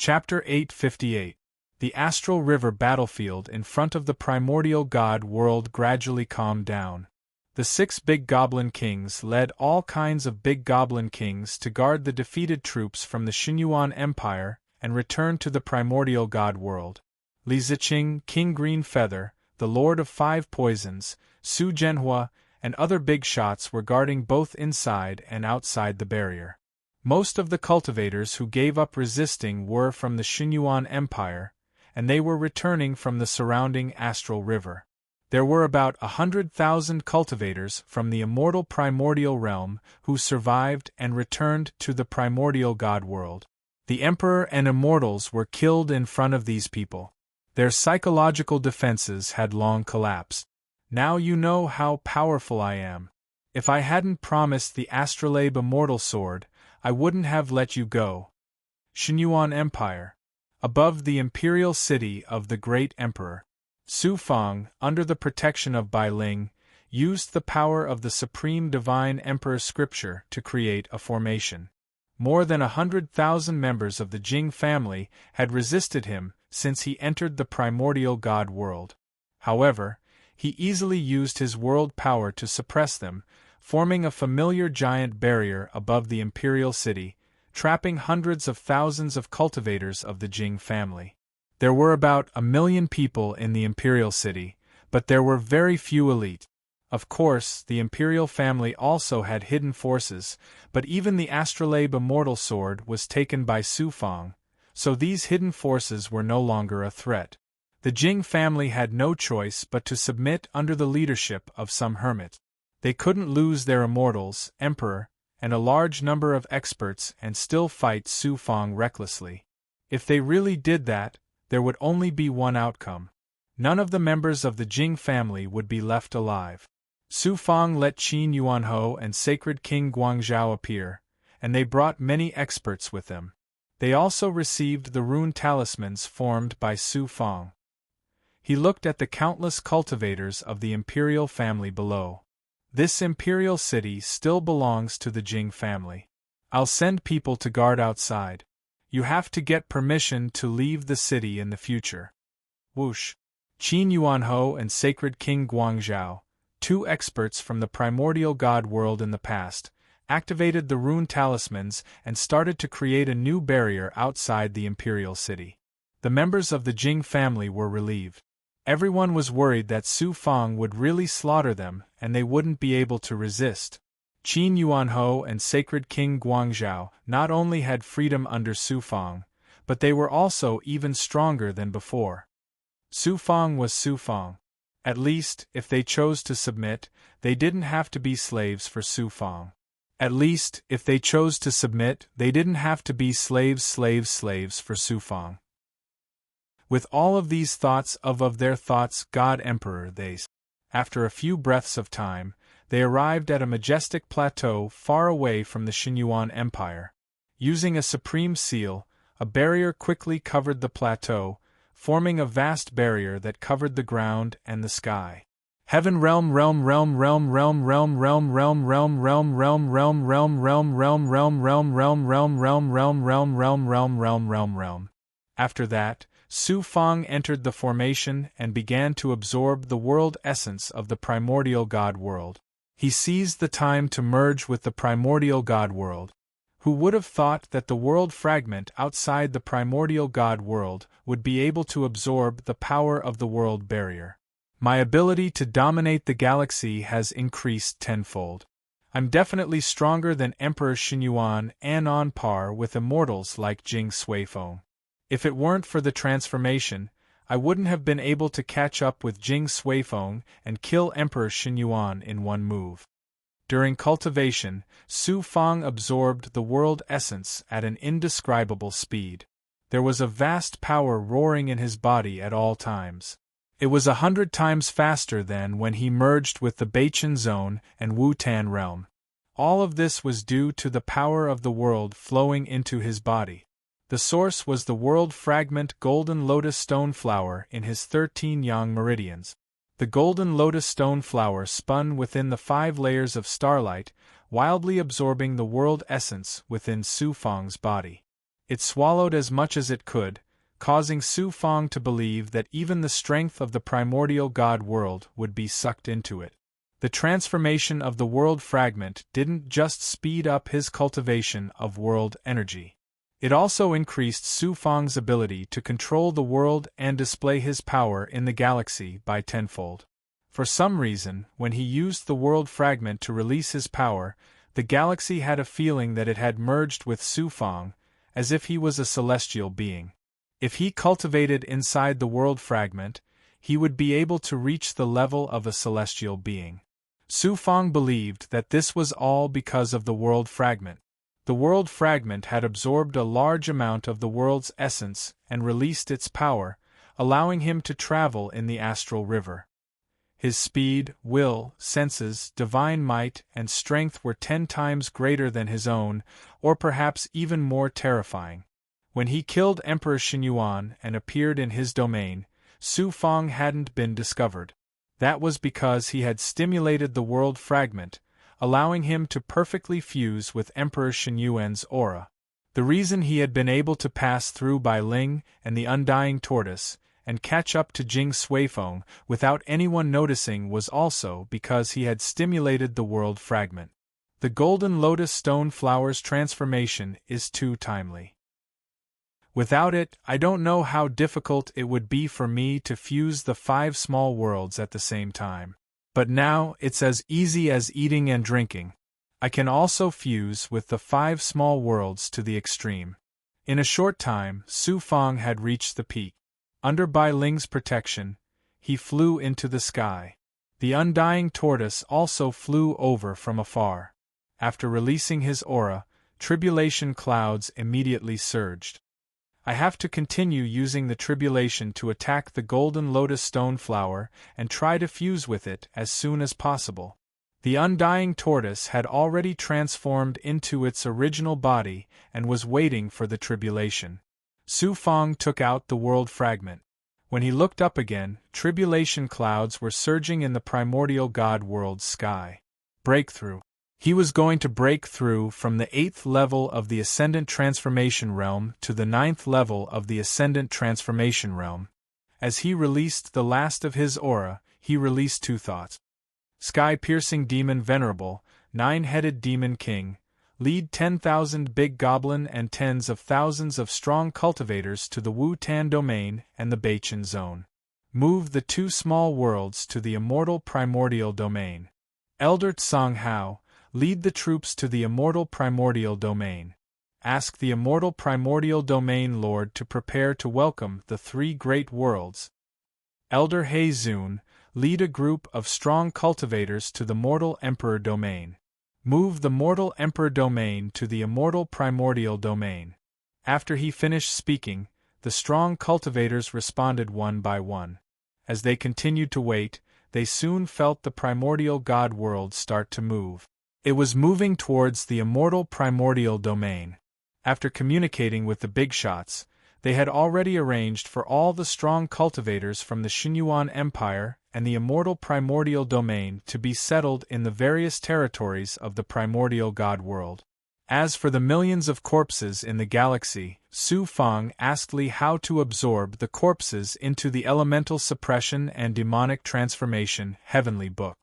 Chapter 858. The astral river battlefield in front of the primordial god world gradually calmed down. The 6 big goblin kings led all kinds of big goblin kings to guard the defeated troops from the Xinyuan Empire and return to the primordial god world. Li Ziqing, King Green Feather, the Lord of 5 Poisons, Su Zhenhua, and other big shots were guarding both inside and outside the barrier. Most of the cultivators who gave up resisting were from the Xinyuan Empire, and they were returning from the surrounding astral river. There were about 100,000 cultivators from the immortal primordial realm who survived and returned to the primordial god world. The Emperor and Immortals were killed in front of these people. Their psychological defenses had long collapsed. Now you know how powerful I am. If I hadn't promised the Astrolabe Immortal Sword, I wouldn't have let you go. Xinyuan Empire. Above the imperial city of the great emperor, Su Fang, under the protection of Bai Ling, used the power of the supreme divine emperor scripture to create a formation. More than 100,000 members of the Jing family had resisted him since he entered the primordial god world. However, he easily used his world power to suppress them, forming a familiar giant barrier above the imperial city, trapping hundreds of thousands of cultivators of the Jing family. There were about 1 million people in the imperial city, but there were very few elite. Of course, the imperial family also had hidden forces, but even the Astrolabe Immortal Sword was taken by Su Fang, so these hidden forces were no longer a threat. The Jing family had no choice but to submit under the leadership of some hermit. They couldn't lose their immortals, emperor, and a large number of experts and still fight Su Fang recklessly. If they really did that, there would only be one outcome. None of the members of the Jing family would be left alive. Su Fang let Qin Yuanhou and Sacred King Guangzhou appear, and they brought many experts with them. They also received the rune talismans formed by Su Fang. He looked at the countless cultivators of the imperial family below. This imperial city still belongs to the Jing family. I'll send people to guard outside. You have to get permission to leave the city in the future. Whoosh! Qin Yuanhou and Sacred King Guangzhou, 2 experts from the primordial god world in the past, activated the rune talismans and started to create a new barrier outside the imperial city. The members of the Jing family were relieved. Everyone was worried that Su Fang would really slaughter them and they wouldn't be able to resist. Qin Yuanhou and Sacred King Guangzhou not only had freedom under Su Fang, but they were also even stronger than before. Su Fang was Su Fang. At least, if they chose to submit, they didn't have to be slaves for Su Fang. At least, if they chose to submit, they didn't have to be slaves for Su Fang. With all of these thoughts of their thoughts, God Emperor, after a few breaths of time, they arrived at a majestic plateau far away from the Xinyuan Empire. Using a supreme seal, a barrier quickly covered the plateau, forming a vast barrier that covered the ground and the sky. Heaven realm. After that, Su Fang entered the formation and began to absorb the world essence of the primordial god world. He seized the time to merge with the primordial god world. Who would have thought that the world fragment outside the primordial god world would be able to absorb the power of the world barrier? My ability to dominate the galaxy has increased tenfold. I'm definitely stronger than Emperor Xinyuan and on par with immortals like Jing Suifeng. If it weren't for the transformation, I wouldn't have been able to catch up with Jing Suifeng and kill Emperor Xinyuan in one move. During cultivation, Su Fang absorbed the world essence at an indescribable speed. There was a vast power roaring in his body at all times. It was 100 times faster than when he merged with the Beichen Zone and Wu-Tan realm. All of this was due to the power of the world flowing into his body. The source was the world fragment golden lotus stone flower in his 13 yang meridians. The golden lotus stone flower spun within the 5 layers of starlight, wildly absorbing the world essence within Su Fang's body. It swallowed as much as it could, causing Su Fang to believe that even the strength of the primordial god world would be sucked into it. The transformation of the world fragment didn't just speed up his cultivation of world energy. It also increased Su Fang's ability to control the world and display his power in the galaxy by tenfold. For some reason, when he used the world fragment to release his power, the galaxy had a feeling that it had merged with Su Fang, as if he was a celestial being. If he cultivated inside the world fragment, he would be able to reach the level of a celestial being. Su Fang believed that this was all because of the world fragment. The world fragment had absorbed a large amount of the world's essence and released its power, allowing him to travel in the astral river. His speed, will, senses, divine might, and strength were 10 times greater than his own, or perhaps even more terrifying. When he killed Emperor Xinyuan and appeared in his domain, Su Fang hadn't been discovered. That was because he had stimulated the world fragment, allowing him to perfectly fuse with Emperor Xinyuan's aura. The reason he had been able to pass through Bai Ling and the Undying Tortoise, and catch up to Jing Suifeng without anyone noticing was also because he had stimulated the world fragment. The Golden Lotus Stone Flower's transformation is too timely. Without it, I don't know how difficult it would be for me to fuse the 5 small worlds at the same time. But now, it's as easy as eating and drinking. I can also fuse with the 5 small worlds to the extreme. In a short time, Su Fang had reached the peak. Under Bai Ling's protection, he flew into the sky. The Undying Tortoise also flew over from afar. After releasing his aura, tribulation clouds immediately surged. I have to continue using the tribulation to attack the Golden Lotus Stone Flower and try to fuse with it as soon as possible. The Undying Tortoise had already transformed into its original body and was waiting for the tribulation. Su Fang took out the world fragment. When he looked up again, tribulation clouds were surging in the primordial god world's sky. Breakthrough. He was going to break through from the 8th level of the Ascendant Transformation Realm to the 9th level of the Ascendant Transformation Realm. As he released the last of his aura, he released 2 thoughts. Sky-piercing demon venerable, 9-headed demon king, lead 10,000 big goblin and tens of thousands of strong cultivators to the Wu-Tan domain and the Beichen zone. Move the 2 small worlds to the immortal primordial domain. Elder Tsang Hao, lead the troops to the immortal primordial domain. Ask the immortal primordial domain lord to prepare to welcome the 3 great worlds. Elder He Zun, lead a group of strong cultivators to the mortal emperor domain. Move the mortal emperor domain to the immortal primordial domain. After he finished speaking, the strong cultivators responded one by one. As they continued to wait, they soon felt the primordial god world start to move. It was moving towards the immortal primordial domain. After communicating with the big shots, they had already arranged for all the strong cultivators from the Xinyuan Empire and the immortal primordial domain to be settled in the various territories of the primordial god world. As for the millions of corpses in the galaxy, Su Fang asked Li how to absorb the corpses into the Elemental Suppression and Demonic Transformation Heavenly Book.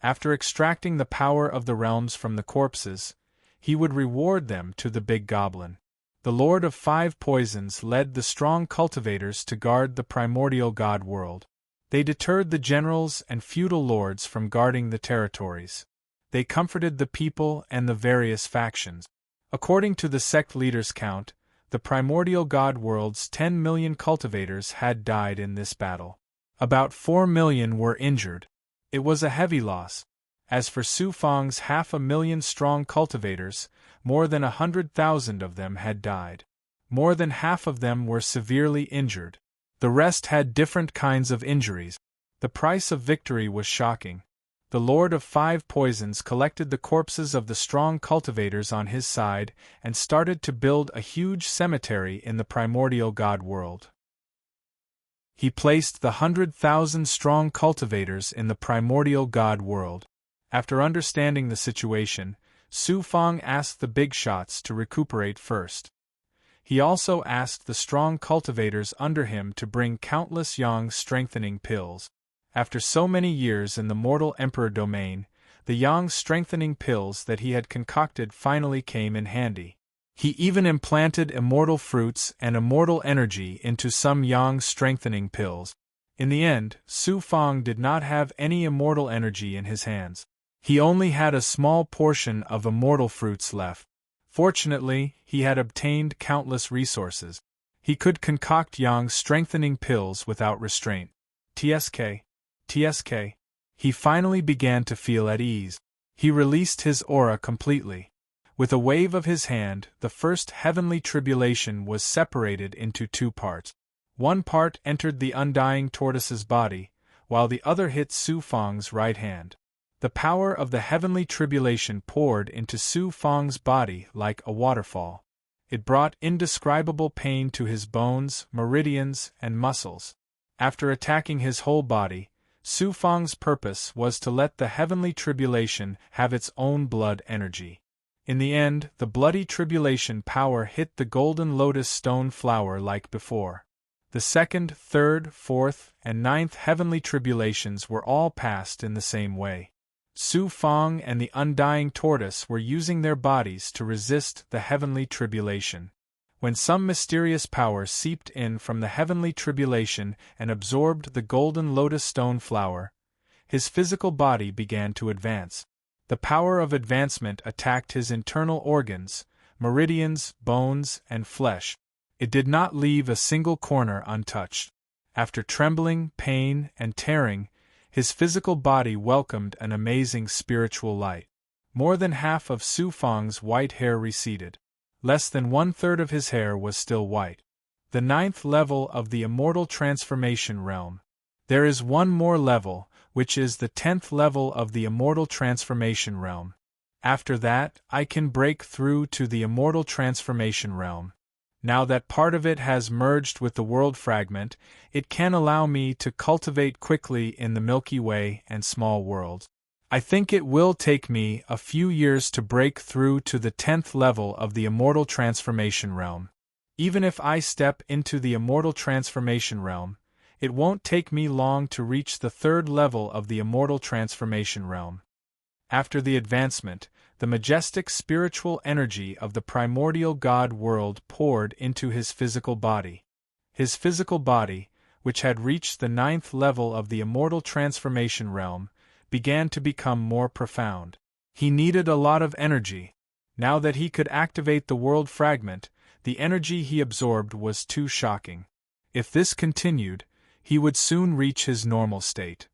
After extracting the power of the realms from the corpses, he would reward them to the big goblin. The Lord of 5 Poisons led the strong cultivators to guard the primordial god world. They deterred the generals and feudal lords from guarding the territories. They comforted the people and the various factions. According to the sect leaders' count, the primordial god world's 10 million cultivators had died in this battle. About 4 million were injured. It was a heavy loss. As for Su Fang's 500,000 strong cultivators, more than 100,000 of them had died. More than half of them were severely injured. The rest had different kinds of injuries. The price of victory was shocking. The Lord of 5 Poisons collected the corpses of the strong cultivators on his side and started to build a huge cemetery in the primordial god world. He placed the 100,000 strong cultivators in the primordial god world. After understanding the situation, Su Fang asked the big shots to recuperate first. He also asked the strong cultivators under him to bring countless yang strengthening pills. After so many years in the mortal emperor domain, the yang strengthening pills that he had concocted finally came in handy. He even implanted immortal fruits and immortal energy into some yang strengthening pills. In the end, Su Fang did not have any immortal energy in his hands. He only had a small portion of immortal fruits left. Fortunately, he had obtained countless resources. He could concoct yang strengthening pills without restraint. TSK. He finally began to feel at ease. He released his aura completely. With a wave of his hand, the first heavenly tribulation was separated into two parts. One part entered the undying tortoise's body, while the other hit Su Fang's right hand. The power of the heavenly tribulation poured into Su Fang's body like a waterfall. It brought indescribable pain to his bones, meridians, and muscles. After attacking his whole body, Su Fang's purpose was to let the heavenly tribulation have its own blood energy. In the end, the bloody tribulation power hit the golden lotus stone flower like before. The second, third, fourth, and ninth heavenly tribulations were all passed in the same way. Su Fang and the undying tortoise were using their bodies to resist the heavenly tribulation. When some mysterious power seeped in from the heavenly tribulation and absorbed the golden lotus stone flower, his physical body began to advance. The power of advancement attacked his internal organs, meridians, bones, and flesh. It did not leave a single corner untouched. After trembling, pain, and tearing, his physical body welcomed an amazing spiritual light. More than half of Su Fang's white hair receded. Less than 1/3 of his hair was still white. The 9th level of the immortal transformation realm. There is one more level, which is the 10th level of the immortal transformation realm. After that, I can break through to the immortal transformation realm. Now that part of it has merged with the world fragment, it can allow me to cultivate quickly in the Milky Way and small worlds. I think it will take me a few years to break through to the 10th level of the immortal transformation realm. Even if I step into the immortal transformation realm, it won't take me long to reach the 3rd level of the immortal transformation realm. After the advancement, the majestic spiritual energy of the primordial God world poured into his physical body. His physical body, which had reached the 9th level of the immortal transformation realm, began to become more profound. He needed a lot of energy. Now that he could activate the world fragment, the energy he absorbed was too shocking. If this continued, he would soon reach his normal state.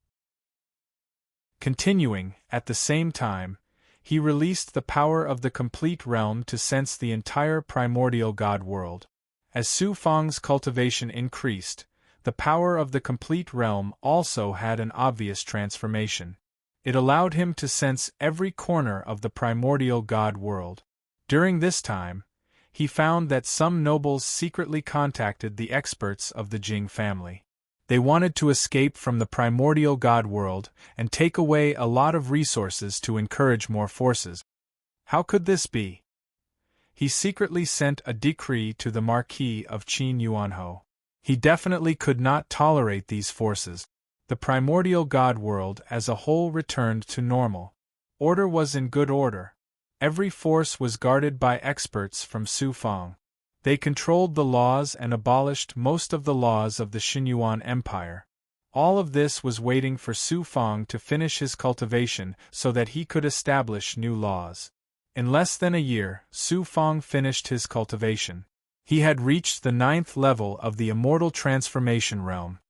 Continuing, at the same time, he released the power of the complete realm to sense the entire primordial God world. As Su Fang's cultivation increased, the power of the complete realm also had an obvious transformation. It allowed him to sense every corner of the primordial God world. During this time, he found that some nobles secretly contacted the experts of the Jing family. They wanted to escape from the primordial God world and take away a lot of resources to encourage more forces. How could this be? He secretly sent a decree to the Marquis of Qin Yuanhou. He definitely could not tolerate these forces. The primordial God world as a whole returned to normal. Order was in good order. Every force was guarded by experts from Su Fang. They controlled the laws and abolished most of the laws of the Xinyuan Empire. All of this was waiting for Su Fang to finish his cultivation so that he could establish new laws. In less than a year, Su Fang finished his cultivation. He had reached the 9th level of the immortal transformation realm.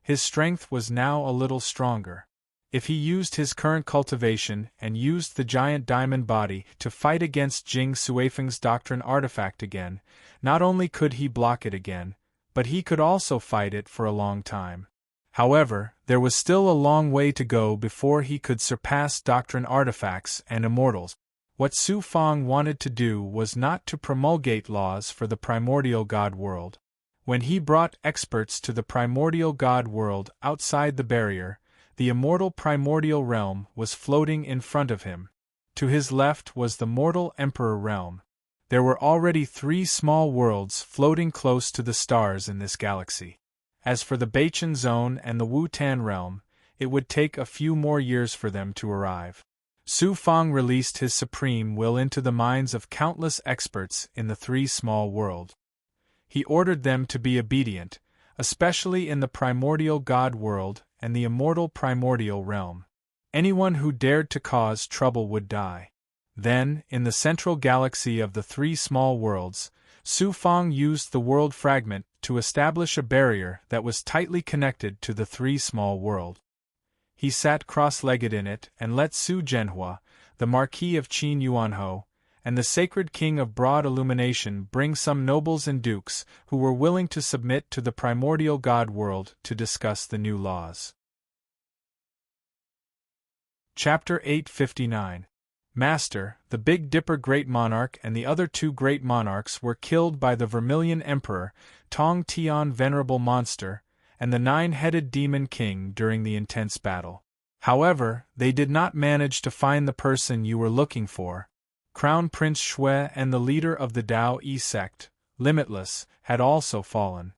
His strength was now a little stronger. If he used his current cultivation and used the giant diamond body to fight against Jing Suifeng's doctrine artifact again, not only could he block it again, but he could also fight it for a long time. However, there was still a long way to go before he could surpass doctrine artifacts and immortals. What Su Fang wanted to do was not to promulgate laws for the primordial God world. When he brought experts to the primordial God world outside the barrier, the immortal primordial realm was floating in front of him. To his left was the mortal emperor realm. There were already 3 small worlds floating close to the stars in this galaxy. As for the Baichen Zone and the Wu-Tan realm, it would take a few more years for them to arrive. Su Fang released his supreme will into the minds of countless experts in the 3 small worlds. He ordered them to be obedient, especially in the primordial God world and the immortal primordial realm. Anyone who dared to cause trouble would die. Then, in the central galaxy of the 3 small worlds, Su Fang used the world fragment to establish a barrier that was tightly connected to the 3 small worlds. He sat cross-legged in it and let Su Zhenhua, the Marquis of Qin Yuanhou, and the Sacred King of Broad Illumination bring some nobles and dukes who were willing to submit to the primordial God world to discuss the new laws. Chapter 859. Master, the Big Dipper Great Monarch and the other 2 great monarchs were killed by the Vermilion Emperor, Tong Tian Venerable Monster, and the 9-headed Demon King during the intense battle. However, they did not manage to find the person you were looking for. Crown Prince Shui and the leader of the Dao Yi sect, Limitless, had also fallen.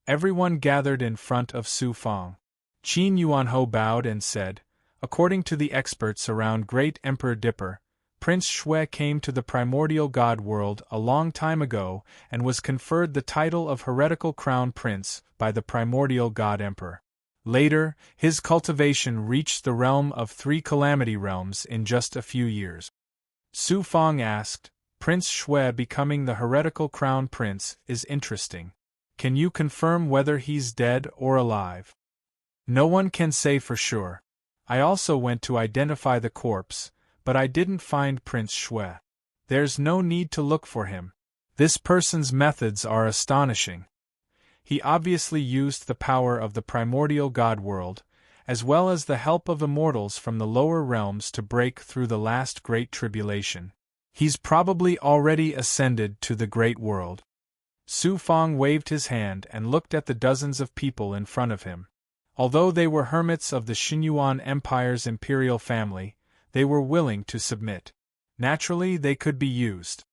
Everyone gathered in front of Su Fang. Qin Yuanhou bowed and said, "According to the experts around Great Emperor Dipper, Prince Shui came to the primordial God world a long time ago and was conferred the title of heretical Crown Prince by the primordial God Emperor. Later, his cultivation reached the realm of 3 calamity realms in just a few years." Su Fang asked, "Prince Shui becoming the heretical Crown Prince is interesting. Can you confirm whether he's dead or alive?" "No one can say for sure. I also went to identify the corpse, but I didn't find Prince Shui. There's no need to look for him. This person's methods are astonishing. He obviously used the power of the primordial God world, as well as the help of immortals from the lower realms to break through the last great tribulation. He's probably already ascended to the great world." Su Fang waved his hand and looked at the dozens of people in front of him. Although they were hermits of the Xinyuan Empire's imperial family, they were willing to submit. Naturally, they could be used.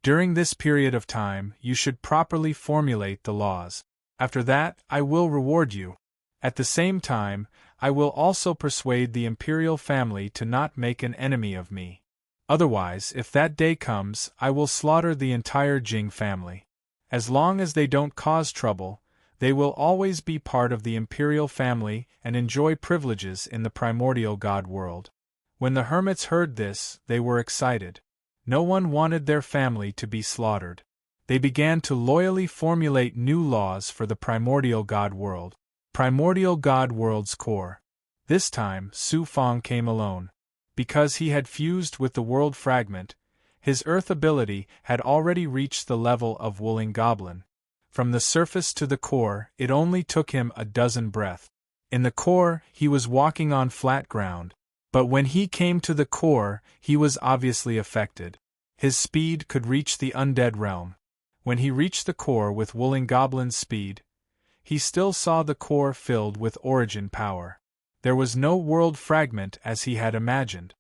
During this period of time, you should properly formulate the laws. After that, I will reward you. At the same time, I will also persuade the imperial family to not make an enemy of me. Otherwise, if that day comes, I will slaughter the entire Jing family. As long as they don't cause trouble, they will always be part of the imperial family and enjoy privileges in the primordial God world. When the hermits heard this, they were excited. No one wanted their family to be slaughtered. They began to loyally formulate new laws for the primordial God world. Primordial God world's core. This time, Su Fang came alone. Because he had fused with the world fragment, his earth ability had already reached the level of Wooling Goblin. From the surface to the core, it only took him a dozen breaths. In the core, he was walking on flat ground. But when he came to the core, he was obviously affected. His speed could reach the undead realm. When he reached the core with Wooling Goblin's speed, he still saw the core filled with origin power. There was no world fragment as he had imagined.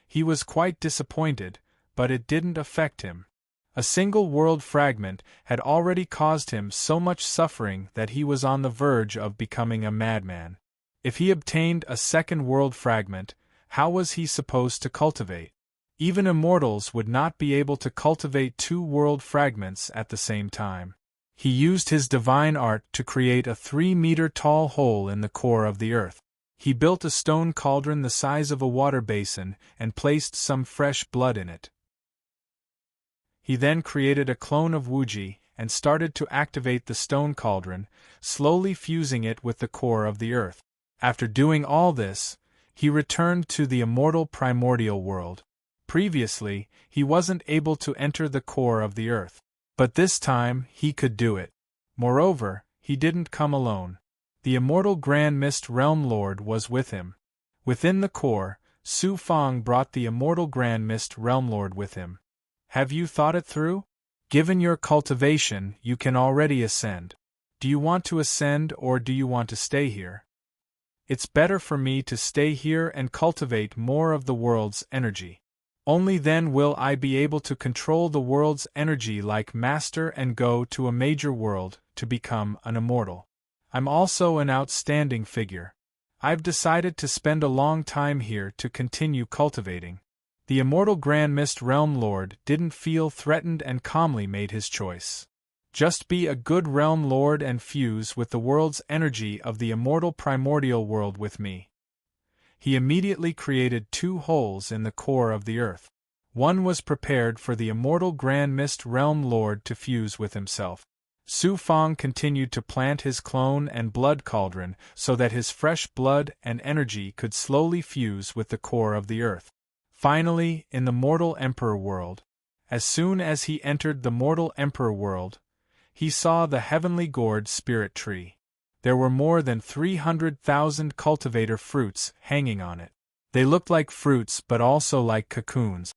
He was quite disappointed, but it didn't affect him. A single world fragment had already caused him so much suffering that he was on the verge of becoming a madman. If he obtained a second world fragment, how was he supposed to cultivate? Even immortals would not be able to cultivate 2 world fragments at the same time. He used his divine art to create a 3-meter-tall hole in the core of the earth. He built a stone cauldron the size of a water basin and placed some fresh blood in it. He then created a clone of Wuji and started to activate the stone cauldron, slowly fusing it with the core of the earth. After doing all this, he returned to the immortal primordial world. Previously, he wasn't able to enter the core of the earth. But this time, he could do it. Moreover, he didn't come alone. The immortal Grand Mist Realm Lord was with him. Within the core, Su Fang brought the immortal Grand Mist Realm Lord with him. Have you thought it through? Given your cultivation, you can already ascend. Do you want to ascend or do you want to stay here? It's better for me to stay here and cultivate more of the world's energy. Only then will I be able to control the world's energy like master and go to a major world to become an immortal. I'm also an outstanding figure. I've decided to spend a long time here to continue cultivating. The immortal Grand Mist Realm Lord didn't feel threatened and calmly made his choice. Just be a good Realm Lord and fuse with the world's energy of the immortal primordial world with me. He immediately created 2 holes in the core of the earth. One was prepared for the immortal Grand Mist Realm Lord to fuse with himself. Su Fang continued to plant his clone and blood cauldron so that his fresh blood and energy could slowly fuse with the core of the earth. Finally, in the mortal Emperor world, as soon as he entered the mortal Emperor world, he saw the heavenly gourd spirit tree. There were more than 300,000 cultivator fruits hanging on it. They looked like fruits but also like cocoons.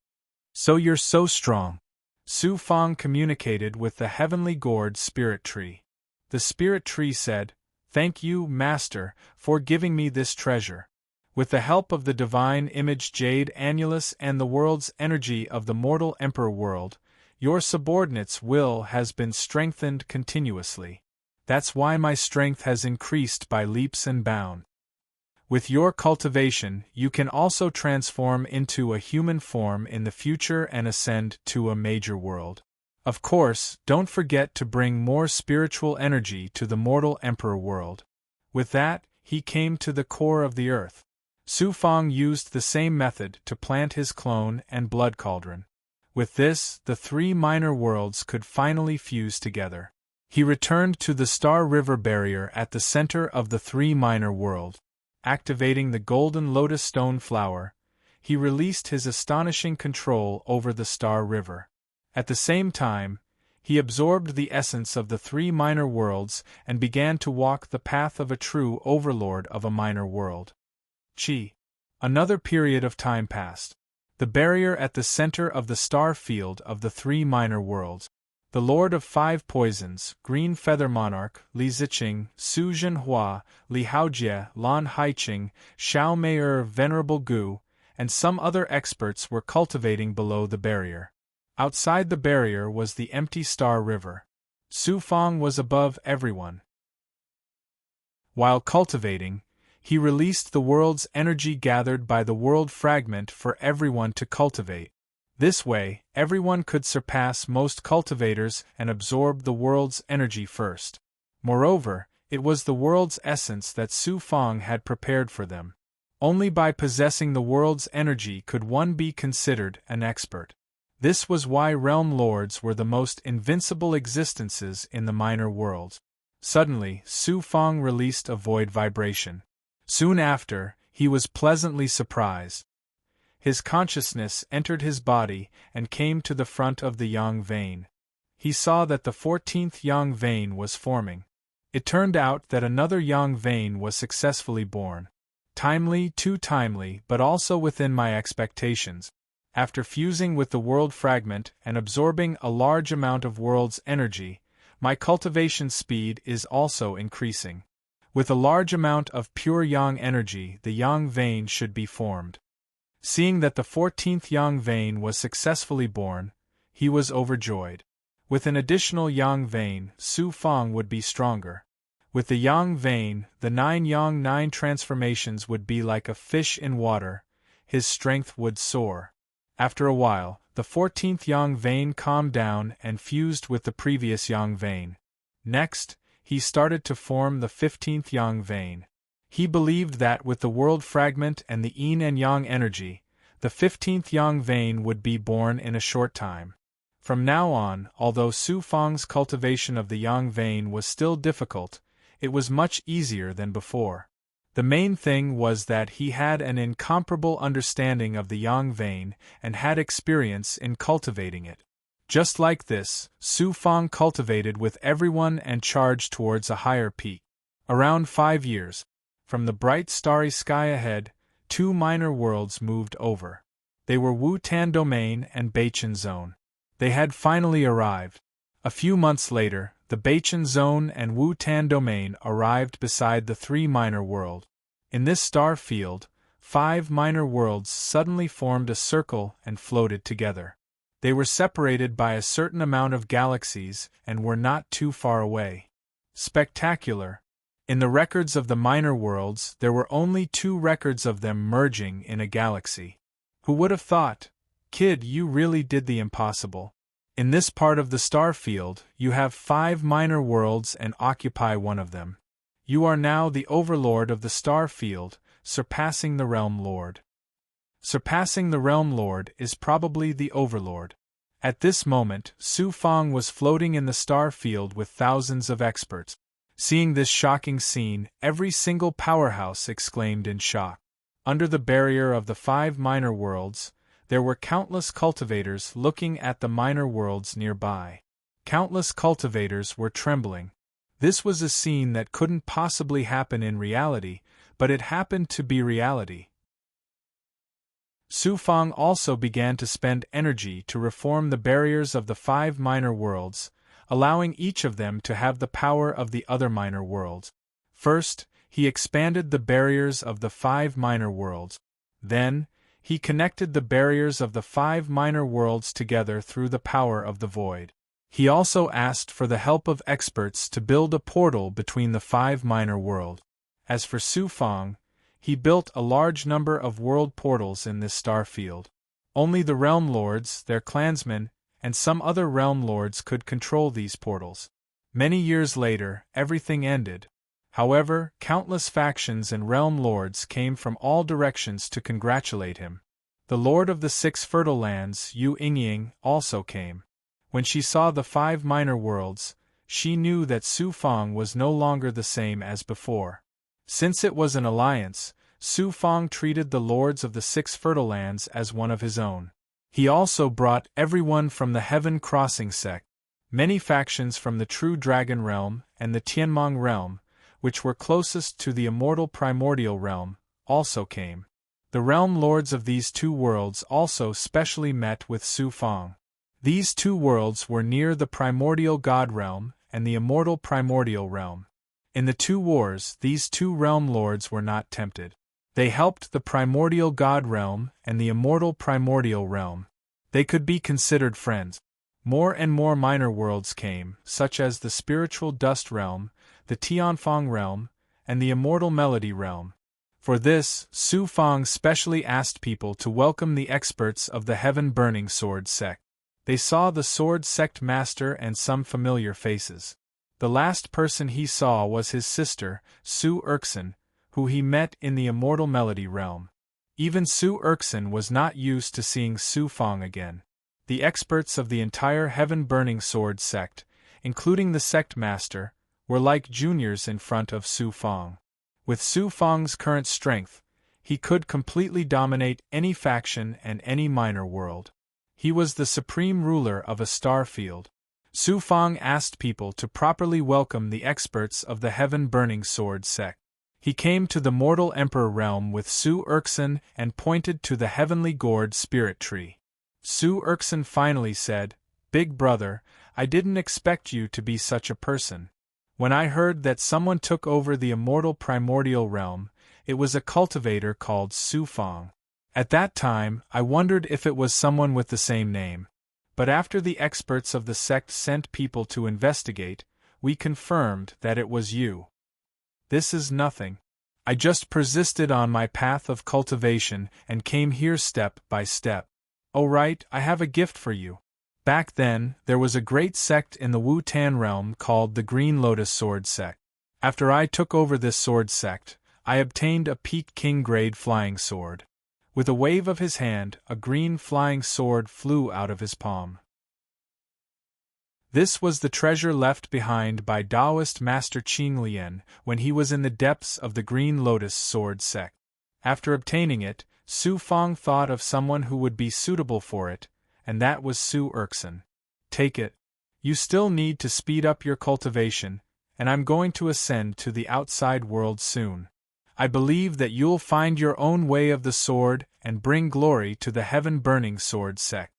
So you're so strong. Su Fang communicated with the heavenly gourd spirit tree. The spirit tree said, "Thank you, Master, for giving me this treasure. With the help of the divine image Jade Annulus and the world's energy of the mortal Emperor world, your subordinate's will has been strengthened continuously. That's why my strength has increased by leaps and bounds. With your cultivation, you can also transform into a human form in the future and ascend to a major world. Of course, don't forget to bring more spiritual energy to the mortal Emperor world." With that, he came to the core of the earth. Su Fang used the same method to plant his clone and blood cauldron. With this, the 3 minor worlds could finally fuse together. He returned to the Star River barrier at the center of the 3 minor worlds. Activating the golden lotus stone flower, he released his astonishing control over the Star River. At the same time, he absorbed the essence of the 3 minor worlds and began to walk the path of a true overlord of a minor world. Another period of time passed. The barrier at the center of the star field of the 3 minor worlds. The Lord of 5 Poisons, Green Feather Monarch, Li Ziqing, Su Zhenhua, Li Haojie, Lan Haiqing, Xiao Mei'er, Venerable Gu, and some other experts were cultivating below the barrier. Outside the barrier was the empty Star River. Su Fang was above everyone. While cultivating, he released the world's energy gathered by the world fragment for everyone to cultivate. This way, everyone could surpass most cultivators and absorb the world's energy first. Moreover, it was the world's essence that Su Fang had prepared for them. Only by possessing the world's energy could one be considered an expert. This was why realm lords were the most invincible existences in the minor worlds. Suddenly, Su Fang released a void vibration. Soon after, he was pleasantly surprised. His consciousness entered his body and came to the front of the yang vein. He saw that the 14th yang vein was forming. It turned out that another yang vein was successfully born. Timely, too timely, but also within my expectations. After fusing with the world fragment and absorbing a large amount of world's energy, my cultivation speed is also increasing. With a large amount of pure yang energy, the yang vein should be formed. Seeing that the 14th yang vein was successfully born, he was overjoyed. With an additional yang vein, Su Fang would be stronger. With the yang vein, the 9 yang 9 transformations would be like a fish in water, his strength would soar. After a while, the 14th yang vein calmed down and fused with the previous yang vein. Next, he started to form the 15th yang vein. He believed that with the world fragment and the yin and yang energy, the 15th yang vein would be born in a short time. From now on, although Su Fang's cultivation of the yang vein was still difficult, it was much easier than before. The main thing was that he had an incomparable understanding of the yang vein and had experience in cultivating it. Just like this, Su Fang cultivated with everyone and charged towards a higher peak. Around 5 years, from the bright starry sky ahead, 2 minor worlds moved over. They were Wu Tan Domain and Beichen Zone. They had finally arrived. A few months later, the Beichen Zone and Wu Tan Domain arrived beside the 3 minor world. In this star field, 5 minor worlds suddenly formed a circle and floated together. They were separated by a certain amount of galaxies and were not too far away. Spectacular! In the records of the minor worlds, there were only 2 records of them merging in a galaxy. Who would have thought? Kid, you really did the impossible. In this part of the star field, you have 5 minor worlds and occupy one of them. You are now the overlord of the star field, surpassing the realm lord. Surpassing the realm lord is probably the overlord. At this moment, Su Fang was floating in the star field with thousands of experts. Seeing this shocking scene, every single powerhouse exclaimed in shock. Under the barrier of the 5 minor worlds, there were countless cultivators looking at the minor worlds nearby. Countless cultivators were trembling. This was a scene that couldn't possibly happen in reality, but it happened to be reality. Su Fang also began to spend energy to reform the barriers of the 5 minor worlds, allowing each of them to have the power of the other minor worlds. First, he expanded the barriers of the 5 minor worlds. Then, he connected the barriers of the 5 minor worlds together through the power of the void. He also asked for the help of experts to build a portal between the 5 minor worlds. As for Su Fang, he built a large number of world portals in this star field. Only the realm lords, their clansmen, and some other realm lords could control these portals. Many years later, everything ended. However, countless factions and realm lords came from all directions to congratulate him. The lord of the 6 fertile lands, Yu Yingying, also came. When she saw the 5 minor worlds, she knew that Su Fang was no longer the same as before. Since it was an alliance, Su Fang treated the lords of the 6 fertile lands as one of his own. He also brought everyone from the Heaven Crossing sect, many factions from the True Dragon realm and the Tianmong realm, which were closest to the immortal primordial realm, also came. The realm lords of these 2 worlds also specially met with Su Fang. These 2 worlds were near the primordial god realm and the immortal primordial realm. In the 2 wars, these 2 realm lords were not tempted. They helped the primordial god realm and the immortal primordial realm. They could be considered friends. More and more minor worlds came, such as the spiritual dust realm, the Tianfang realm, and the immortal melody realm. For this, Su Fang specially asked people to welcome the experts of the Heaven Burning Sword sect. They saw the sword sect master and some familiar faces. The last person he saw was his sister, Su Erkson, who he met in the immortal melody realm. Even Su Erkson was not used to seeing Su Fang again. The experts of the entire Heaven Burning Sword sect, including the sect master, were like juniors in front of Su Fang. With Su Fang's current strength, he could completely dominate any faction and any minor world. He was the supreme ruler of a star field. Su Fang asked people to properly welcome the experts of the Heaven Burning Sword sect. He came to the Mortal Emperor realm with Su Erkson and pointed to the heavenly gourd spirit tree. Su Erkson finally said, "Big brother, I didn't expect you to be such a person. When I heard that someone took over the immortal primordial realm, it was a cultivator called Su Fang. At that time, I wondered if it was someone with the same name. But after the experts of the sect sent people to investigate, we confirmed that it was you. This is nothing. I just persisted on my path of cultivation and came here step by step. Oh right, I have a gift for you. Back then, there was a great sect in the Wu Tan realm called the Green Lotus Sword sect. After I took over this sword sect, I obtained a Peak King grade flying sword. With a wave of his hand, a green flying sword flew out of his palm. This was the treasure left behind by Taoist Master Qing Lian when he was in the depths of the Green Lotus Sword sect. After obtaining it, Su Fang thought of someone who would be suitable for it, and that was Su Erkson. Take it. You still need to speed up your cultivation, and I'm going to ascend to the outside world soon. I believe that you'll find your own way of the sword and bring glory to the Heaven Burning Sword sect.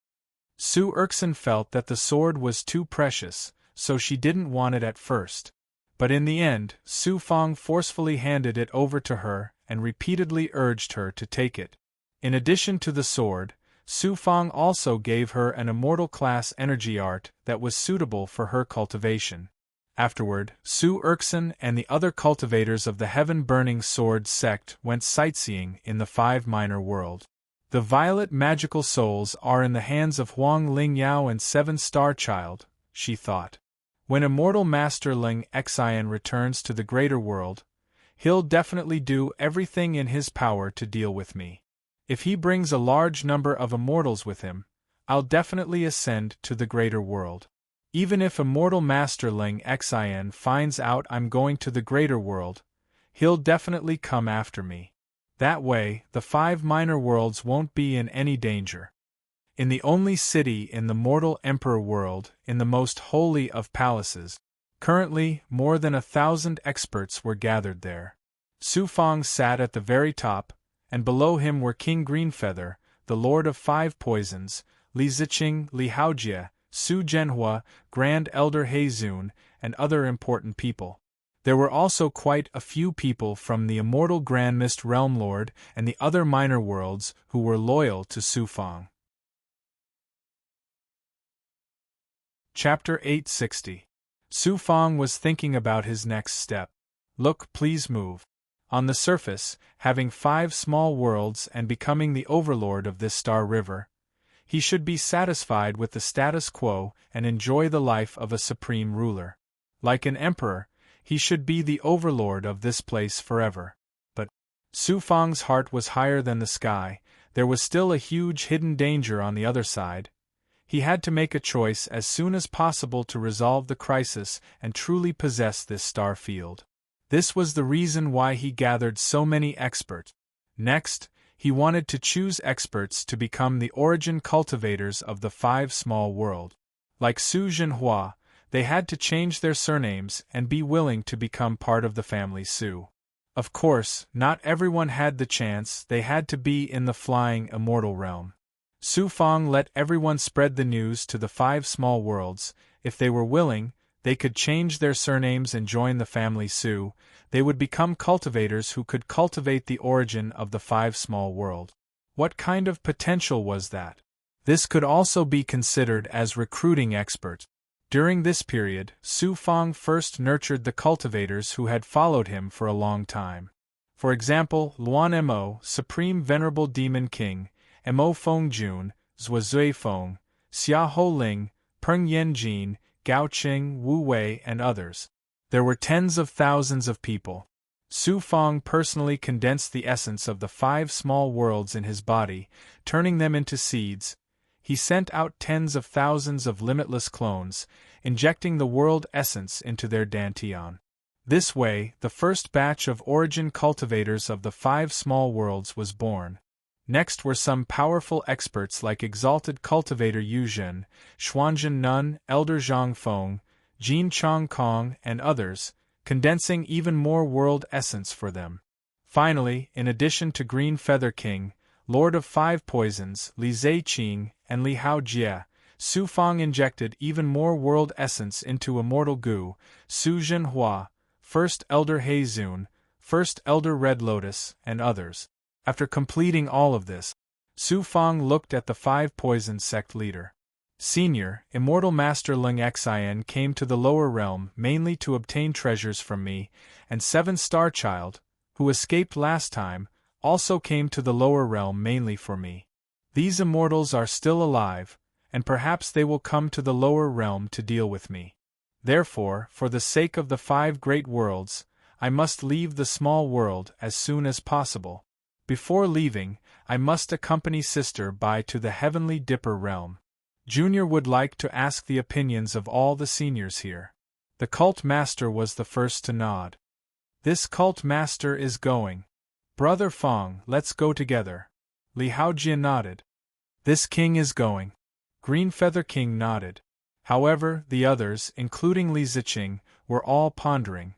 Su Erkson felt that the sword was too precious, so she didn't want it at first. But in the end, Su Fang forcefully handed it over to her and repeatedly urged her to take it. In addition to the sword, Su Fang also gave her an immortal class energy art that was suitable for her cultivation. Afterward, Su Erkson and the other cultivators of the heaven-burning sword sect went sightseeing in the 5 minor world. The violet magical souls are in the hands of Huang Lingyao and 7-Star Child, she thought. When Immortal Master Ling Xian returns to the greater world, he'll definitely do everything in his power to deal with me. If he brings a large number of immortals with him, I'll definitely ascend to the greater world. Even if Immortal Master Ling Xian finds out I'm going to the greater world, he'll definitely come after me. That way, the 5 minor worlds won't be in any danger. In the only city in the mortal emperor world, in the most holy of palaces, currently more than 1,000 experts were gathered there. Su Fang sat at the very top, and below him were King Greenfeather, the Lord of 5 Poisons, Li Ziqing, Li Haojie, Su Zhenhua, Grand Elder Heizun, and other important people. There were also quite a few people from the immortal Grand Mist Realm Lord and the other minor worlds who were loyal to Su Fang. Chapter 860. Su Fang was thinking about his next step. Look, please move. On the surface, having 5 small worlds and becoming the overlord of this star river, he should be satisfied with the status quo and enjoy the life of a supreme ruler. Like an emperor, he should be the overlord of this place forever. But Su Fang's heart was higher than the sky. There was still a huge hidden danger on the other side. He had to make a choice as soon as possible to resolve the crisis and truly possess this star field. This was the reason why he gathered so many experts. Next, he wanted to choose experts to become the origin cultivators of the 5 small world. Like Su Zhenhua, they had to change their surnames and be willing to become part of the family Su. Of course, not everyone had the chance. They had to be in the flying immortal realm. Su Fang let everyone spread the news to the 5 small worlds. If they were willing, they could change their surnames and join the family Su. They would become cultivators who could cultivate the origin of the 5 small world. What kind of potential was that? This could also be considered as recruiting experts. During this period, Su Fang first nurtured the cultivators who had followed him for a long time. For example, Luan Mo, Supreme Venerable Demon King, Mo Fengjun, Zhua Zuifeng, Xia Ho Ling, Peng Yanjin, Gao Qing, Wu Wei, and others. There were tens of thousands of people. Su Fang personally condensed the essence of the 5 small worlds in his body, turning them into seeds. He sent out tens of thousands of limitless clones, injecting the world essence into their dantian. This way, the first batch of origin cultivators of the 5 small worlds was born. Next were some powerful experts like Exalted Cultivator Yu Zhen, Xuanzhen Nun, Elder Zhang Feng, Jin Chong Kong, and others, condensing even more world essence for them. Finally, in addition to Green Feather King, Lord of 5 Poisons, Li Ziqing, and Li Haojie, Su Fang injected even more world essence into Immortal Gu, Su Zhenhua, First Elder Heizun, First Elder Red Lotus, and others. After completing all of this, Su Fang looked at the 5 Poison sect leader. Senior, Immortal Master Ling Xian came to the lower realm mainly to obtain treasures from me, and 7-Star Child, who escaped last time, also came to the lower realm mainly for me. These immortals are still alive, and perhaps they will come to the lower realm to deal with me. Therefore, for the sake of the 5 great worlds, I must leave the small world as soon as possible. Before leaving, I must accompany Sister Bai to the Heavenly Dipper realm. Junior would like to ask the opinions of all the seniors here. The cult master was the first to nod. This cult master is going. Brother Fang, let's go together. Li Haojie nodded. This king is going. Green Feather King nodded. However, the others, including Li Ziqing, were all pondering.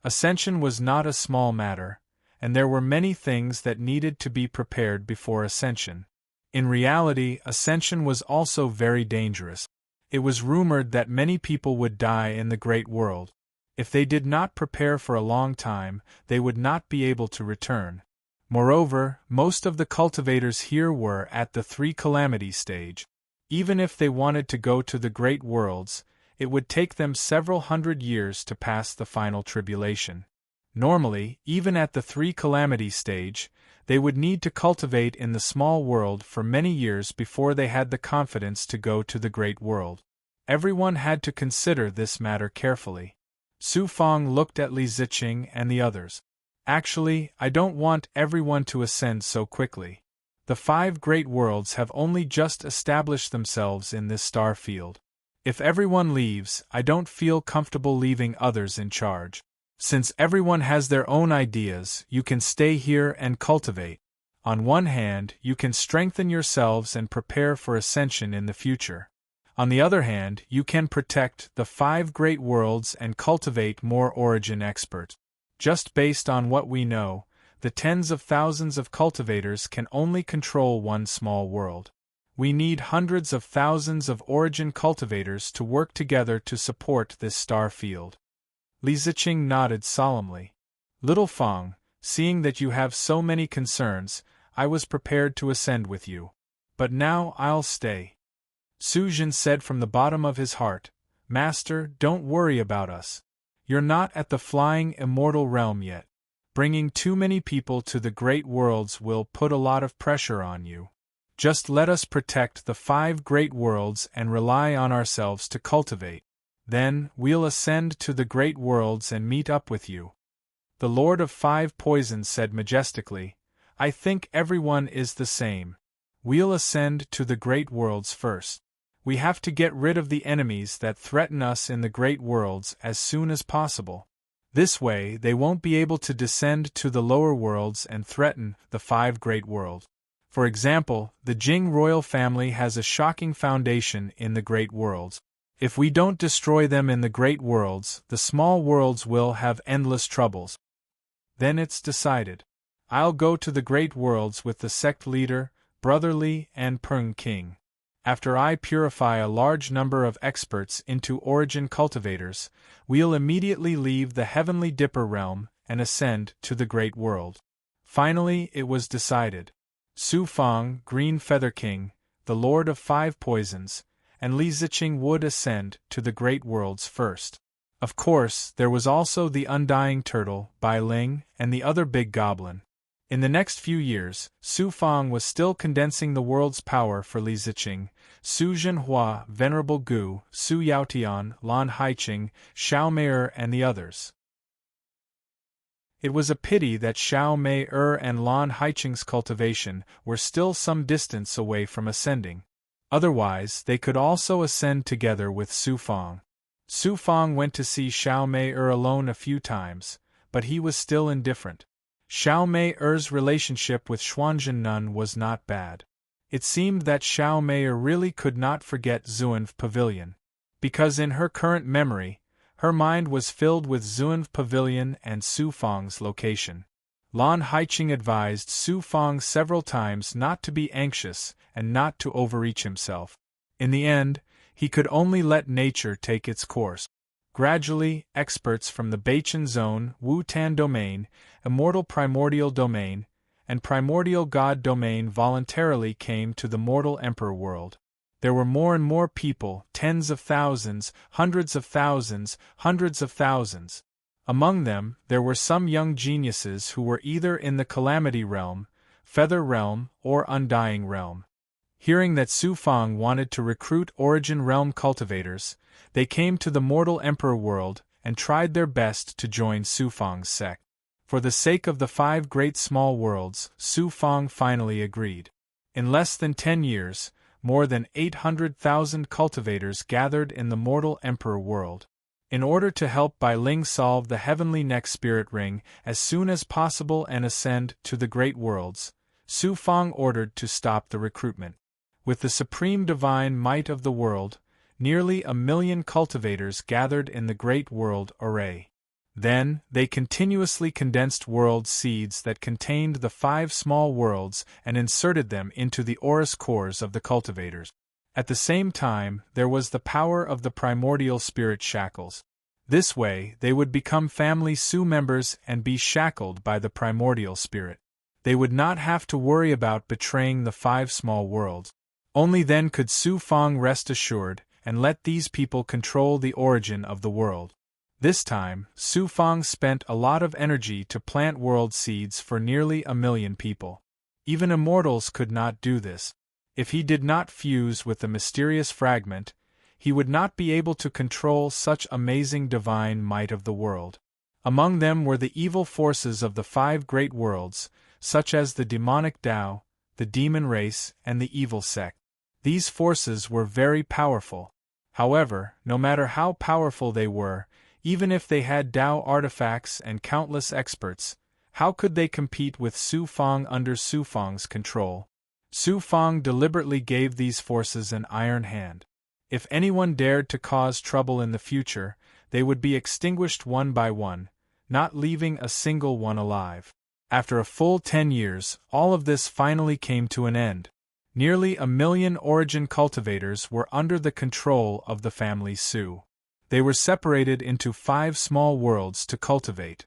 Ascension was not a small matter, and there were many things that needed to be prepared before ascension. In reality, ascension was also very dangerous. It was rumored that many people would die in the great world. If they did not prepare for a long time, they would not be able to return. Moreover, most of the cultivators here were at the three calamity stage. Even if they wanted to go to the great worlds, it would take them several hundred years to pass the final tribulation. Normally, even at the three calamity stage, they would need to cultivate in the small world for many years before they had the confidence to go to the great world. Everyone had to consider this matter carefully. Su Fang looked at Li Ziqing and the others. Actually, I don't want everyone to ascend so quickly. The 5 great worlds have only just established themselves in this star field. If everyone leaves, I don't feel comfortable leaving others in charge. Since everyone has their own ideas, you can stay here and cultivate. On one hand, you can strengthen yourselves and prepare for ascension in the future. On the other hand, you can protect the 5 great worlds and cultivate more origin experts. Just based on what we know, the tens of thousands of cultivators can only control one small world. We need hundreds of thousands of origin cultivators to work together to support this star field. Li Ziqing nodded solemnly. Little Fang, seeing that you have so many concerns, I was prepared to ascend with you. But now I'll stay. Su Jin said from the bottom of his heart, Master, don't worry about us. You're not at the flying immortal realm yet. Bringing too many people to the great worlds will put a lot of pressure on you. Just let us protect the 5 great worlds and rely on ourselves to cultivate. Then, we'll ascend to the great worlds and meet up with you. The Lord of 5 Poisons said majestically, I think everyone is the same. We'll ascend to the great worlds first. We have to get rid of the enemies that threaten us in the great worlds as soon as possible. This way, they won't be able to descend to the lower worlds and threaten the 5 great worlds. For example, the Jing royal family has a shocking foundation in the great worlds. If we don't destroy them in the great worlds, the small worlds will have endless troubles. Then it's decided. I'll go to the great worlds with the sect leader, Brother Li and Peng King. After I purify a large number of experts into origin cultivators, we'll immediately leave the heavenly Dipper realm and ascend to the great world. Finally, it was decided. Su Fang, Green Feather King, the Lord of 5 Poisons, and Li Ziqing would ascend to the great worlds first. Of course, there was also the Undying Turtle, Bai Ling, and the other big goblin. In the next few years, Su Fang was still condensing the world's power for Li Ziqing, Su Zhenhua, Venerable Gu, Su Yaotian, Lan Haiqing, Xiao Mei and the others. It was a pity that Xiao Mei and Lan Haiqing's cultivation were still some distance away from ascending. Otherwise, they could also ascend together with Su Fang. Su Fang went to see Xiao Mei alone a few times, but he was still indifferent. Xiao Mei's relationship with Xuanzhen Nun was not bad. It seemed that Xiao Mei really could not forget Zunv Pavilion. Because in her current memory, her mind was filled with Zunv Pavilion and Su Fang's location. Lan Haiqing advised Su Fang several times not to be anxious and not to overreach himself. In the end, he could only let nature take its course. Gradually, experts from the Beichen Zone, Wu Tan Domain, Immortal Primordial Domain, and Primordial God Domain voluntarily came to the Mortal Emperor world. There were more and more people, tens of thousands, hundreds of thousands, hundreds of thousands. Among them, there were some young geniuses who were either in the Calamity Realm, Feather Realm, or Undying Realm. Hearing that Su Fang wanted to recruit Origin Realm cultivators, they came to the Mortal Emperor world and tried their best to join Su Fang's sect. For the sake of the 5 great small worlds, Su Fang finally agreed. In less than 10 years, more than 800,000 cultivators gathered in the Mortal Emperor world. In order to help Bai Ling solve the Heavenly Neck Spirit Ring as soon as possible and ascend to the great worlds, Su Fang ordered to stop the recruitment. With the supreme divine might of the world, nearly 1 million cultivators gathered in the Great World Array. Then, they continuously condensed world seeds that contained the 5 small worlds and inserted them into the Aurus cores of the cultivators. At the same time, there was the power of the primordial spirit shackles. This way, they would become family Su members and be shackled by the primordial spirit. They would not have to worry about betraying the 5 small worlds. Only then could Su Fang rest assured and let these people control the origin of the world. This time, Su Fang spent a lot of energy to plant world seeds for nearly 1 million people. Even immortals could not do this. If he did not fuse with the mysterious fragment, he would not be able to control such amazing divine might of the world. Among them were the evil forces of the 5 great worlds, such as the demonic Tao, the demon race, and the evil sect. These forces were very powerful. However, no matter how powerful they were, even if they had Tao artifacts and countless experts, how could they compete with Su Fang under Su Fang's control? Su Fang deliberately gave these forces an iron hand. If anyone dared to cause trouble in the future, they would be extinguished one by one, not leaving a single one alive. After a full 10 years, all of this finally came to an end. Nearly 1 million origin cultivators were under the control of the family Su. They were separated into 5 small worlds to cultivate.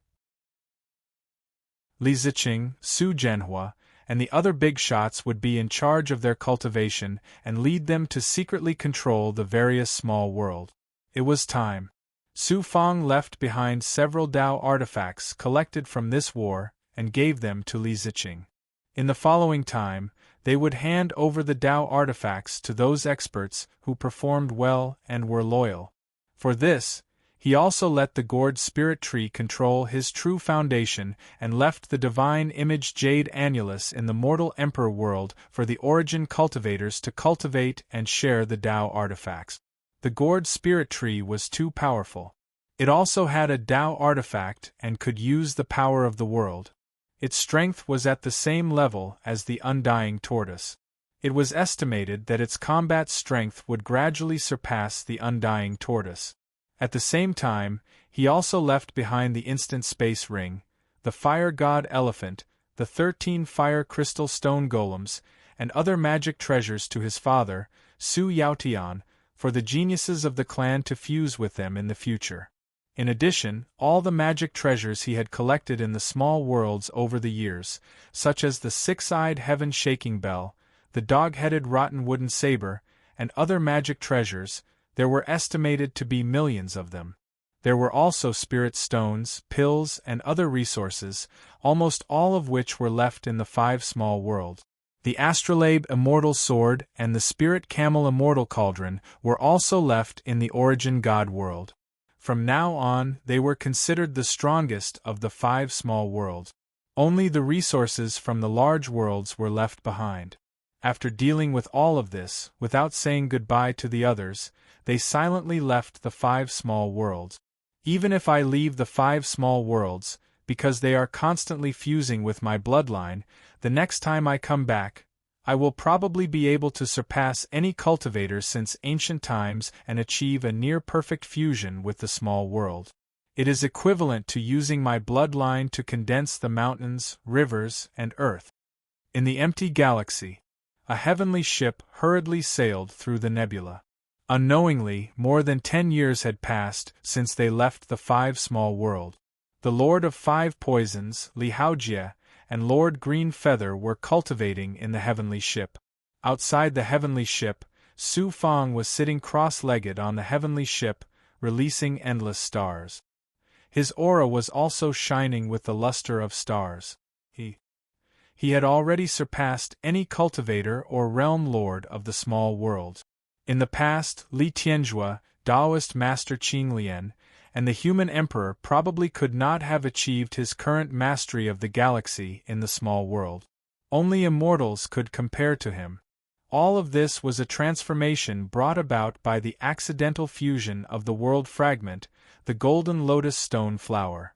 Li Ziqing, Su Zhenhua, and the other big shots would be in charge of their cultivation and lead them to secretly control the various small worlds. It was time. Su Fang left behind several Tao artifacts collected from this war and gave them to Li Ziqing. In the following time, they would hand over the Tao artifacts to those experts who performed well and were loyal. For this, he also let the gourd spirit tree control his true foundation and left the divine image jade annulus in the mortal emperor world for the origin cultivators to cultivate and share the Tao artifacts. The gourd spirit tree was too powerful. It also had a Tao artifact and could use the power of the world. Its strength was at the same level as the undying tortoise. It was estimated that its combat strength would gradually surpass the undying tortoise. At the same time, he also left behind the instant space ring, the fire god elephant, the 13 fire crystal stone golems, and other magic treasures to his father, Su Yaotian, for the geniuses of the clan to fuse with them in the future. In addition, all the magic treasures he had collected in the small worlds over the years, such as the 6-eyed heaven-shaking bell, the dog-headed rotten wooden saber, and other magic treasures, there were estimated to be millions of them. There were also spirit stones, pills, and other resources, almost all of which were left in the 5 small worlds. The astrolabe immortal sword and the spirit camel immortal cauldron were also left in the origin god world. From now on, they were considered the strongest of the 5 small worlds. Only the resources from the large worlds were left behind. After dealing with all of this, without saying goodbye to the others, they silently left the 5 small worlds. Even if I leave the 5 small worlds, because they are constantly fusing with my bloodline, the next time I come back, I will probably be able to surpass any cultivator since ancient times and achieve a near-perfect fusion with the small world. It is equivalent to using my bloodline to condense the mountains, rivers, and earth. In the empty galaxy, a heavenly ship hurriedly sailed through the nebula. Unknowingly, more than 10 years had passed since they left the 5 small world. The Lord of 5 Poisons, Li Haojie, and Lord Green Feather were cultivating in the heavenly ship. Outside the heavenly ship, Su Fang was sitting cross-legged on the heavenly ship, releasing endless stars. His aura was also shining with the luster of stars. He had already surpassed any cultivator or realm lord of the small world. In the past, Li Tianjue, Taoist master Qing Lian, and the human emperor probably could not have achieved his current mastery of the galaxy in the small world. Only immortals could compare to him. All of this was a transformation brought about by the accidental fusion of the world fragment, the golden lotus stone flower.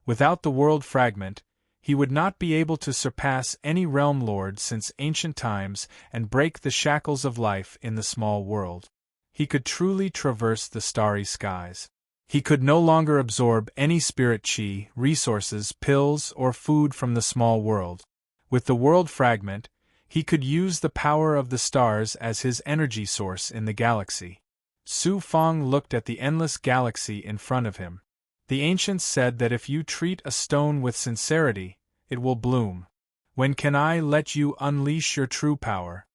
Without the world fragment, he would not be able to surpass any realm lord since ancient times and break the shackles of life in the small world. He could truly traverse the starry skies. He could no longer absorb any spirit chi, resources, pills, or food from the small world. With the world fragment, He could use the power of the stars as his energy source in the galaxy. Su Fong looked at the endless galaxy in front of him. The ancients said that if you treat a stone with sincerity, it will bloom. When can I let you unleash your true power?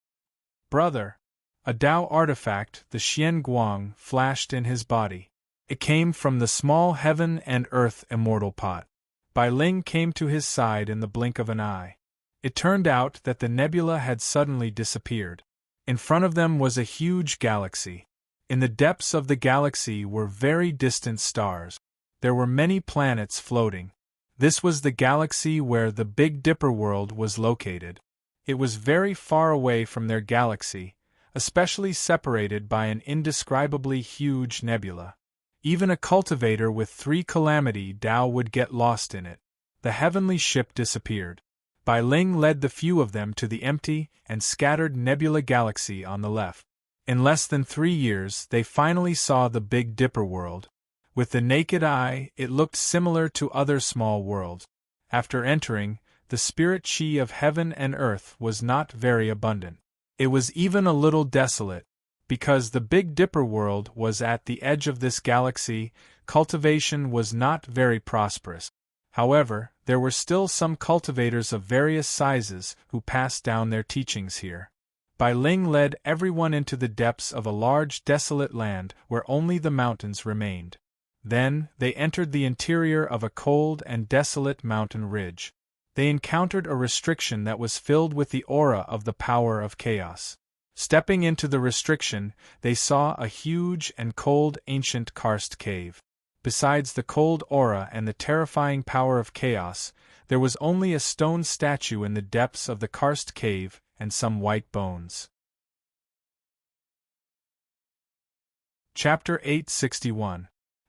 Brother! A Tao artifact, the Xian Guang, flashed in his body. It came from the small heaven and earth immortal pot. Bai Ling came to his side in the blink of an eye. It turned out that the nebula had suddenly disappeared. In front of them was a huge galaxy. In the depths of the galaxy were very distant stars. There were many planets floating. This was the galaxy where the Big Dipper world was located. It was very far away from their galaxy, especially separated by an indescribably huge nebula. Even a cultivator with 3 calamity Tao would get lost in it. The heavenly ship disappeared. Bai Ling led the few of them to the empty and scattered nebula galaxy on the left. In less than 3 years, they finally saw the Big Dipper world. With the naked eye, it looked similar to other small worlds. After entering, the spirit chi of heaven and earth was not very abundant. It was even a little desolate. Because the Big Dipper world was at the edge of this galaxy, cultivation was not very prosperous. However, there were still some cultivators of various sizes who passed down their teachings here. Bai Ling led everyone into the depths of a large desolate land where only the mountains remained. Then, they entered the interior of a cold and desolate mountain ridge. They encountered a restriction that was filled with the aura of the power of chaos. Stepping into the restriction, they saw a huge and cold ancient karst cave. Besides the cold aura and the terrifying power of chaos, there was only a stone statue in the depths of the karst cave and some white bones. Chapter 861.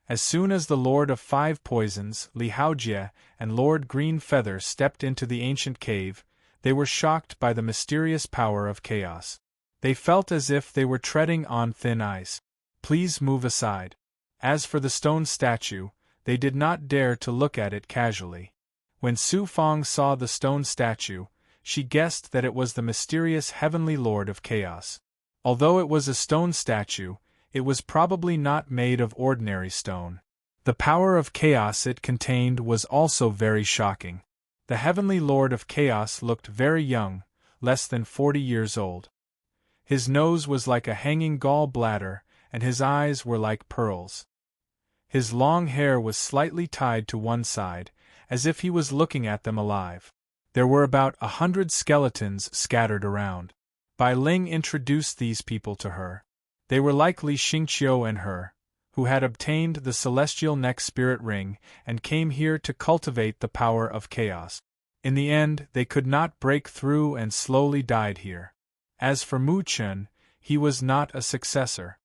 As soon as the Lord of Five Poisons, Li Haojie, and Lord Green Feather stepped into the ancient cave, they were shocked by the mysterious power of chaos. They felt as if they were treading on thin ice. Please move aside. As for the stone statue, they did not dare to look at it casually. When Su Fong saw the stone statue, she guessed that it was the mysterious heavenly lord of chaos. Although it was a stone statue, it was probably not made of ordinary stone. The power of chaos it contained was also very shocking. The heavenly lord of chaos looked very young, less than 40 years old. His nose was like a hanging gall bladder, and his eyes were like pearls. His long hair was slightly tied to one side, as if he was looking at them alive. There were about 100 skeletons scattered around. Bai Ling introduced these people to her. They were like Li Xingqiu and her, who had obtained the celestial neck spirit ring and came here to cultivate the power of chaos. In the end, they could not break through and slowly died here. As for Mu Chen, he was not a successor.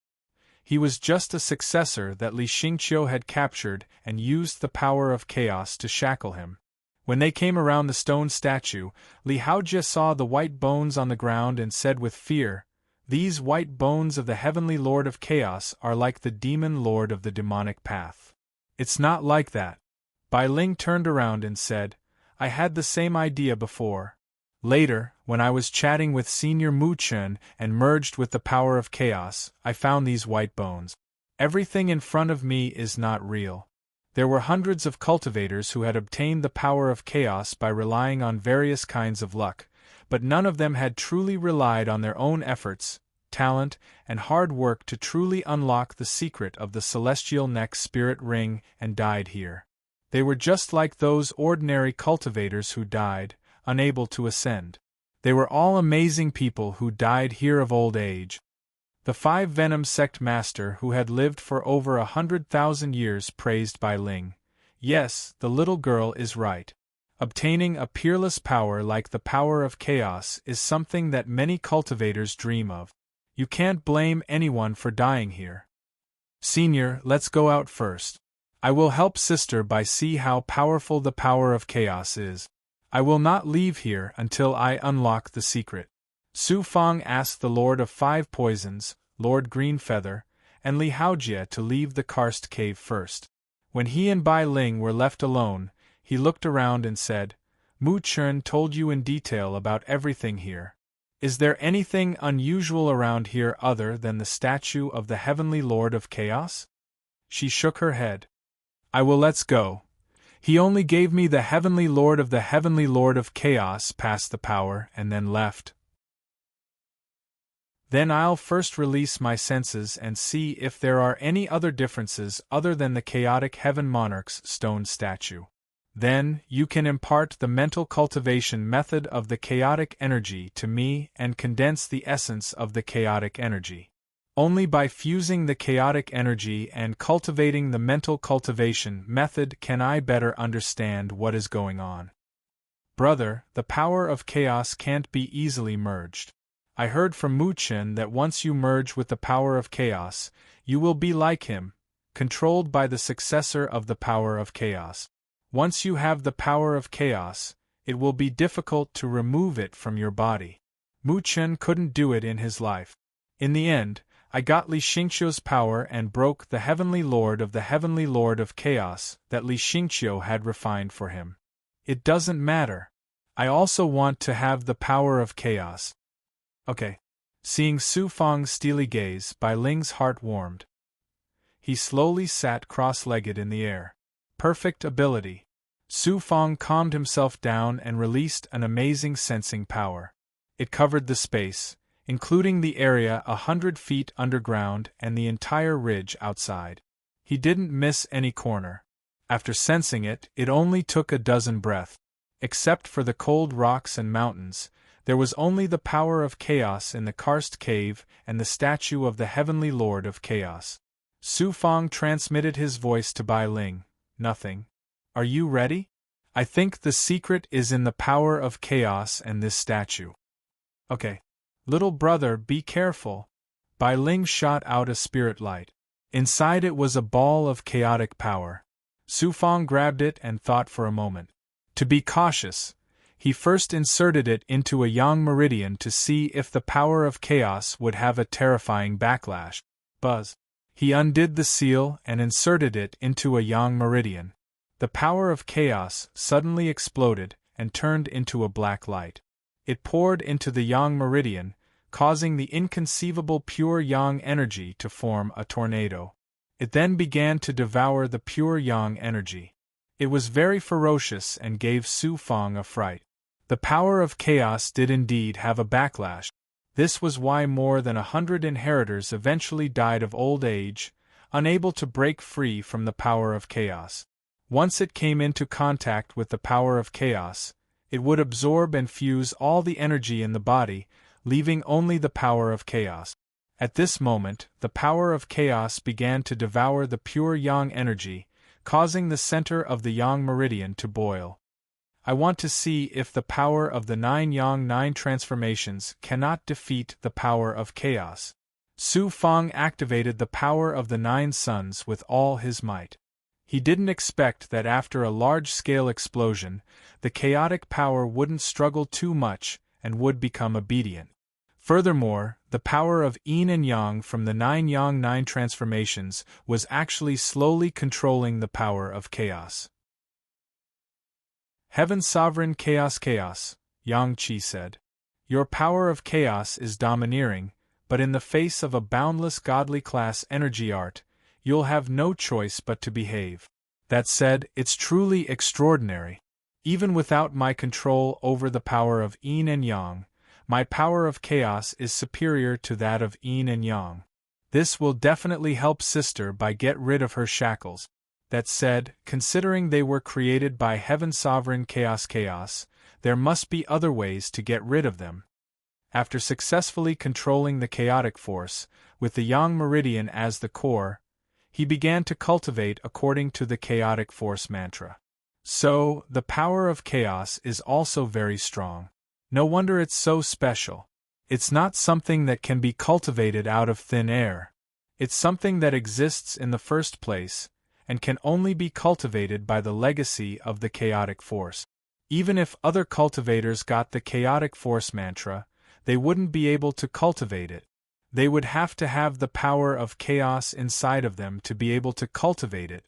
He was just a successor that Li Xingqiu had captured and used the power of chaos to shackle him. When they came around the stone statue, Li Haojie saw the white bones on the ground and said with fear, "These white bones of the heavenly lord of chaos are like the demon lord of the demonic path." "It's not like that." Bai Ling turned around and said, "I had the same idea before. Later, when I was chatting with Senior Mu Chen and merged with the power of chaos, I found these white bones. Everything in front of me is not real." There were hundreds of cultivators who had obtained the power of chaos by relying on various kinds of luck, but none of them had truly relied on their own efforts, talent, and hard work to truly unlock the secret of the celestial neck spirit ring and died here. They were just like those ordinary cultivators who died, unable to ascend. They were all amazing people who died here of old age. The 5 Venom Sect Master who had lived for over 100,000 years praised Bai Ling. Yes, the little girl is right. Obtaining a peerless power like the power of chaos is something that many cultivators dream of. You can't blame anyone for dying here. Senior, let's go out first. I will help Sister by see how powerful the power of chaos is. I will not leave here until I unlock the secret. Su Fong asked the Lord of Five Poisons, Lord Green Feather, and Li Haojie to leave the karst cave first. When he and Bai Ling were left alone, he looked around and said, "Mu Chen told you in detail about everything here. Is there anything unusual around here other than the statue of the Heavenly Lord of Chaos? She shook her head. Let's go. He only gave me the Heavenly Lord of Chaos past the power and then left. Then I'll first release my senses and see if there are any other differences other than the chaotic Heaven Monarch's stone statue. Then, you can impart the mental cultivation method of the chaotic energy to me and condense the essence of the chaotic energy. Only by fusing the chaotic energy and cultivating the mental cultivation method can I better understand what is going on. Brother, the power of chaos can't be easily merged. I heard from Mu Chen that once you merge with the power of chaos, you will be like him, controlled by the successor of the power of chaos. Once you have the power of chaos, it will be difficult to remove it from your body. Mu Chen couldn't do it in his life. In the end, I got Li Xingqiu's power and broke the Heavenly Lord of Chaos that Li Xingqiu had refined for him. It doesn't matter. I also want to have the power of chaos. Okay. Seeing Su Fang's steely gaze, Bai Ling's heart warmed. He slowly sat cross-legged in the air. Perfect ability. Su Fang calmed himself down and released an amazing sensing power. It covered the space, including the area 100 feet underground and the entire ridge outside. He didn't miss any corner. After sensing it, it only took a dozen breaths. Except for the cold rocks and mountains, there was only the power of chaos in the karst cave and the statue of the Heavenly Lord of Chaos. Su Fang transmitted his voice to Bai Ling. Nothing. Are you ready? I think the secret is in the power of chaos and this statue. Okay. Little brother, be careful. Bai Ling shot out a spirit light. Inside it was a ball of chaotic power. Su Fang grabbed it and thought for a moment. To be cautious, he first inserted it into a yang meridian to see if the power of chaos would have a terrifying backlash. Buzz. He undid the seal and inserted it into a yang meridian. The power of chaos suddenly exploded and turned into a black light. It poured into the yang meridian, causing the inconceivable pure yang energy to form a tornado. It then began to devour the pure yang energy. It was very ferocious and gave Su Fang a fright. The power of chaos did indeed have a backlash. This was why more than 100 inheritors eventually died of old age, unable to break free from the power of chaos. Once it came into contact with the power of chaos, it would absorb and fuse all the energy in the body, leaving only the power of chaos. At this moment, the power of chaos began to devour the pure yang energy, causing the center of the yang meridian to boil. I want to see if the power of the 9 yang 9 transformations cannot defeat the power of chaos. Su Fang activated the power of the 9 suns with all his might. He didn't expect that after a large-scale explosion, the chaotic power wouldn't struggle too much and would become obedient. Furthermore, the power of yin and yang from the 9 yang 9 transformations was actually slowly controlling the power of chaos. Heaven Sovereign Chaos, Yang Qi said. Your power of chaos is domineering, but in the face of a boundless godly class energy art, you'll have no choice but to behave. That said, it's truly extraordinary. Even without my control over the power of yin and yang, my power of chaos is superior to that of yin and yang. This will definitely help Sister by get rid of her shackles. That said, considering they were created by Heaven Sovereign Chaos, there must be other ways to get rid of them. After successfully controlling the chaotic force, with the yang meridian as the core, he began to cultivate according to the chaotic force mantra. So, the power of chaos is also very strong. No wonder it's so special. It's not something that can be cultivated out of thin air. It's something that exists in the first place, and can only be cultivated by the legacy of the chaotic force. Even if other cultivators got the chaotic force mantra, they wouldn't be able to cultivate it. They would have to have the power of chaos inside of them to be able to cultivate it.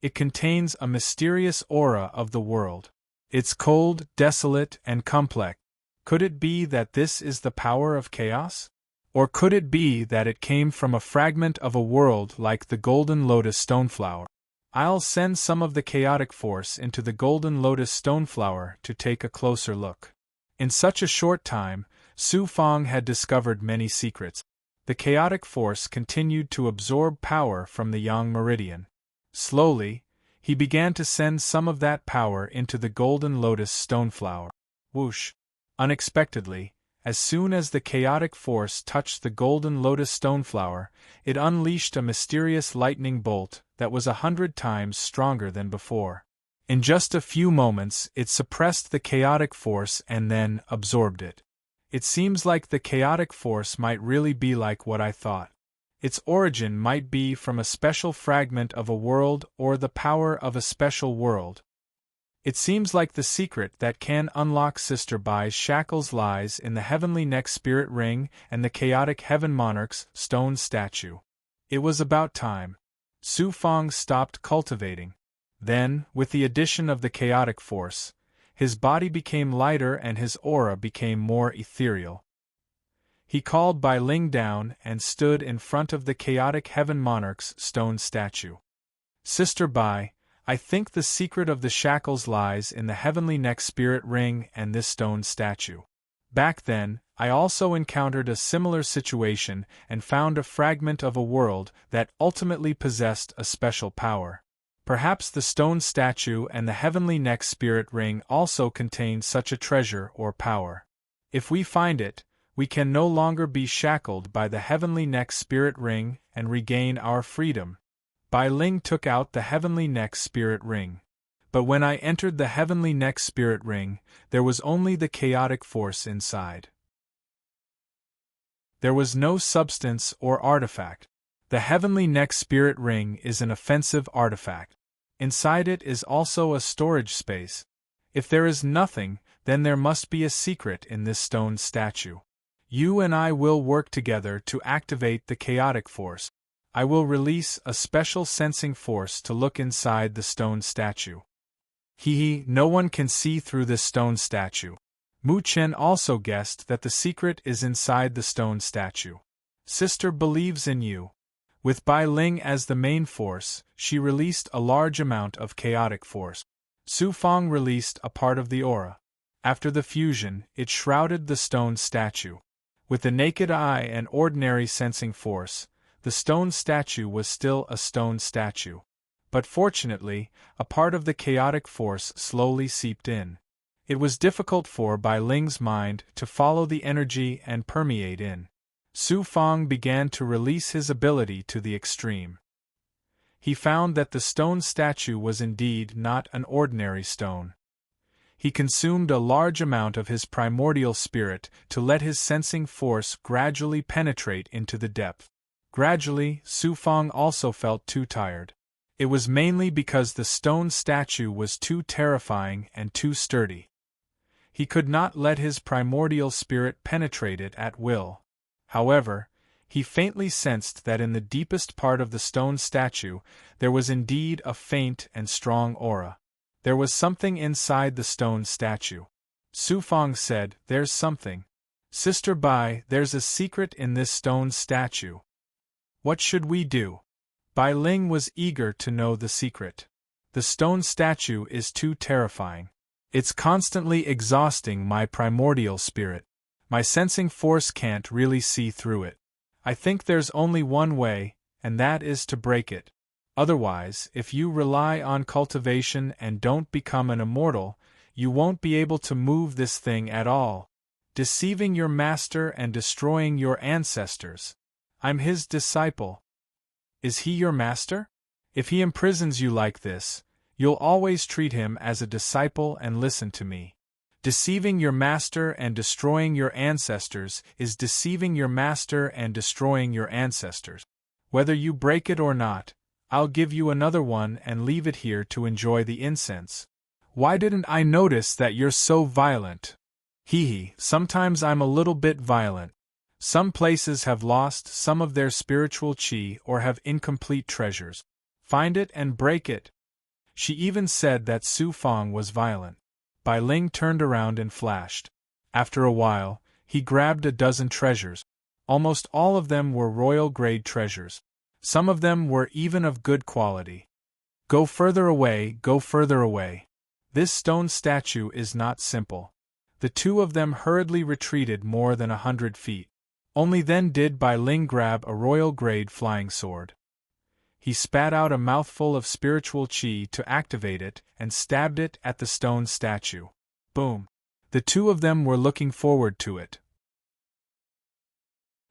It contains a mysterious aura of the world. It's cold, desolate, and complex. Could it be that this is the power of chaos? Or could it be that it came from a fragment of a world like the Golden Lotus Stoneflower? I'll send some of the chaotic force into the Golden Lotus Stoneflower to take a closer look. In such a short time, Su Fang had discovered many secrets. The chaotic force continued to absorb power from the Yang Meridian. Slowly, he began to send some of that power into the Golden Lotus Stoneflower. Whoosh! Unexpectedly, as soon as the chaotic force touched the Golden Lotus Stoneflower, it unleashed a mysterious lightning bolt that was 100 times stronger than before. In just a few moments, it suppressed the chaotic force and then absorbed it. It seems like the chaotic force might really be like what I thought. Its origin might be from a special fragment of a world or the power of a special world. It seems like the secret that can unlock Sister Bai's shackles lies in the Heavenly Neck Spirit Ring and the Chaotic Heaven Monarch's stone statue. It was about time. Su Fang stopped cultivating. Then, with the addition of the chaotic force, his body became lighter and his aura became more ethereal. He called Bai Ling down and stood in front of the Chaotic Heaven Monarch's stone statue. Sister Bai, I think the secret of the shackles lies in the Heavenly Neck Spirit Ring and this stone statue. Back then, I also encountered a similar situation and found a fragment of a world that ultimately possessed a special power. Perhaps the stone statue and the Heavenly Neck Spirit Ring also contain such a treasure or power. If we find it, we can no longer be shackled by the Heavenly Neck Spirit Ring and regain our freedom. Bai Ling took out the Heavenly Neck Spirit Ring. But when I entered the Heavenly Neck Spirit Ring, there was only the chaotic force inside. There was no substance or artifact. The Heavenly Neck Spirit Ring is an offensive artifact. Inside it is also a storage space. If there is nothing, then there must be a secret in this stone statue. You and I will work together to activate the chaotic force. I will release a special sensing force to look inside the stone statue. No one can see through this stone statue. Mu Chen also guessed that the secret is inside the stone statue. Sister believes in you. With Bai Ling as the main force, she released a large amount of chaotic force. Su Fang released a part of the aura. After the fusion, it shrouded the stone statue. With the naked eye and ordinary sensing force, the stone statue was still a stone statue. But fortunately, a part of the chaotic force slowly seeped in. It was difficult for Bai Ling's mind to follow the energy and permeate in. Su Fang began to release his ability to the extreme. He found that the stone statue was indeed not an ordinary stone. He consumed a large amount of his primordial spirit to let his sensing force gradually penetrate into the depth. Gradually, Su Fang also felt too tired. It was mainly because the stone statue was too terrifying and too sturdy. He could not let his primordial spirit penetrate it at will. However, he faintly sensed that in the deepest part of the stone statue there was indeed a faint and strong aura. There was something inside the stone statue. Su Fang said, "There's something. Sister Bai, there's a secret in this stone statue. What should we do?" Bai Ling was eager to know the secret. The stone statue is too terrifying. It's constantly exhausting my primordial spirit. My sensing force can't really see through it. I think there's only one way, and that is to break it. Otherwise, if you rely on cultivation and don't become an immortal, you won't be able to move this thing at all. Deceiving your master and destroying your ancestors. I'm his disciple. Is he your master? If he imprisons you like this, you'll always treat him as a disciple and listen to me. Deceiving your master and destroying your ancestors is deceiving your master and destroying your ancestors. Whether you break it or not, I'll give you another one and leave it here to enjoy the incense. Why didn't I notice that you're so violent? Sometimes I'm a little bit violent. Some places have lost some of their spiritual chi or have incomplete treasures. Find it and break it. She even said that Su Fang was violent. Bai Ling turned around and flashed. After a while, he grabbed a dozen treasures. Almost all of them were royal-grade treasures. Some of them were even of good quality. Go further away, go further away. This stone statue is not simple. The two of them hurriedly retreated more than 100 feet. Only then did Bai Ling grab a royal-grade flying sword. He spat out a mouthful of spiritual qi to activate it and stabbed it at the stone statue. Boom! The two of them were looking forward to it.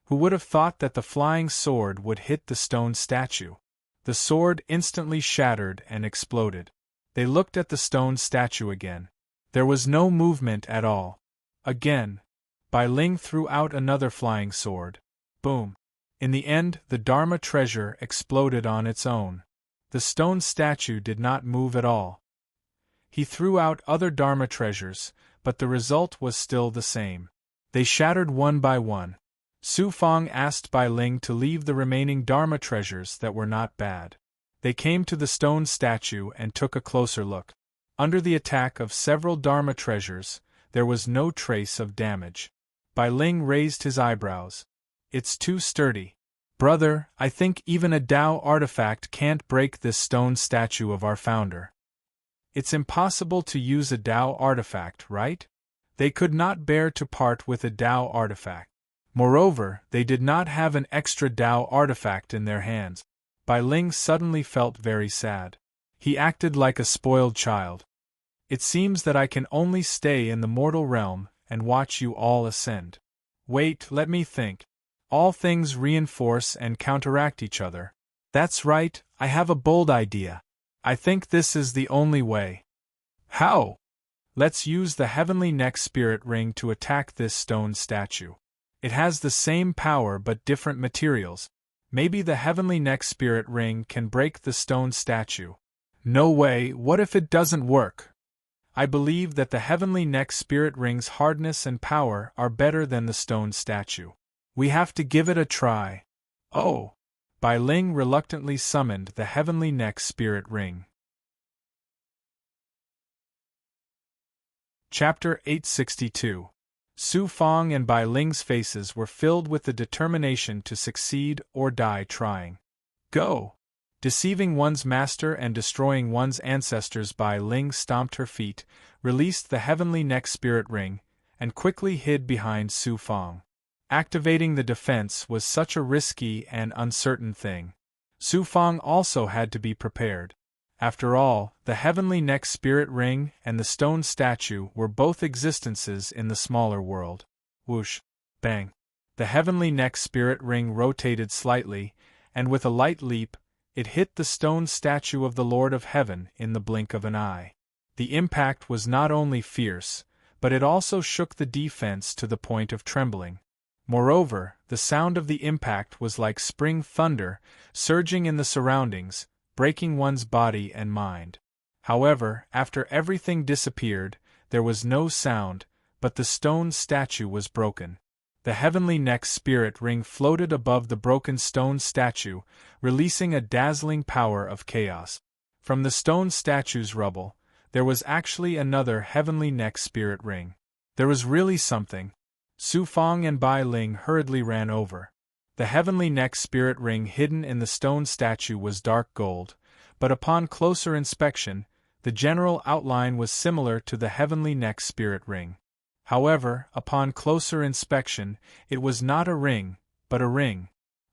Who would have thought that the flying sword would hit the stone statue? The sword instantly shattered and exploded. They looked at the stone statue again. There was no movement at all. Again, Bai Ling threw out another flying sword. Boom! In the end, the Dharma treasure exploded on its own. The stone statue did not move at all. He threw out other Dharma treasures, but the result was still the same. They shattered one by one. Su Fang asked Bai Ling to leave the remaining Dharma treasures that were not bad. They came to the stone statue and took a closer look. Under the attack of several Dharma treasures, there was no trace of damage. Bai Ling raised his eyebrows. It's too sturdy. Brother, I think even a Tao artifact can't break this stone statue of our founder. It's impossible to use a Tao artifact, right? They could not bear to part with a Tao artifact. Moreover, they did not have an extra Tao artifact in their hands. Bai Ling suddenly felt very sad. He acted like a spoiled child. It seems that I can only stay in the mortal realm and watch you all ascend. Wait, let me think. All things reinforce and counteract each other. That's right, I have a bold idea. I think this is the only way. How? Let's use the heavenly neck spirit ring to attack this stone statue. It has the same power but different materials. Maybe the heavenly neck spirit ring can break the stone statue. No way, what if it doesn't work? I believe that the heavenly neck spirit ring's hardness and power are better than the stone statue. We have to give it a try. Oh! Bai Ling reluctantly summoned the heavenly neck spirit ring. Chapter 862. Su Fang and Bai Ling's faces were filled with the determination to succeed or die trying. Go! Deceiving one's master and destroying one's ancestors, Bai Ling stomped her feet, released the heavenly neck spirit ring, and quickly hid behind Su Fang. Activating the defense was such a risky and uncertain thing. Su Fang also had to be prepared. After all, the heavenly neck spirit ring and the stone statue were both existences in the smaller world. Whoosh! Bang! The heavenly neck spirit ring rotated slightly, and with a light leap, it hit the stone statue of the Lord of Heaven in the blink of an eye. The impact was not only fierce, but it also shook the defense to the point of trembling. Moreover, the sound of the impact was like spring thunder, surging in the surroundings, breaking one's body and mind. However, after everything disappeared, there was no sound, but the stone statue was broken. The heavenly neck spirit ring floated above the broken stone statue, releasing a dazzling power of chaos. From the stone statue's rubble, there was actually another heavenly neck spirit ring. There was really something. Su Fang and Bai Ling hurriedly ran over. The heavenly neck spirit ring hidden in the stone statue was dark gold, but upon closer inspection, the general outline was similar to the heavenly neck spirit ring. However, upon closer inspection, it was not a ring, but a ring.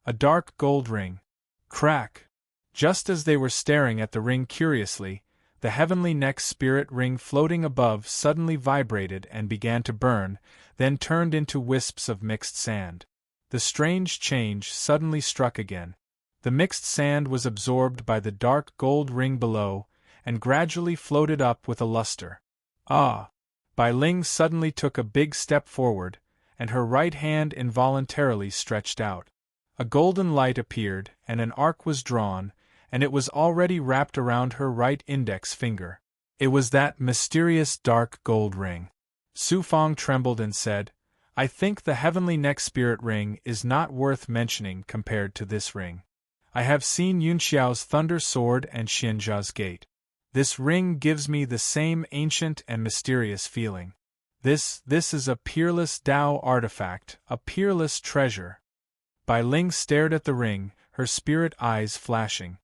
A dark gold ring. Crack! Just as they were staring at the ring curiously, the heavenly neck spirit ring floating above suddenly vibrated and began to burn, then turned into wisps of mixed sand. The strange change suddenly struck again. The mixed sand was absorbed by the dark gold ring below, and gradually floated up with a luster. Ah! Bai Ling suddenly took a big step forward, and her right hand involuntarily stretched out. A golden light appeared, and an arc was drawn, and it was already wrapped around her right index finger. It was that mysterious dark gold ring. Su Fang trembled and said, I think the heavenly neck spirit ring is not worth mentioning compared to this ring. I have seen Yunxiao's thunder sword and Xianjia's gate. This ring gives me the same ancient and mysterious feeling. This is a peerless Tao artifact, a peerless treasure. Bai Ling stared at the ring, her spirit eyes flashing.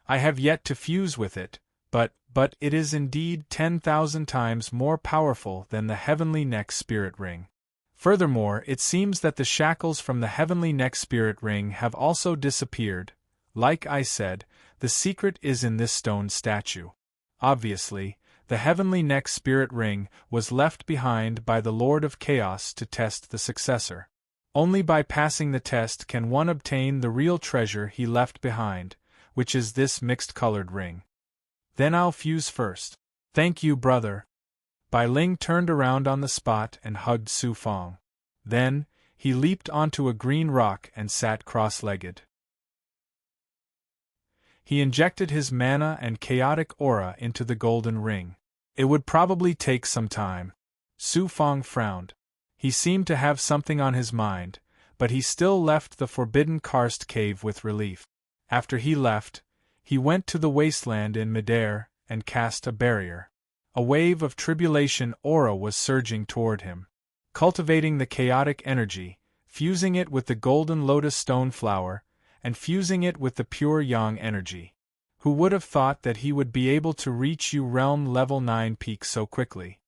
I have yet to fuse with it, but it is indeed 10,000 times more powerful than the Heavenly Neck Spirit Ring. Furthermore, it seems that the shackles from the Heavenly Neck Spirit Ring have also disappeared. Like I said, the secret is in this stone statue. Obviously, the Heavenly Neck Spirit Ring was left behind by the Lord of Chaos to test the successor. Only by passing the test can one obtain the real treasure he left behind, which is this mixed-colored ring. Then I'll fuse first. Thank you, brother. Bai Ling turned around on the spot and hugged Su Fang. Then, he leaped onto a green rock and sat cross-legged. He injected his mana and chaotic aura into the golden ring. It would probably take some time. Su Fang frowned. He seemed to have something on his mind, but he still left the forbidden karst cave with relief. After he left, he went to the wasteland in midair and cast a barrier. A wave of tribulation aura was surging toward him. Cultivating the chaotic energy, fusing it with the golden lotus stone flower, and fusing it with the pure yang energy. Who would have thought that he would be able to reach U Realm level 9 peak so quickly?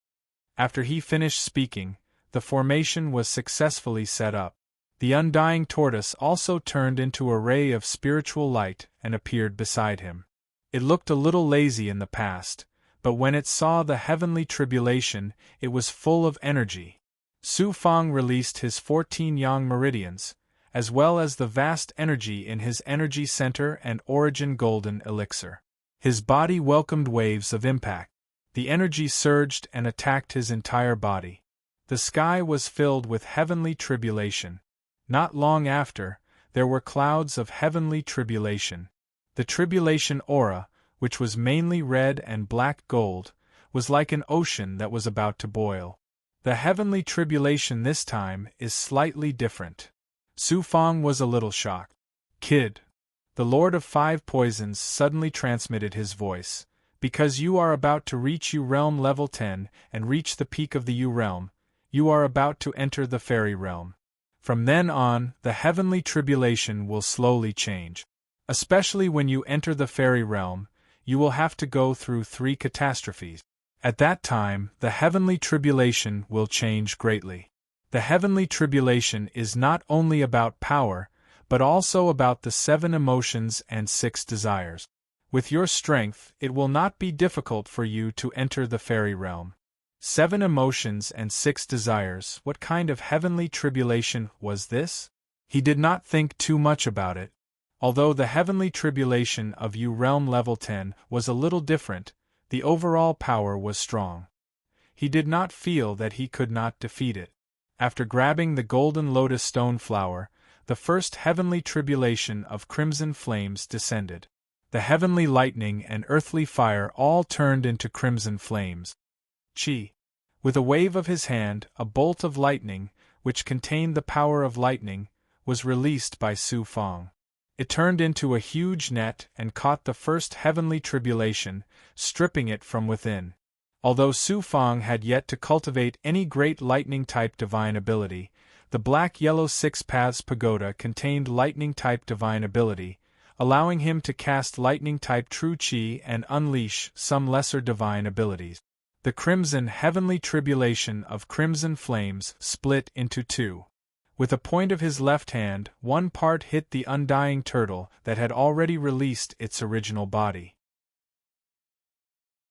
After he finished speaking, the formation was successfully set up. The undying tortoise also turned into a ray of spiritual light and appeared beside him. It looked a little lazy in the past, but when it saw the heavenly tribulation, it was full of energy. Su Fang released his 14 yang meridians, as well as the vast energy in his energy center and origin golden elixir. His body welcomed waves of impact. The energy surged and attacked his entire body. The sky was filled with heavenly tribulation. Not long after, there were clouds of heavenly tribulation. The tribulation aura, which was mainly red and black gold, was like an ocean that was about to boil. The heavenly tribulation this time is slightly different. Su Fang was a little shocked. Kid. The Lord of Five Poisons suddenly transmitted his voice. Because you are about to reach U Realm level 10 and reach the peak of the U Realm, you are about to enter the fairy realm. From then on, the heavenly tribulation will slowly change. Especially when you enter the fairy realm, you will have to go through 3 catastrophes. At that time, the heavenly tribulation will change greatly. The heavenly tribulation is not only about power, but also about the 7 emotions and 6 desires. With your strength, it will not be difficult for you to enter the fairy realm. 7 emotions and 6 desires. What kind of heavenly tribulation was this? He did not think too much about it. Although the heavenly tribulation of U Realm level 10 was a little different, the overall power was strong. He did not feel that he could not defeat it. After grabbing the golden lotus stone flower, the first heavenly tribulation of crimson flames descended. The heavenly lightning and earthly fire all turned into crimson flames. Chi. With a wave of his hand, a bolt of lightning, which contained the power of lightning, was released by Su Fang. It turned into a huge net and caught the first heavenly tribulation, stripping it from within. Although Su Fang had yet to cultivate any great lightning-type divine ability, the black-yellow 6 Paths Pagoda contained lightning-type divine ability, allowing him to cast lightning-type true chi and unleash some lesser divine abilities. The crimson heavenly tribulation of crimson flames split into 2. With a point of his left hand, one part hit the undying turtle that had already released its original body.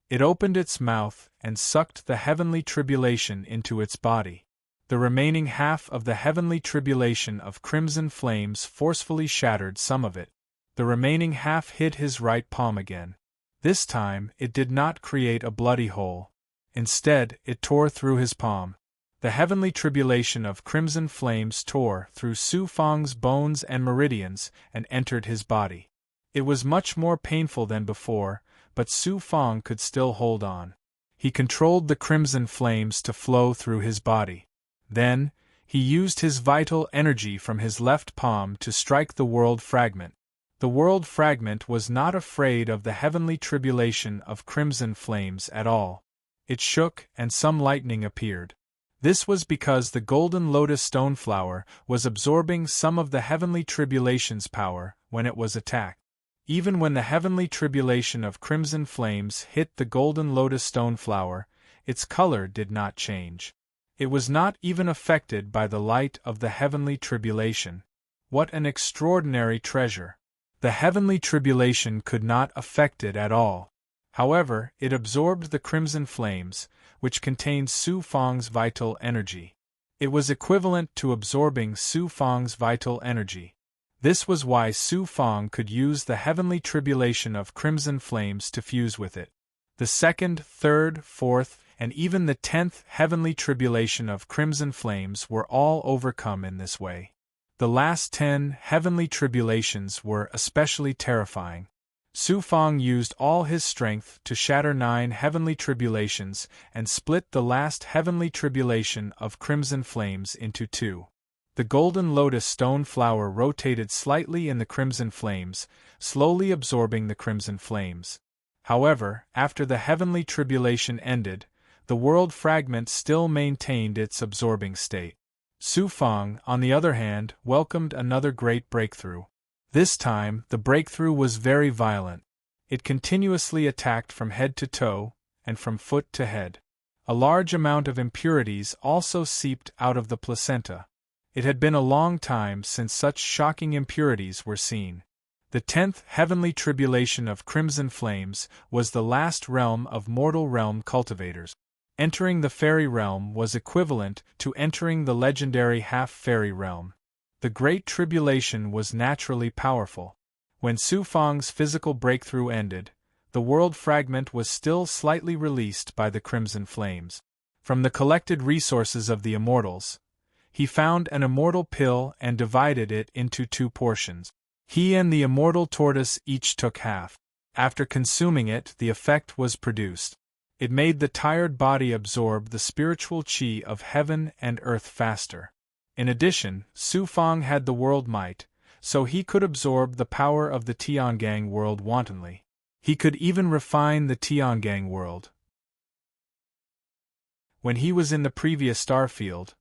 It opened its mouth and sucked the heavenly tribulation into its body. The remaining half of the heavenly tribulation of crimson flames forcefully shattered some of it. The remaining half hit his right palm again. This time, it did not create a bloody hole. Instead, it tore through his palm. The heavenly tribulation of crimson flames tore through Su Fang's bones and meridians and entered his body. It was much more painful than before, but Su Fang could still hold on. He controlled the crimson flames to flow through his body. Then, he used his vital energy from his left palm to strike the world fragment. The world fragment was not afraid of the heavenly tribulation of crimson flames at all. It shook and some lightning appeared. This was because the golden lotus stone flower was absorbing some of the heavenly tribulation's power when it was attacked. Even when the heavenly tribulation of crimson flames hit the golden lotus stone flower, its color did not change. It was not even affected by the light of the heavenly tribulation. What an extraordinary treasure! The heavenly tribulation could not affect it at all. However, it absorbed the crimson flames, which contained Su Fang's vital energy. It was equivalent to absorbing Su Fang's vital energy. This was why Su Fang could use the heavenly tribulation of crimson flames to fuse with it. The second, third, fourth, and even the 10th heavenly tribulation of crimson flames were all overcome in this way. The last 10 heavenly tribulations were especially terrifying. Su Fang used all his strength to shatter 9 heavenly tribulations and split the last heavenly tribulation of crimson flames into 2. The golden lotus stone flower rotated slightly in the crimson flames, slowly absorbing the crimson flames. However, after the heavenly tribulation ended, the world fragment still maintained its absorbing state. Su Fang, on the other hand, welcomed another great breakthrough. This time, the breakthrough was very violent. It continuously attacked from head to toe, and from foot to head. A large amount of impurities also seeped out of the placenta. It had been a long time since such shocking impurities were seen. The 10th heavenly tribulation of crimson flames was the last realm of mortal realm cultivators. Entering the fairy realm was equivalent to entering the legendary half-fairy realm. The Great Tribulation was naturally powerful. When Su Fang's physical breakthrough ended, the world fragment was still slightly released by the crimson flames. From the collected resources of the immortals, he found an immortal pill and divided it into 2 portions. He and the immortal tortoise each took half. After consuming it, the effect was produced. It made the tired body absorb the spiritual qi of heaven and earth faster. In addition, Su Fang had the world might, so he could absorb the power of the Tiangang world wantonly. He could even refine the Tiangang world. When he was in the previous star field,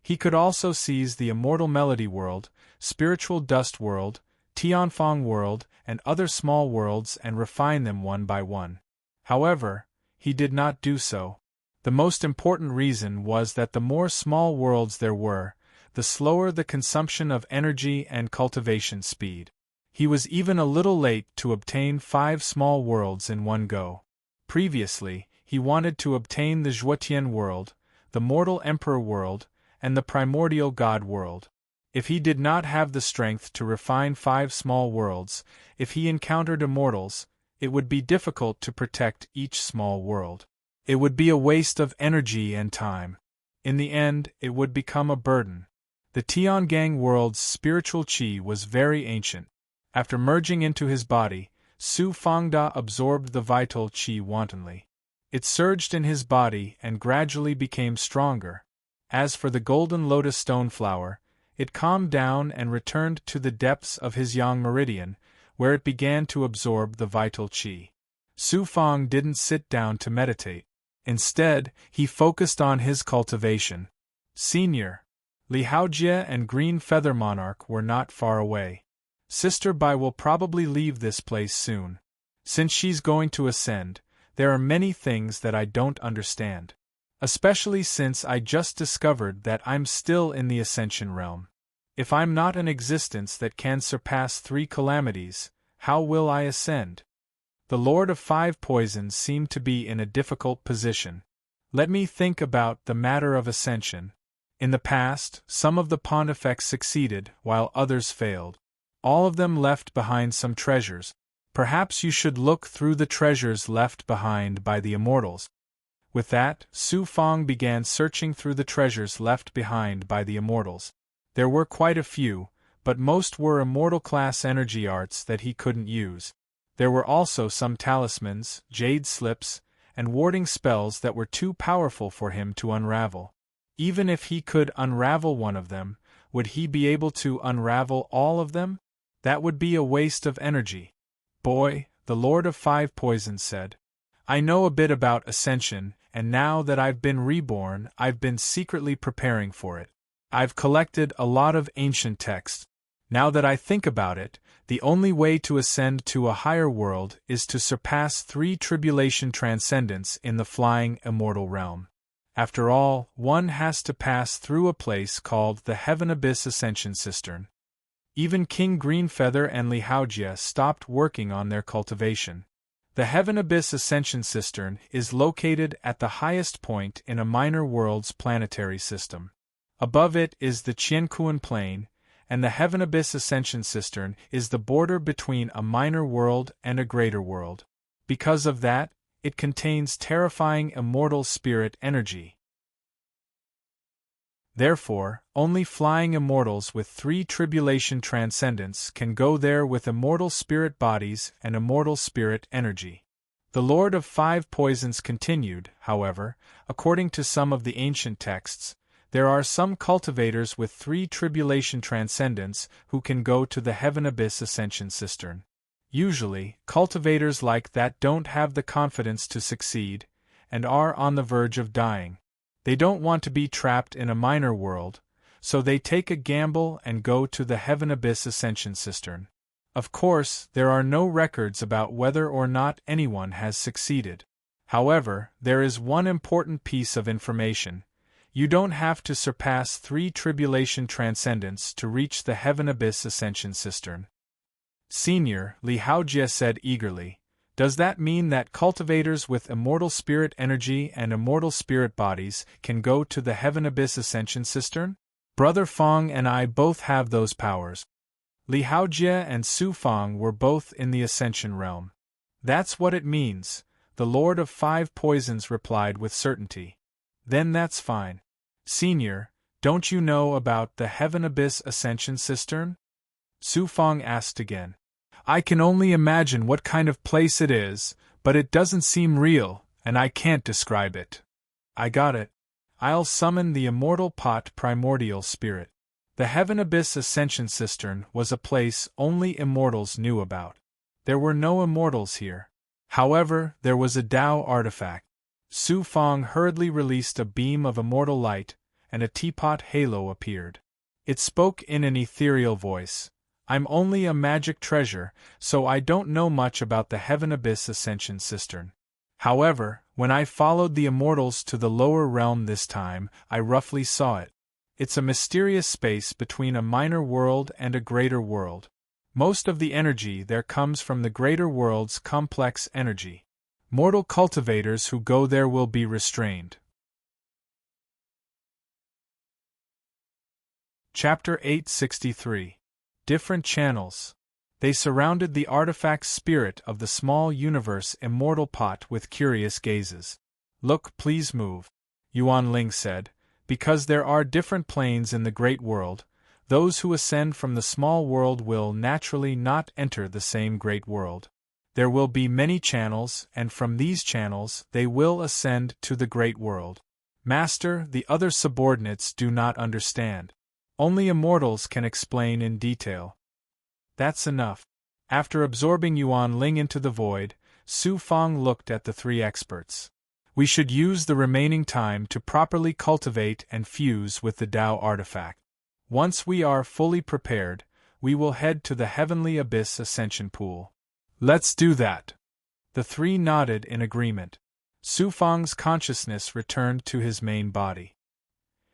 he could also seize the immortal melody world, spiritual dust world, Tianfang world, and other small worlds and refine them one by one. However, he did not do so. The most important reason was that the more small worlds there were, the slower the consumption of energy and cultivation speed. He was even a little late to obtain 5 small worlds in one go. Previously, he wanted to obtain the Zhuotian world, the mortal emperor world, and the primordial god world. If he did not have the strength to refine 5 small worlds, if he encountered immortals, it would be difficult to protect each small world. It would be a waste of energy and time. In the end, it would become a burden. The Tiangang world's spiritual qi was very ancient. After merging into his body, Su Fangda absorbed the vital qi wantonly. It surged in his body and gradually became stronger. As for the golden lotus stone flower, it calmed down and returned to the depths of his yang meridian, where it began to absorb the vital qi. Su Fang didn't sit down to meditate. Instead, he focused on his cultivation. Senior Li Haojie and Green Feather Monarch were not far away. Sister Bai will probably leave this place soon. Since she's going to ascend, there are many things that I don't understand. Especially since I just discovered that I'm still in the ascension realm. If I'm not an existence that can surpass 3 calamities, how will I ascend? The Lord of 5 Poisons seemed to be in a difficult position. Let me think about the matter of ascension. In the past, some of the pontifex succeeded, while others failed. All of them left behind some treasures. Perhaps you should look through the treasures left behind by the immortals. With that, Su Fang began searching through the treasures left behind by the immortals. There were quite a few, but most were immortal-class energy arts that he couldn't use. There were also some talismans, jade slips, and warding spells that were too powerful for him to unravel. Even if he could unravel one of them, would he be able to unravel all of them? That would be a waste of energy. Boy, the Lord of 5 Poisons said, I know a bit about ascension and now that I've been reborn, I've been secretly preparing for it. I've collected a lot of ancient texts. Now that I think about it, the only way to ascend to a higher world is to surpass 3 tribulation transcendence in the flying immortal realm. After all, one has to pass through a place called the Heaven Abyss Ascension Cistern. Even King Greenfeather and Lihaojia stopped working on their cultivation. The Heaven Abyss Ascension Cistern is located at the highest point in a minor world's planetary system. Above it is the Qiankuan Plain, and the Heaven Abyss Ascension Cistern is the border between a minor world and a greater world. Because of that, it contains terrifying immortal spirit energy. Therefore, only flying immortals with 3 tribulation transcendence can go there with immortal spirit bodies and immortal spirit energy. The Lord of 5 Poisons continued, however, according to some of the ancient texts, there are some cultivators with 3 tribulation transcendence who can go to the Heaven Abyss Ascension Cistern. Usually, cultivators like that don't have the confidence to succeed, and are on the verge of dying. They don't want to be trapped in a minor world, so they take a gamble and go to the Heaven Abyss Ascension Cistern. Of course, there are no records about whether or not anyone has succeeded. However, there is one important piece of information. You don't have to surpass 3 tribulation transcendence to reach the Heaven Abyss Ascension Cistern. Senior, Lihaojia said eagerly, does that mean that cultivators with immortal spirit energy and immortal spirit bodies can go to the Heaven Abyss Ascension Cistern? Brother Fong and I both have those powers. Lihaojia and Su Fong were both in the Ascension realm. That's what it means, the Lord of 5 Poisons replied with certainty. Then that's fine. Senior, don't you know about the Heaven Abyss Ascension Cistern? Su Fong asked again. I can only imagine what kind of place it is, but it doesn't seem real, and I can't describe it. I got it. I'll summon the immortal pot primordial spirit. The Heaven Abyss Ascension Cistern was a place only immortals knew about. There were no immortals here. However, there was a Tao artifact. Su Fong hurriedly released a beam of immortal light, and a teapot halo appeared. It spoke in an ethereal voice. I'm only a magic treasure, so I don't know much about the Heaven Abyss Ascension Cistern. However, when I followed the immortals to the lower realm this time, I roughly saw it. It's a mysterious space between a minor world and a greater world. Most of the energy there comes from the greater world's complex energy. Mortal cultivators who go there will be restrained. Chapter 863. Different Channels. They surrounded the artifact's spirit of the small universe immortal pot with curious gazes. Look, please move, Yuan Ling said, because there are different planes in the great world. Those who ascend from the small world will naturally not enter the same great world. There will be many channels, and from these channels they will ascend to the great world. Master, the other subordinates do not understand. Only immortals can explain in detail. That's enough. After absorbing Yuan Ling into the void, Su Fong looked at the 3 experts. We should use the remaining time to properly cultivate and fuse with the Tao artifact. Once we are fully prepared, we will head to the Heavenly Abyss Ascension Pool. Let's do that. The 3 nodded in agreement. Su Fong's consciousness returned to his main body.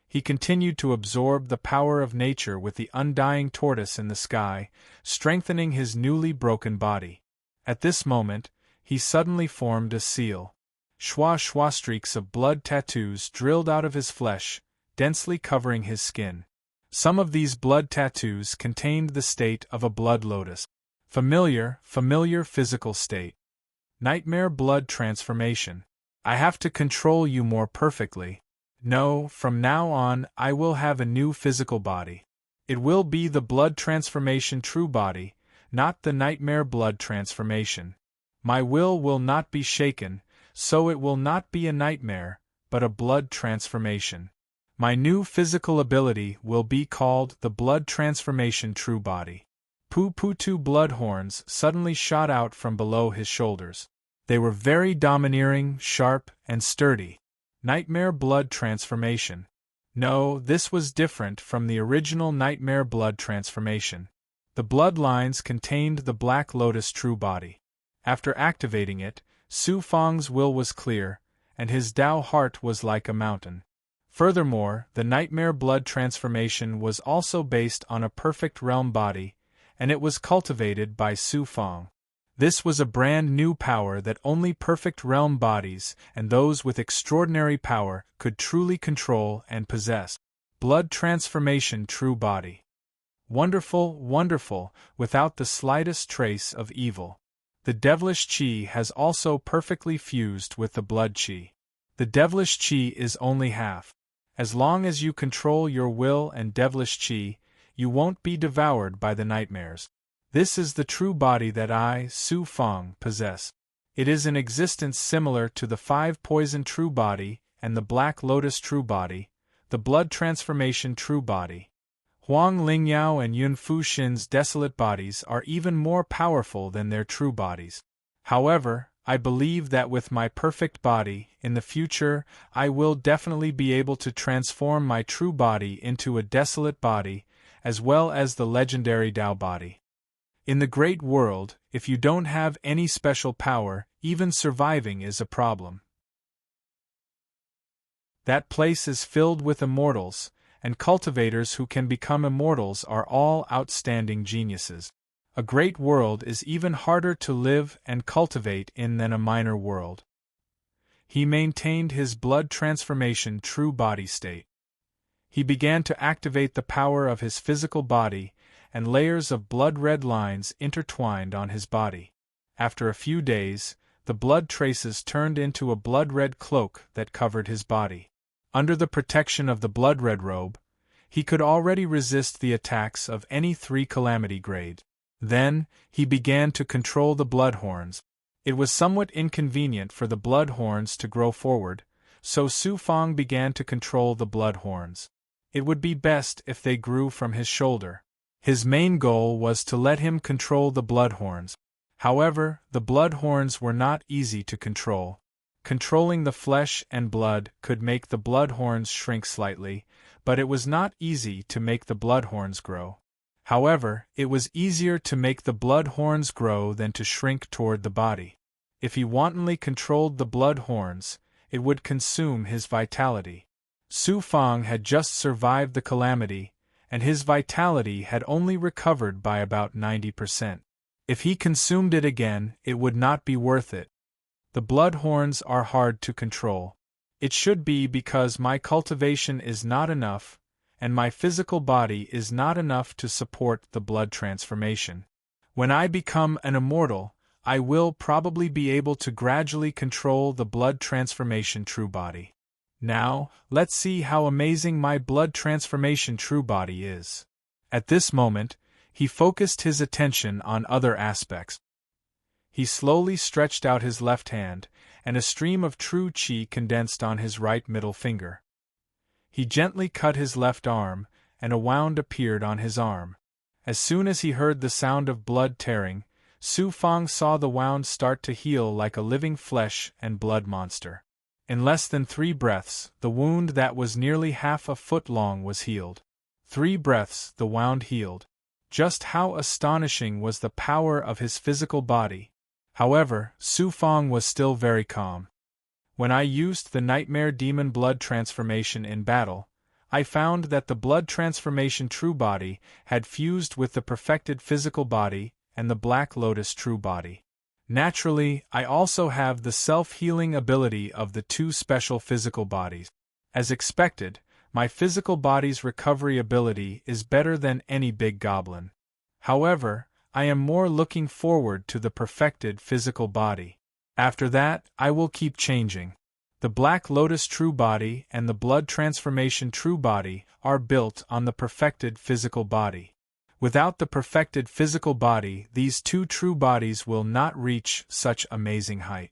He continued to absorb the power of nature with the undying tortoise in the sky, strengthening his newly broken body. At this moment, he suddenly formed a seal. Shwa streaks of blood tattoos drilled out of his flesh, densely covering his skin. Some of these blood tattoos contained the state of a blood lotus. Familiar physical state. Nightmare blood transformation. I have to control you more perfectly. No, from now on, I will have a new physical body. It will be the blood transformation true body, not the nightmare blood transformation. My will not be shaken, so it will not be a nightmare, but a blood transformation. My new physical ability will be called the blood transformation true body. Two blood horns suddenly shot out from below his shoulders. They were very domineering, sharp, and sturdy. Nightmare blood transformation. No, this was different from the original nightmare blood transformation. The bloodlines contained the Black Lotus true body. After activating it, Su Fang's will was clear, and his Tao heart was like a mountain. Furthermore, the nightmare blood transformation was also based on a perfect realm body, and it was cultivated by Su Fang. This was a brand new power that only perfect realm bodies and those with extraordinary power could truly control and possess. Blood transformation true body. Wonderful, wonderful, without the slightest trace of evil. The devilish qi has also perfectly fused with the blood qi. The devilish qi is only half. As long as you control your will and devilish qi, you won't be devoured by the nightmares. This is the true body that I, Su Fang, possess. It is an existence similar to the 5 poison true body and the Black Lotus true body, the blood transformation true body. Huang Lingyao and Yun Fuxin's desolate bodies are even more powerful than their true bodies. However, I believe that with my perfect body, in the future, I will definitely be able to transform my true body into a desolate body, as well as the legendary Tao body. In the great world, if you don't have any special power, even surviving is a problem. That place is filled with immortals, and cultivators who can become immortals are all outstanding geniuses. A great world is even harder to live and cultivate in than a minor world. He maintained his blood transformation true body state. He began to activate the power of his physical body, and layers of blood-red lines intertwined on his body. After a few days, the blood traces turned into a blood-red cloak that covered his body. Under the protection of the blood-red robe, he could already resist the attacks of any 3 calamity grades. Then, he began to control the blood horns. It was somewhat inconvenient for the blood horns to grow forward, so Su Fang began to control the blood horns. It would be best if they grew from his shoulder. His main goal was to let him control the blood horns. However, the blood horns were not easy to control. Controlling the flesh and blood could make the blood horns shrink slightly, but it was not easy to make the blood horns grow. However, it was easier to make the blood horns grow than to shrink toward the body. If he wantonly controlled the blood horns, it would consume his vitality. Su Fang had just survived the calamity, and his vitality had only recovered by about 90%. If he consumed it again, it would not be worth it. The blood horns are hard to control. It should be because my cultivation is not enough, and my physical body is not enough to support the blood transformation. When I become an immortal, I will probably be able to gradually control the blood transformation true body. Now, let's see how amazing my blood transformation true body is. At this moment, he focused his attention on other aspects. He slowly stretched out his left hand, and a stream of true qi condensed on his right middle finger. He gently cut his left arm, and a wound appeared on his arm. As soon as he heard the sound of blood tearing, Su Fang saw the wound start to heal like a living flesh and blood monster. In less than 3 breaths, the wound that was nearly half a foot long was healed. 3 breaths, the wound healed. Just how astonishing was the power of his physical body! However, Su Fang was still very calm. When I used the Nightmare Demon blood transformation in battle, I found that the blood transformation true body had fused with the perfected physical body and the Black Lotus true body. Naturally, I also have the self-healing ability of the 2 special physical bodies. As expected, my physical body's recovery ability is better than any big goblin. However, I am more looking forward to the perfected physical body. After that, I will keep changing. The Black Lotus true body and the blood transformation true body are built on the perfected physical body. Without the perfected physical body, these 2 true bodies will not reach such amazing height.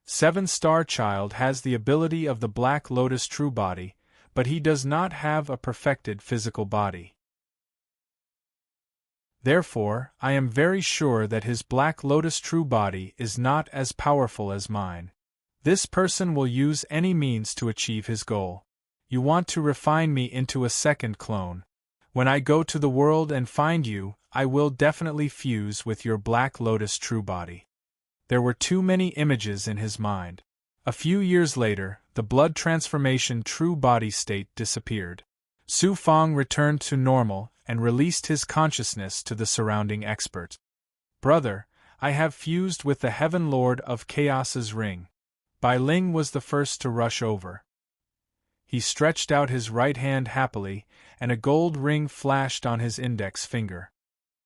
7-Star Child has the ability of the Black Lotus true body, but he does not have a perfected physical body. Therefore, I am very sure that his Black Lotus true body is not as powerful as mine. This person will use any means to achieve his goal. You want to refine me into a second clone. When I go to the world and find you, I will definitely fuse with your Black Lotus true body. There were too many images in his mind. A few years later, the blood transformation true body state disappeared. Su Fang returned to normal and released his consciousness to the surrounding experts. Brother, I have fused with the Heaven Lord of Chaos's ring. Bai Ling was the first to rush over. He stretched out his right hand happily, and a gold ring flashed on his index finger.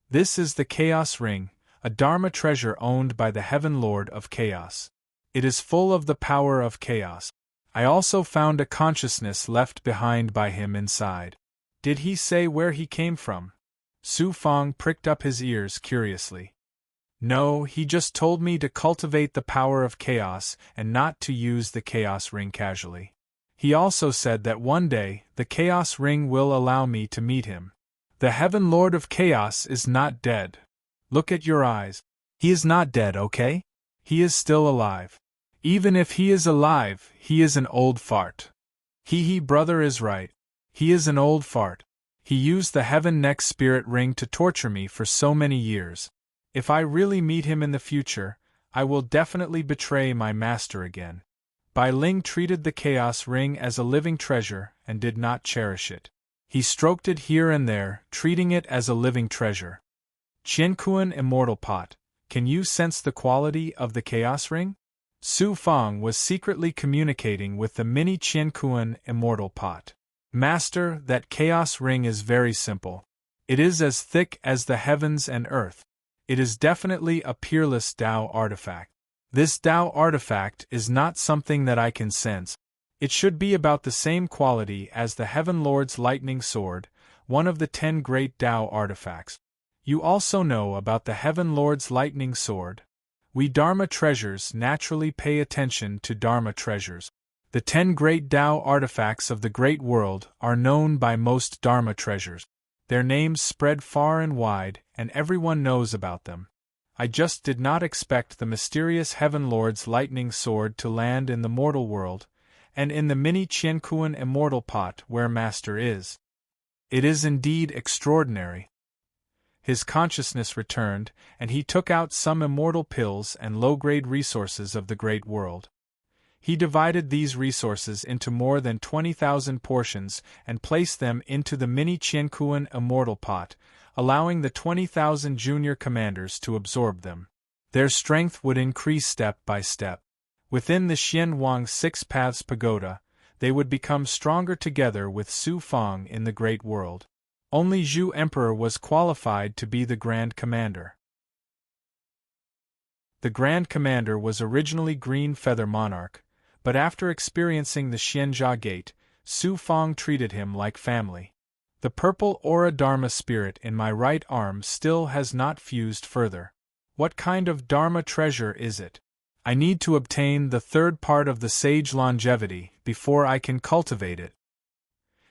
This is the Chaos Ring, a Dharma treasure owned by the Heaven Lord of Chaos. It is full of the power of chaos. I also found a consciousness left behind by him inside. Did he say where he came from? Su Fang pricked up his ears curiously. No, he just told me to cultivate the power of chaos and not to use the Chaos Ring casually. He also said that one day, the Chaos Ring will allow me to meet him. The Heaven Lord of Chaos is not dead. Look at your eyes. He is not dead, okay? He is still alive. Even if he is alive, he is an old fart. Brother is right. He is an old fart. He used the Heaven Neck Spirit Ring to torture me for so many years. If I really meet him in the future, I will definitely betray my master again. Bai Ling treated the Chaos Ring as a living treasure and did not cherish it. He stroked it here and there, treating it as a living treasure. Qiankuan Immortal Pot, can you sense the quality of the Chaos Ring? Su Fang was secretly communicating with the mini Qiankuan Immortal Pot. Master, that Chaos Ring is very simple. It is as thick as the heavens and earth. It is definitely a peerless Tao artifact. This Tao artifact is not something that I can sense. It should be about the same quality as the Heaven Lord's Lightning Sword, one of the 10 great Tao artifacts. You also know about the Heaven Lord's Lightning Sword. We Dharma treasures naturally pay attention to Dharma treasures. The 10 great Tao artifacts of the Great World are known by most Dharma treasures. Their names spread far and wide, and everyone knows about them. I just did not expect the mysterious Heaven Lord's Lightning Sword to land in the mortal world, and in the mini Qiankuan Immortal Pot where Master is. It is indeed extraordinary. His consciousness returned, and he took out some immortal pills and low-grade resources of the Great World. He divided these resources into more than 20,000 portions and placed them into the mini Qiankuan Immortal Pot, allowing the 20,000 junior commanders to absorb them. Their strength would increase step by step. Within the Xianwang Six Paths Pagoda, they would become stronger together with Su Fang in the Great World. Only Zhu Emperor was qualified to be the Grand Commander. The Grand Commander was originally Green Feather Monarch, but after experiencing the Xianjia Gate, Su Fang treated him like family. The purple Aura Dharma spirit in my right arm still has not fused further. What kind of Dharma treasure is it? I need to obtain the third part of the Sage Longevity before I can cultivate it.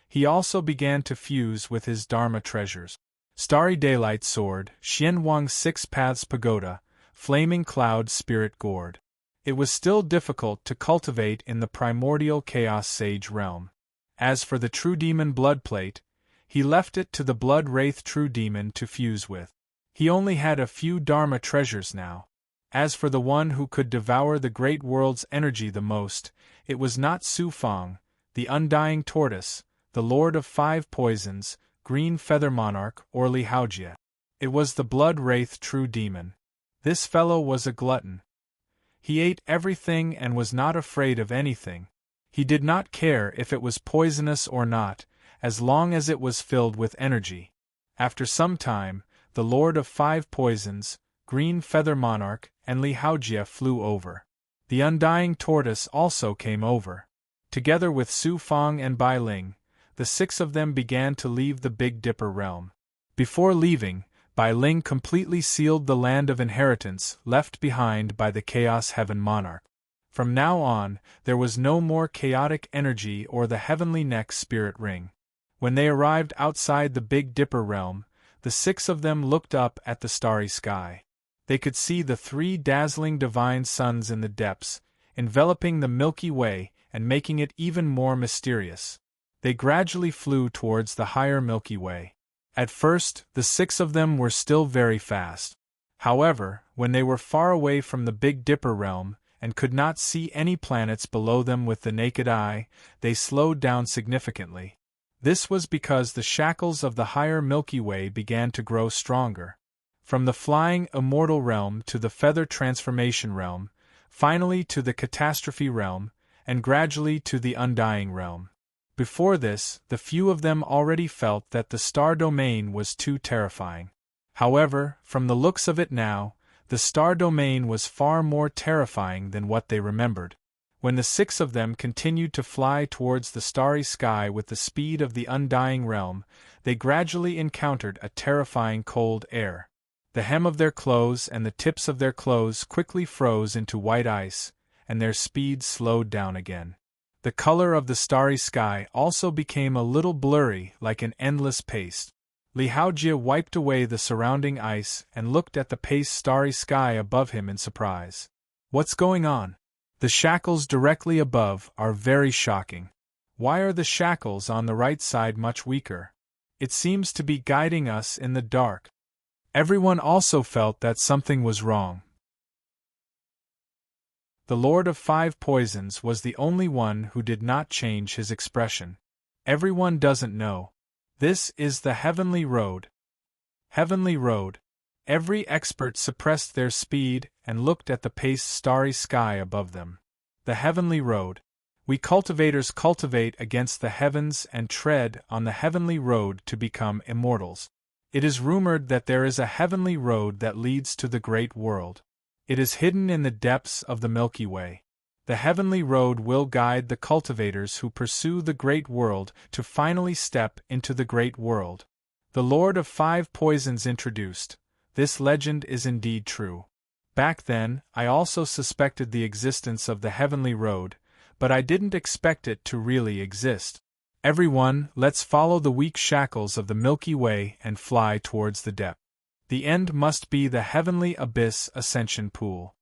He also began to fuse with his Dharma treasures. Starry Daylight Sword, Xianwang Six Paths Pagoda, Flaming Cloud Spirit Gourd. It was still difficult to cultivate in the primordial Chaos Sage realm. As for the True Demon Blood Plate, he left it to the Blood Wraith True Demon to fuse with. He only had a few Dharma treasures now. As for the one who could devour the Great World's energy the most, it was not Su Fang, the Undying Tortoise, the Lord of 5 Poisons, Green Feather Monarch, or Li Haojie. It was the Blood Wraith True Demon. This fellow was a glutton. He ate everything and was not afraid of anything. He did not care if it was poisonous or not, as long as it was filled with energy. After some time, the Lord of 5 Poisons, Green Feather Monarch, and Li Haojie flew over. The Undying Tortoise also came over. Together with Su Fang and Bai Ling, the 6 of them began to leave the Big Dipper realm. Before leaving, Bai Ling completely sealed the land of inheritance left behind by the Chaos Heaven Monarch. From now on, there was no more chaotic energy or the Heavenly Neck Spirit Ring. When they arrived outside the Big Dipper realm, the 6 of them looked up at the starry sky. They could see the 3 dazzling divine suns in the depths, enveloping the Milky Way and making it even more mysterious. They gradually flew towards the higher Milky Way. At first, the 6 of them were still very fast. However, when they were far away from the Big Dipper realm, and could not see any planets below them with the naked eye, they slowed down significantly. This was because the shackles of the higher Milky Way began to grow stronger. From the flying immortal realm to the feather transformation realm, finally to the catastrophe realm, and gradually to the undying realm. Before this, the few of them already felt that the star domain was too terrifying. However, from the looks of it now, the star domain was far more terrifying than what they remembered. When the 6 of them continued to fly towards the starry sky with the speed of the undying realm, they gradually encountered a terrifying cold air. The hem of their clothes and the tips of their clothes quickly froze into white ice, and their speed slowed down again. The color of the starry sky also became a little blurry, like an endless paste. Li Haojie wiped away the surrounding ice and looked at the paste starry sky above him in surprise. What's going on? The shackles directly above are very shocking. Why are the shackles on the right side much weaker? It seems to be guiding us in the dark. Everyone also felt that something was wrong. The Lord of 5 Poisons was the only one who did not change his expression. Everyone doesn't know. This is the Heavenly Road. Heavenly Road. Every expert suppressed their speed and looked at the paste starry sky above them. The Heavenly Road. We cultivators cultivate against the heavens and tread on the Heavenly Road to become immortals. It is rumored that there is a Heavenly Road that leads to the great world. It is hidden in the depths of the Milky Way. The Heavenly Road will guide the cultivators who pursue the great world to finally step into the great world. The Lord of 5 Poisons introduced. This legend is indeed true. Back then, I also suspected the existence of the Heavenly Road, but I didn't expect it to really exist. Everyone, let's follow the weak shackles of the Milky Way and fly towards the depth. The end must be the Heavenly Abyss Ascension Pool.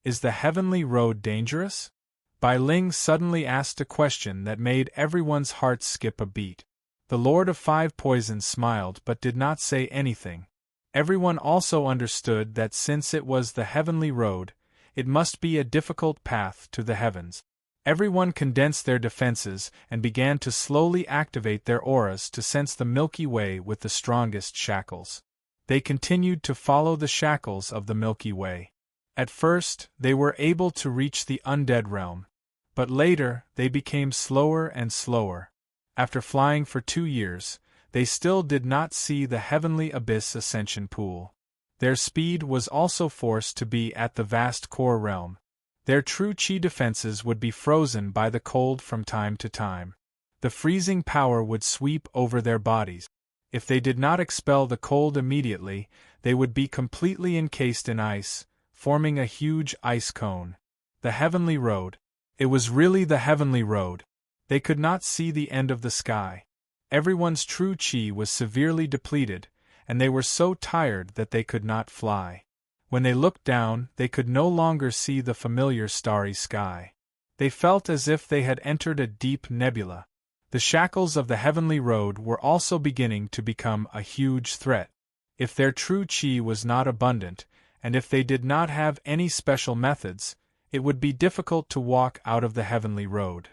Is the Heavenly Road dangerous? Bai Ling suddenly asked a question that made everyone's hearts skip a beat. The Lord of 5 Poisons smiled but did not say anything. Everyone also understood that since it was the Heavenly Road, it must be a difficult path to the heavens. Everyone condensed their defenses and began to slowly activate their auras to sense the Milky Way with the strongest shackles. They continued to follow the shackles of the Milky Way. At first, they were able to reach the undead realm, but later, they became slower and slower. After flying for 2 years, they still did not see the Heavenly Abyss Ascension Pool. Their speed was also forced to be at the vast core realm. Their true chi defenses would be frozen by the cold from time to time. The freezing power would sweep over their bodies. If they did not expel the cold immediately, they would be completely encased in ice, forming a huge ice cone. The Heavenly Road. It was really the Heavenly Road. They could not see the end of the sky. Everyone's true chi was severely depleted, and they were so tired that they could not fly. When they looked down, they could no longer see the familiar starry sky. They felt as if they had entered a deep nebula. The shackles of the Heavenly Road were also beginning to become a huge threat. If their true chi was not abundant, and if they did not have any special methods, it would be difficult to walk out of the Heavenly Road.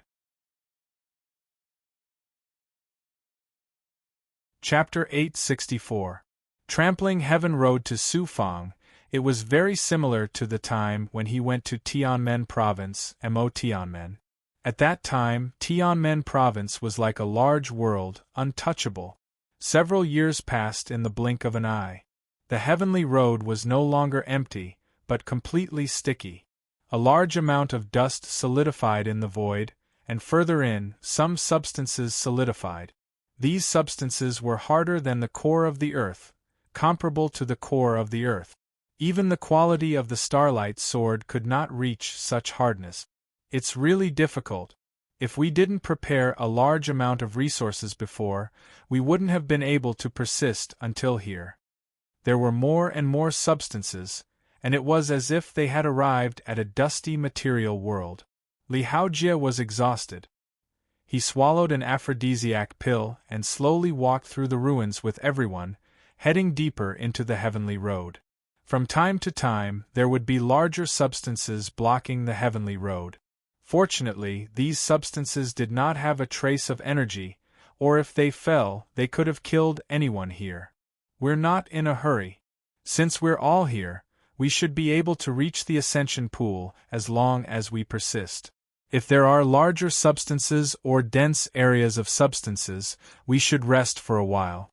Chapter 864. Trampling Heaven Road to Sufang. It was very similar to the time when he went to Tianmen Province, Mo Tianmen. At that time, Tianmen Province was like a large world, untouchable. Several years passed in the blink of an eye. The Heavenly Road was no longer empty, but completely sticky. A large amount of dust solidified in the void, and further in, some substances solidified. These substances were harder than the core of the earth, comparable to the core of the earth. Even the quality of the starlight sword could not reach such hardness. It's really difficult. If we didn't prepare a large amount of resources before, we wouldn't have been able to persist until here. There were more and more substances, and it was as if they had arrived at a dusty material world. Li Haojie was exhausted. He swallowed an aphrodisiac pill and slowly walked through the ruins with everyone, heading deeper into the heavenly road. From time to time, there would be larger substances blocking the heavenly road. Fortunately, these substances did not have a trace of energy, or if they fell, they could have killed anyone here. We're not in a hurry. Since we're all here, we should be able to reach the ascension pool as long as we persist. If there are larger substances or dense areas of substances, we should rest for a while.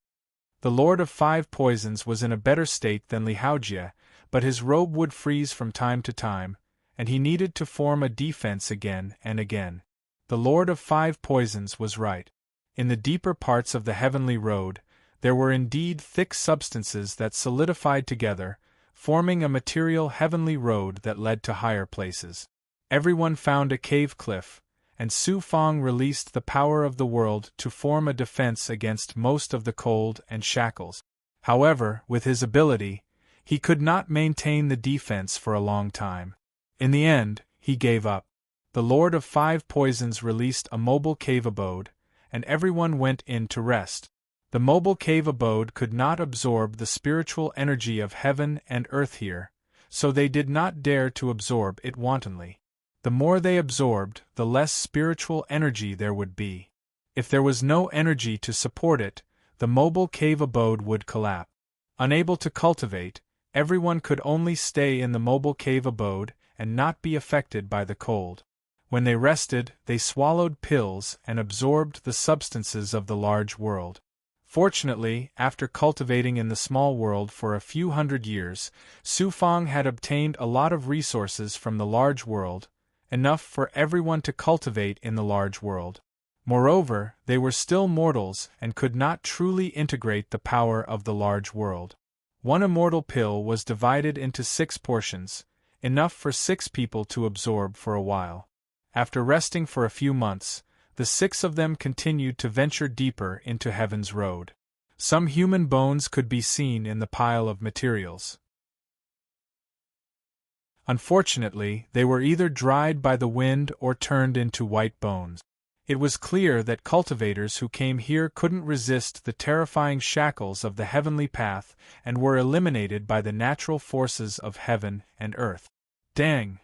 The Lord of Five Poisons was in a better state than Li Haojie, but his robe would freeze from time to time, and he needed to form a defense again and again. The Lord of Five Poisons was right. In the deeper parts of the heavenly road, there were indeed thick substances that solidified together, forming a material heavenly road that led to higher places. Everyone found a cave cliff, and Su Fang released the power of the world to form a defense against most of the cold and shackles. However, with his ability, he could not maintain the defense for a long time. In the end, he gave up. The Lord of Five Poisons released a mobile cave abode, and everyone went in to rest. The mobile cave abode could not absorb the spiritual energy of heaven and earth here, so they did not dare to absorb it wantonly. The more they absorbed, the less spiritual energy there would be. If there was no energy to support it, the mobile cave abode would collapse. Unable to cultivate, everyone could only stay in the mobile cave abode and not be affected by the cold. When they rested, they swallowed pills and absorbed the substances of the large world. Fortunately, after cultivating in the small world for a few hundred years, Su Fang had obtained a lot of resources from the large world, enough for everyone to cultivate in the large world. Moreover, they were still mortals and could not truly integrate the power of the large world. One immortal pill was divided into 6 portions, enough for 6 people to absorb for a while. After resting for a few months, the 6 of them continued to venture deeper into Heaven's Road. Some human bones could be seen in the pile of materials. Unfortunately, they were either dried by the wind or turned into white bones. It was clear that cultivators who came here couldn't resist the terrifying shackles of the heavenly path and were eliminated by the natural forces of heaven and earth. Dang!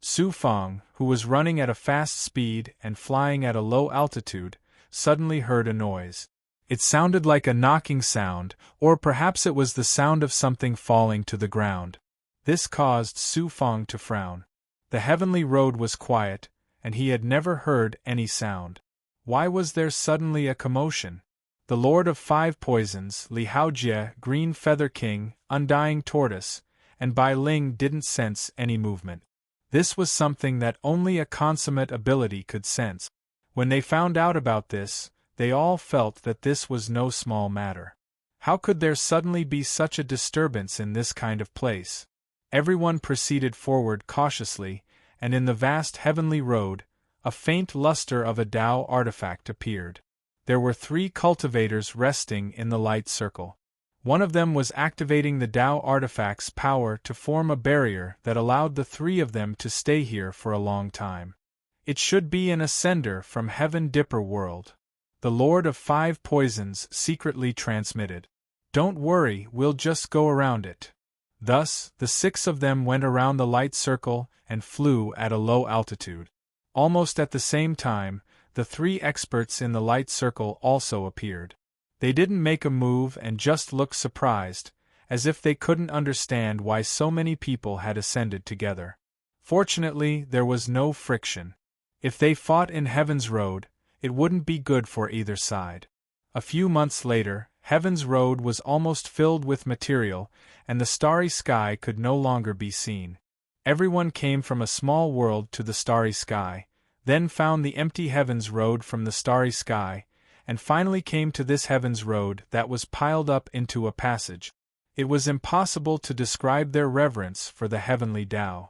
Su Fang, who was running at a fast speed and flying at a low altitude, suddenly heard a noise. It sounded like a knocking sound, or perhaps it was the sound of something falling to the ground. This caused Su Fang to frown. The heavenly road was quiet, and he had never heard any sound. Why was there suddenly a commotion? The Lord of Five Poisons, Li Haojie, Green Feather King, Undying Tortoise, and Bai Ling didn't sense any movement. This was something that only a consummate ability could sense. When they found out about this, they all felt that this was no small matter. How could there suddenly be such a disturbance in this kind of place? Everyone proceeded forward cautiously, and in the vast heavenly road, a faint luster of a Tao artifact appeared. There were 3 cultivators resting in the light circle. One of them was activating the Tao artifact's power to form a barrier that allowed the 3 of them to stay here for a long time. It should be an ascender from Heaven Dipper World. The Lord of Five Poisons secretly transmitted. Don't worry, we'll just go around it. Thus, the 6 of them went around the light circle and flew at a low altitude. Almost at the same time, the 3 experts in the light circle also appeared. They didn't make a move and just looked surprised, as if they couldn't understand why so many people had ascended together. Fortunately, there was no friction. If they fought in Heaven's Road, it wouldn't be good for either side. A few months later, Heaven's Road was almost filled with material, and the starry sky could no longer be seen. Everyone came from a small world to the starry sky, then found the empty Heaven's Road from the starry sky, and finally came to this Heaven's Road that was piled up into a passage. It was impossible to describe their reverence for the heavenly Tao.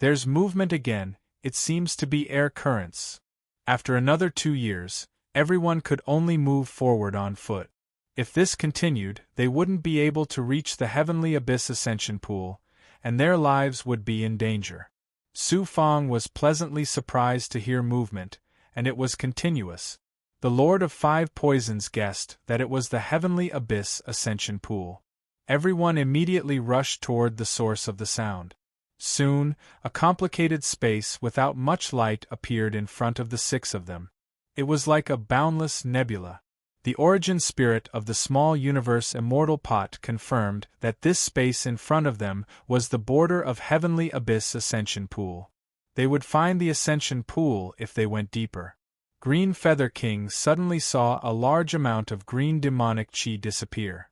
There's movement again, it seems to be air currents. After another 2 years, everyone could only move forward on foot. If this continued, they wouldn't be able to reach the heavenly abyss ascension pool, and their lives would be in danger. Su Fang was pleasantly surprised to hear movement, and it was continuous. The Lord of Five Poisons guessed that it was the Heavenly Abyss Ascension Pool. Everyone immediately rushed toward the source of the sound. Soon, a complicated space without much light appeared in front of the six of them. It was like a boundless nebula. The origin spirit of the small universe Immortal Pot confirmed that this space in front of them was the border of Heavenly Abyss Ascension Pool. They would find the Ascension Pool if they went deeper. Green Feather King suddenly saw a large amount of green demonic chi disappear.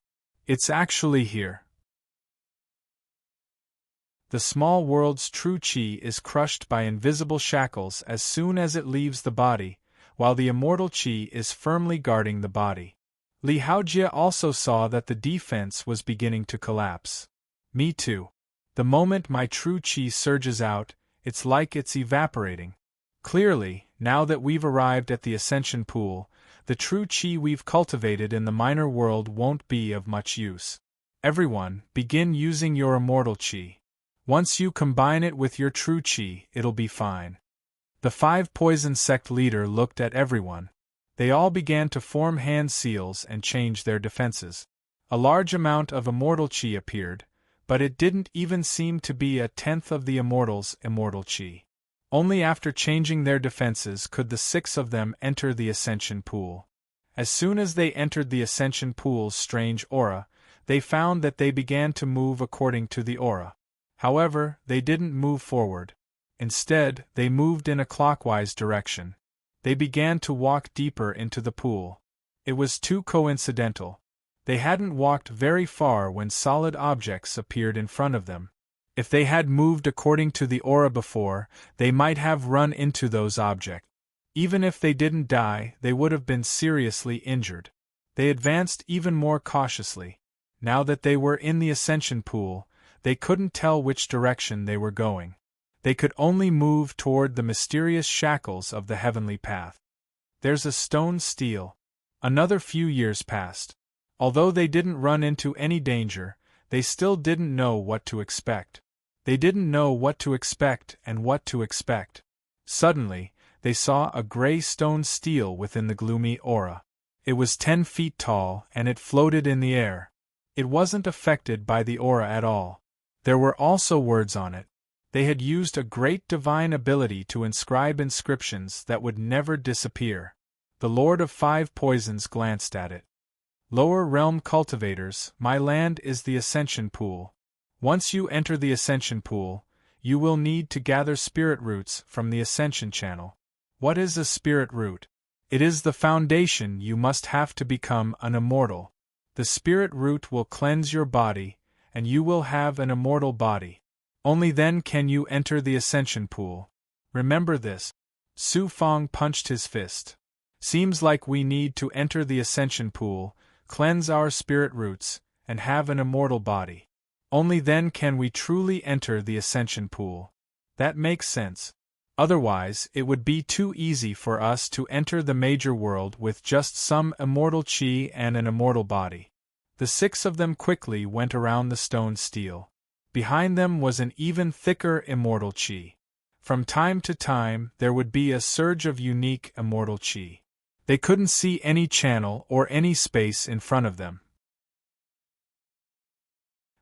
It's actually here. The small world's true chi is crushed by invisible shackles as soon as it leaves the body, while the immortal chi is firmly guarding the body. Li Haojie also saw that the defense was beginning to collapse. Me too. The moment my true chi surges out, it's like it's evaporating. Clearly, now that we've arrived at the Ascension Pool, the true chi we've cultivated in the minor world won't be of much use. Everyone, begin using your immortal chi. Once you combine it with your true chi, it'll be fine. The Five Poison Sect leader looked at everyone. They all began to form hand seals and change their defenses. A large amount of immortal chi appeared, but it didn't even seem to be a tenth of the immortals' immortal chi. Only after changing their defenses could the six of them enter the Ascension Pool. As soon as they entered the Ascension Pool's strange aura, they found that they began to move according to the aura. However, they didn't move forward. Instead, they moved in a clockwise direction. They began to walk deeper into the pool. It was too coincidental. They hadn't walked very far when solid objects appeared in front of them. If they had moved according to the aura before, they might have run into those objects. Even if they didn't die, they would have been seriously injured. They advanced even more cautiously. Now that they were in the Ascension Pool, they couldn't tell which direction they were going. They could only move toward the mysterious shackles of the heavenly path. There's a stone steel. Another few years passed. Although they didn't run into any danger, they still didn't know what to expect. They didn't know what to expect and what to expect. Suddenly, they saw a gray stone steel within the gloomy aura. It was 10 feet tall and it floated in the air. It wasn't affected by the aura at all. There were also words on it. They had used a great divine ability to inscribe inscriptions that would never disappear. The Lord of Five Poisons glanced at it. Lower Realm Cultivators, my land is the Ascension Pool. Once you enter the Ascension Pool, you will need to gather spirit roots from the Ascension Channel. What is a spirit root? It is the foundation you must have to become an immortal. The spirit root will cleanse your body, and you will have an immortal body. Only then can you enter the Ascension Pool. Remember this. Su Fang punched his fist. Seems like we need to enter the Ascension Pool, cleanse our spirit roots, and have an immortal body. Only then can we truly enter the Ascension Pool. That makes sense. Otherwise, it would be too easy for us to enter the major world with just some immortal chi and an immortal body. The six of them quickly went around the stone steel. Behind them was an even thicker immortal chi. From time to time, there would be a surge of unique immortal chi. They couldn't see any channel or any space in front of them.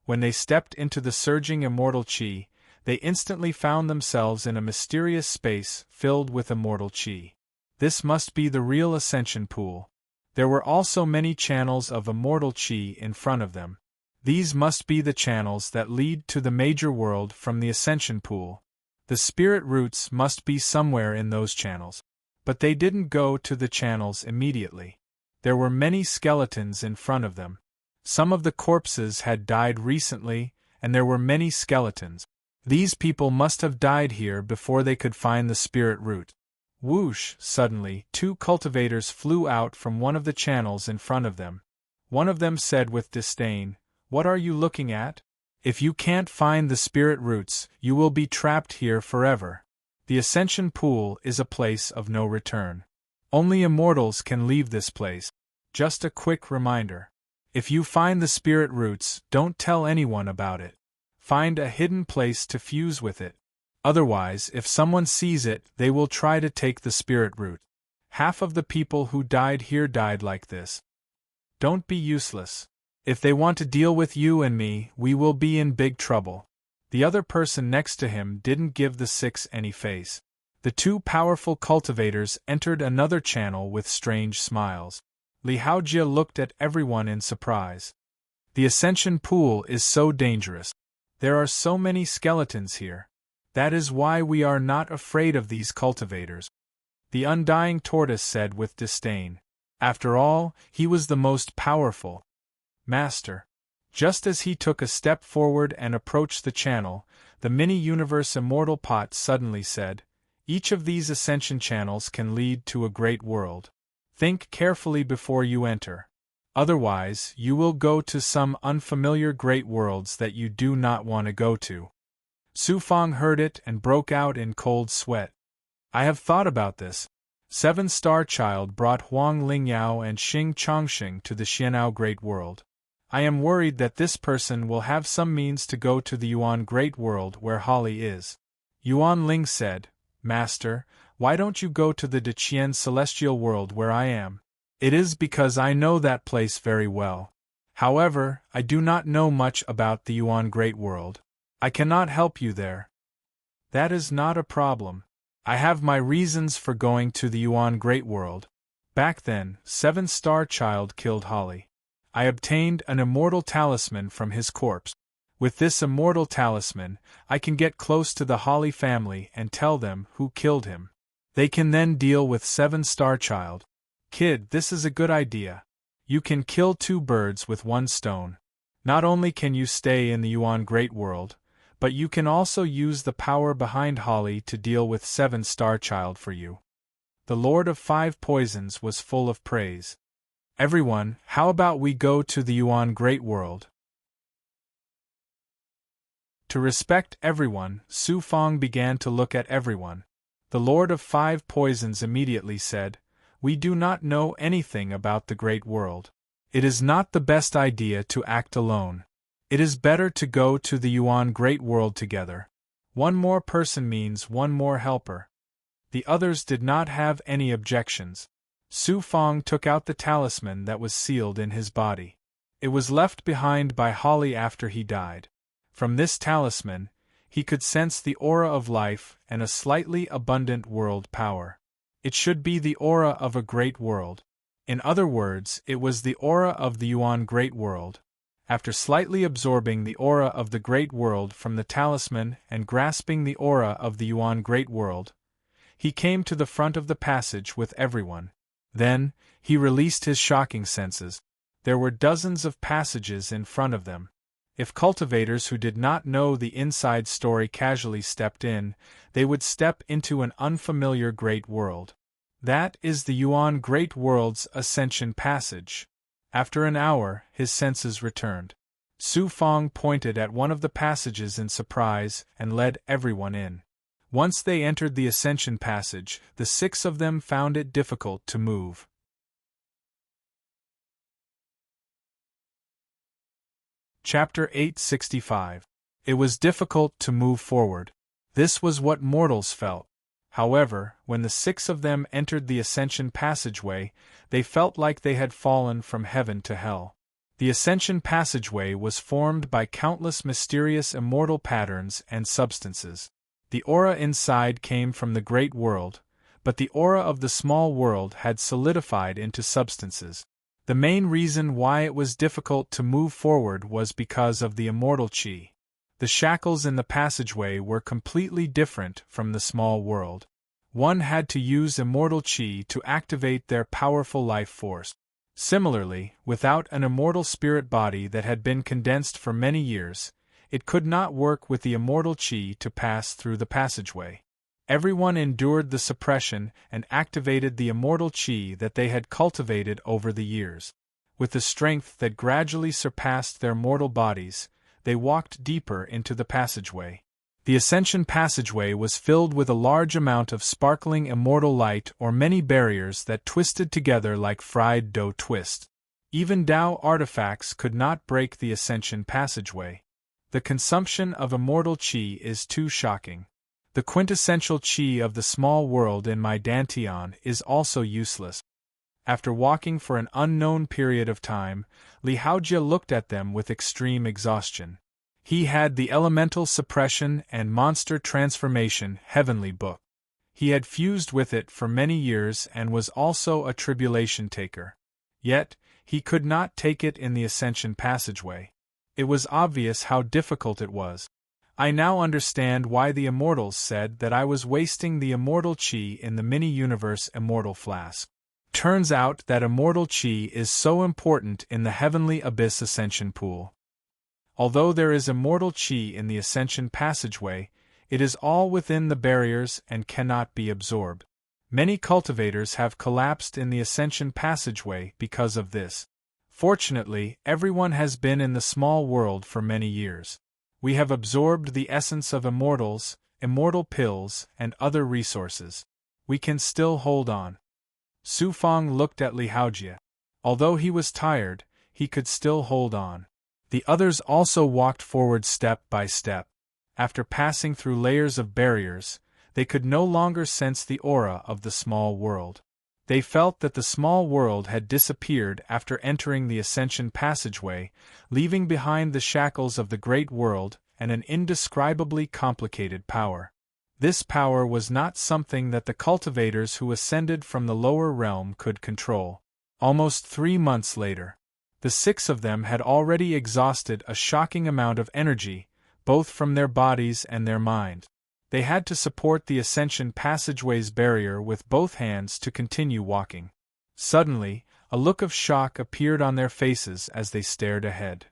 When they stepped into the surging immortal chi, they instantly found themselves in a mysterious space filled with immortal chi. This must be the real Ascension Pool. There were also many channels of immortal chi in front of them. These must be the channels that lead to the major world from the Ascension Pool. The spirit roots must be somewhere in those channels. But they didn't go to the channels immediately. There were many skeletons in front of them. Some of the corpses had died recently, and there were many skeletons. These people must have died here before they could find the spirit root. Whoosh! Suddenly, 2 cultivators flew out from one of the channels in front of them. One of them said with disdain, "What are you looking at? If you can't find the spirit roots, you will be trapped here forever. The Ascension Pool is a place of no return. Only immortals can leave this place. Just a quick reminder. If you find the spirit roots, don't tell anyone about it. Find a hidden place to fuse with it. Otherwise, if someone sees it, they will try to take the spirit root. Half of the people who died here died like this. Don't be useless. If they want to deal with you and me, we will be in big trouble. The other person next to him didn't give the six any face. The two powerful cultivators entered another channel with strange smiles. Li Haojia looked at everyone in surprise. The ascension pool is so dangerous. There are so many skeletons here. That is why we are not afraid of these cultivators. The undying tortoise said with disdain. After all, he was the most powerful. Master. Just as he took a step forward and approached the channel, the mini-universe immortal pot suddenly said, each of these ascension channels can lead to a great world. Think carefully before you enter. Otherwise, you will go to some unfamiliar great worlds that you do not want to go to. Su Fang heard it and broke out in cold sweat. I have thought about this. 7-Star Child brought Huang Lingyao and Xing Chongxing to the Xianao Great World. I am worried that this person will have some means to go to the Yuan Great World where Holly is. Yuan Ling said, Master, why don't you go to the Deqian Celestial World where I am? It is because I know that place very well. However, I do not know much about the Yuan Great World. I cannot help you there. That is not a problem. I have my reasons for going to the Yuan Great World. Back then, 7-Star Child killed Holly. I obtained an immortal talisman from his corpse. With this immortal talisman, I can get close to the Holly family and tell them who killed him. They can then deal with 7-Star Child. Kid, this is a good idea. You can kill 2 birds with 1 stone. Not only can you stay in the Yuan Great World, but you can also use the power behind Holly to deal with 7-Star Child for you. The Lord of 5 Poisons was full of praise. Everyone, how about we go to the Yuan Great World? To respect everyone, Su Fang began to look at everyone. The Lord of 5 Poisons immediately said, We do not know anything about the Great World. It is not the best idea to act alone. It is better to go to the Yuan Great World together. 1 more person means 1 more helper. The others did not have any objections. Su Fang took out the talisman that was sealed in his body. It was left behind by Holly after he died. From this talisman, he could sense the aura of life and a slightly abundant world power. It should be the aura of a great world. In other words, it was the aura of the Yuan Great World. After slightly absorbing the aura of the Great World from the talisman and grasping the aura of the Yuan Great World, he came to the front of the passage with everyone. Then, he released his shocking senses. There were dozens of passages in front of them. If cultivators who did not know the inside story casually stepped in, they would step into an unfamiliar great world. That is the Yuan Great World's Ascension Passage. After an hour, his senses returned. Su Fang pointed at one of the passages in surprise and led everyone in. Once they entered the Ascension Passage, the 6 of them found it difficult to move. Chapter 865. It was difficult to move forward. This was what mortals felt. However, when the 6 of them entered the Ascension Passageway, they felt like they had fallen from heaven to hell. The Ascension Passageway was formed by countless mysterious immortal patterns and substances. The aura inside came from the great world, but the aura of the small world had solidified into substances. The main reason why it was difficult to move forward was because of the immortal chi. The shackles in the passageway were completely different from the small world. One had to use immortal chi to activate their powerful life force. Similarly, without an immortal spirit body that had been condensed for many years, it could not work with the immortal chi to pass through the passageway. Everyone endured the suppression and activated the immortal chi that they had cultivated over the years. With a strength that gradually surpassed their mortal bodies, they walked deeper into the passageway. The Ascension Passageway was filled with a large amount of sparkling immortal light or many barriers that twisted together like fried dough twists. Even Tao artifacts could not break the Ascension Passageway. The consumption of immortal qi is too shocking. The quintessential qi of the small world in my dantian is also useless. After walking for an unknown period of time, Li Haojie looked at them with extreme exhaustion. He had the elemental suppression and monster transformation heavenly book. He had fused with it for many years and was also a tribulation taker. Yet, he could not take it in the ascension passageway. It was obvious how difficult it was. I now understand why the immortals said that I was wasting the immortal qi in the mini-universe immortal flask. Turns out that immortal qi is so important in the heavenly abyss ascension pool. Although there is immortal qi in the ascension passageway, it is all within the barriers and cannot be absorbed. Many cultivators have collapsed in the ascension passageway because of this. Fortunately, everyone has been in the small world for many years. We have absorbed the essence of immortals, immortal pills, and other resources. We can still hold on. Su Fang looked at Li Haojie. Although he was tired, he could still hold on. The others also walked forward step by step. After passing through layers of barriers, they could no longer sense the aura of the small world. They felt that the small world had disappeared after entering the ascension passageway, leaving behind the shackles of the great world and an indescribably complicated power. This power was not something that the cultivators who ascended from the lower realm could control. Almost 3 months later, the 6 of them had already exhausted a shocking amount of energy, both from their bodies and their mind. They had to support the ascension passageway's barrier with both hands to continue walking. Suddenly, a look of shock appeared on their faces as they stared ahead.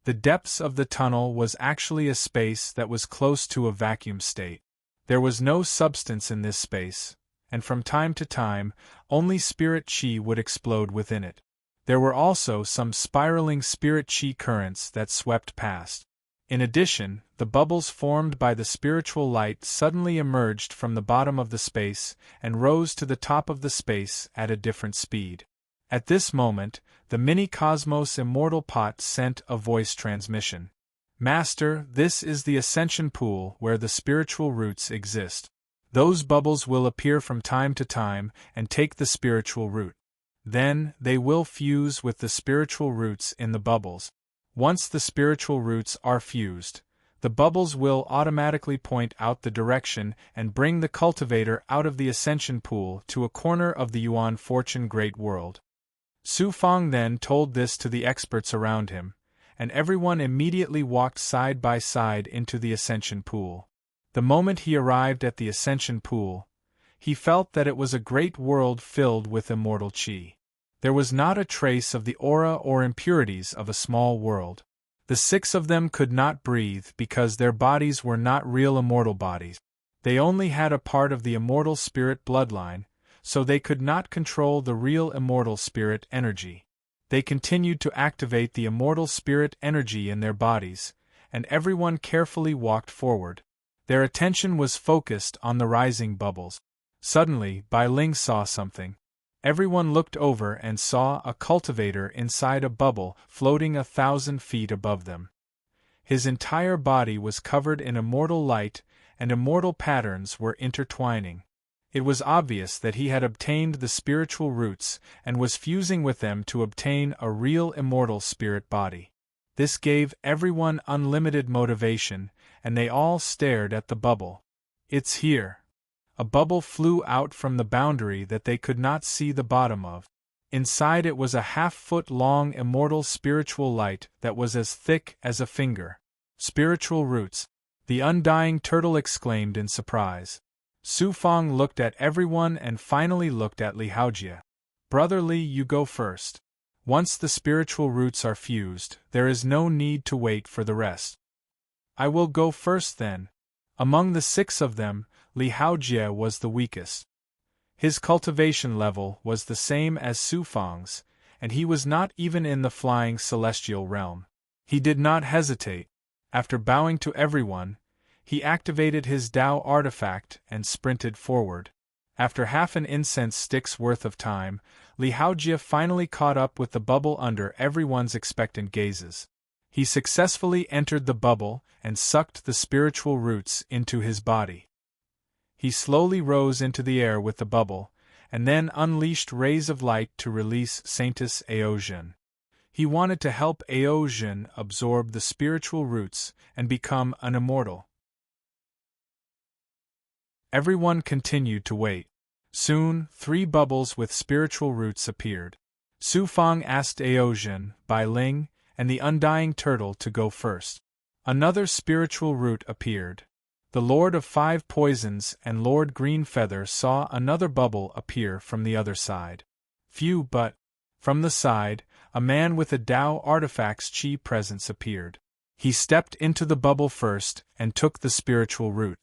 The depths of the tunnel was actually a space that was close to a vacuum state. There was no substance in this space, and from time to time, only spirit qi would explode within it. There were also some spiraling spirit qi currents that swept past. In addition, the bubbles formed by the spiritual light suddenly emerged from the bottom of the space and rose to the top of the space at a different speed. At this moment, the mini-cosmos immortal pot sent a voice transmission. Master, this is the ascension pool where the spiritual roots exist. Those bubbles will appear from time to time and take the spiritual root. Then, they will fuse with the spiritual roots in the bubbles. Once the spiritual roots are fused, the bubbles will automatically point out the direction and bring the cultivator out of the ascension pool to a corner of the Yuan Fortune Great World. Su Fang then told this to the experts around him, and everyone immediately walked side by side into the ascension pool. The moment he arrived at the ascension pool, he felt that it was a great world filled with immortal qi. There was not a trace of the aura or impurities of a small world. The 6 of them could not breathe because their bodies were not real immortal bodies. They only had a part of the immortal spirit bloodline, so they could not control the real immortal spirit energy. They continued to activate the immortal spirit energy in their bodies, and everyone carefully walked forward. Their attention was focused on the rising bubbles. Suddenly, Bai Ling saw something. Everyone looked over and saw a cultivator inside a bubble floating 1,000 feet above them. His entire body was covered in immortal light, and immortal patterns were intertwining. It was obvious that he had obtained the spiritual roots and was fusing with them to obtain a real immortal spirit body. This gave everyone unlimited motivation, and they all stared at the bubble. It's here. A bubble flew out from the boundary that they could not see the bottom of. Inside it was a half-foot-long immortal spiritual light that was as thick as a finger. Spiritual roots, the undying turtle exclaimed in surprise. Su Fang looked at everyone and finally looked at Li Haojie. Brother Li, you go first. Once the spiritual roots are fused, there is no need to wait for the rest. I will go first then. Among the 6 of them, Li Haojie was the weakest. His cultivation level was the same as Su Fang's, and he was not even in the flying celestial realm. He did not hesitate. After bowing to everyone, he activated his Dao artifact and sprinted forward. After half an incense stick's worth of time, Li Haojie finally caught up with the bubble under everyone's expectant gazes. He successfully entered the bubble and sucked the spiritual roots into his body. He slowly rose into the air with the bubble, and then unleashed rays of light to release Saintus Aozian. He wanted to help Aozian absorb the spiritual roots and become an immortal. Everyone continued to wait. Soon, 3 bubbles with spiritual roots appeared. Su Fang asked Aozian, Bai Ling, and the undying turtle to go first. Another spiritual root appeared. The Lord of 5 Poisons and Lord Greenfeather saw another bubble appear from the other side. Phew, but from the side, a man with a Tao Artifact's Qi presence appeared. He stepped into the bubble first and took the spiritual root.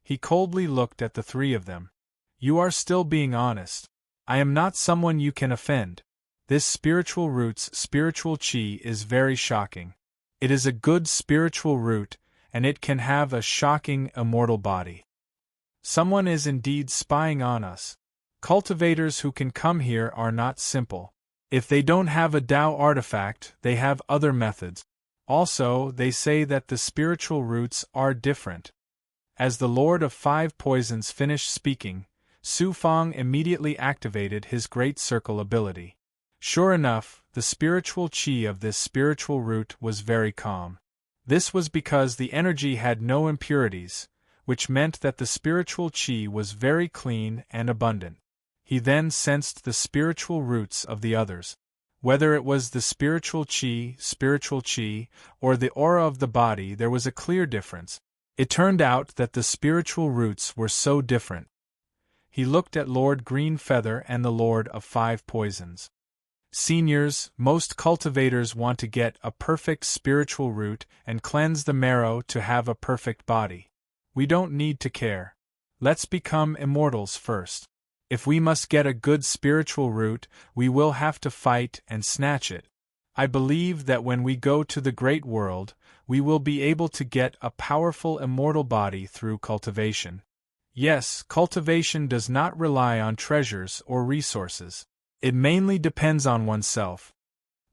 He coldly looked at the 3 of them. You are still being honest. I am not someone you can offend. This spiritual root's spiritual Qi is very shocking. It is a good spiritual root, and it can have a shocking immortal body. Someone is indeed spying on us. Cultivators who can come here are not simple. If they don't have a Tao artifact, they have other methods. Also, they say that the spiritual roots are different. As the Lord of 5 Poisons finished speaking, Su Fang immediately activated his Great Circle ability. Sure enough, the spiritual Qi of this spiritual root was very calm. This was because the energy had no impurities, which meant that the spiritual Qi was very clean and abundant. He then sensed the spiritual roots of the others. Whether it was the spiritual Qi, or the aura of the body, there was a clear difference. It turned out that the spiritual roots were so different. He looked at Lord Greenfeather and the Lord of 5 Poisons. Seniors, most cultivators want to get a perfect spiritual root and cleanse the marrow to have a perfect body. We don't need to care. Let's become immortals first. If we must get a good spiritual root, we will have to fight and snatch it. I believe that when we go to the great world, we will be able to get a powerful immortal body through cultivation. Yes, cultivation does not rely on treasures or resources. It mainly depends on oneself.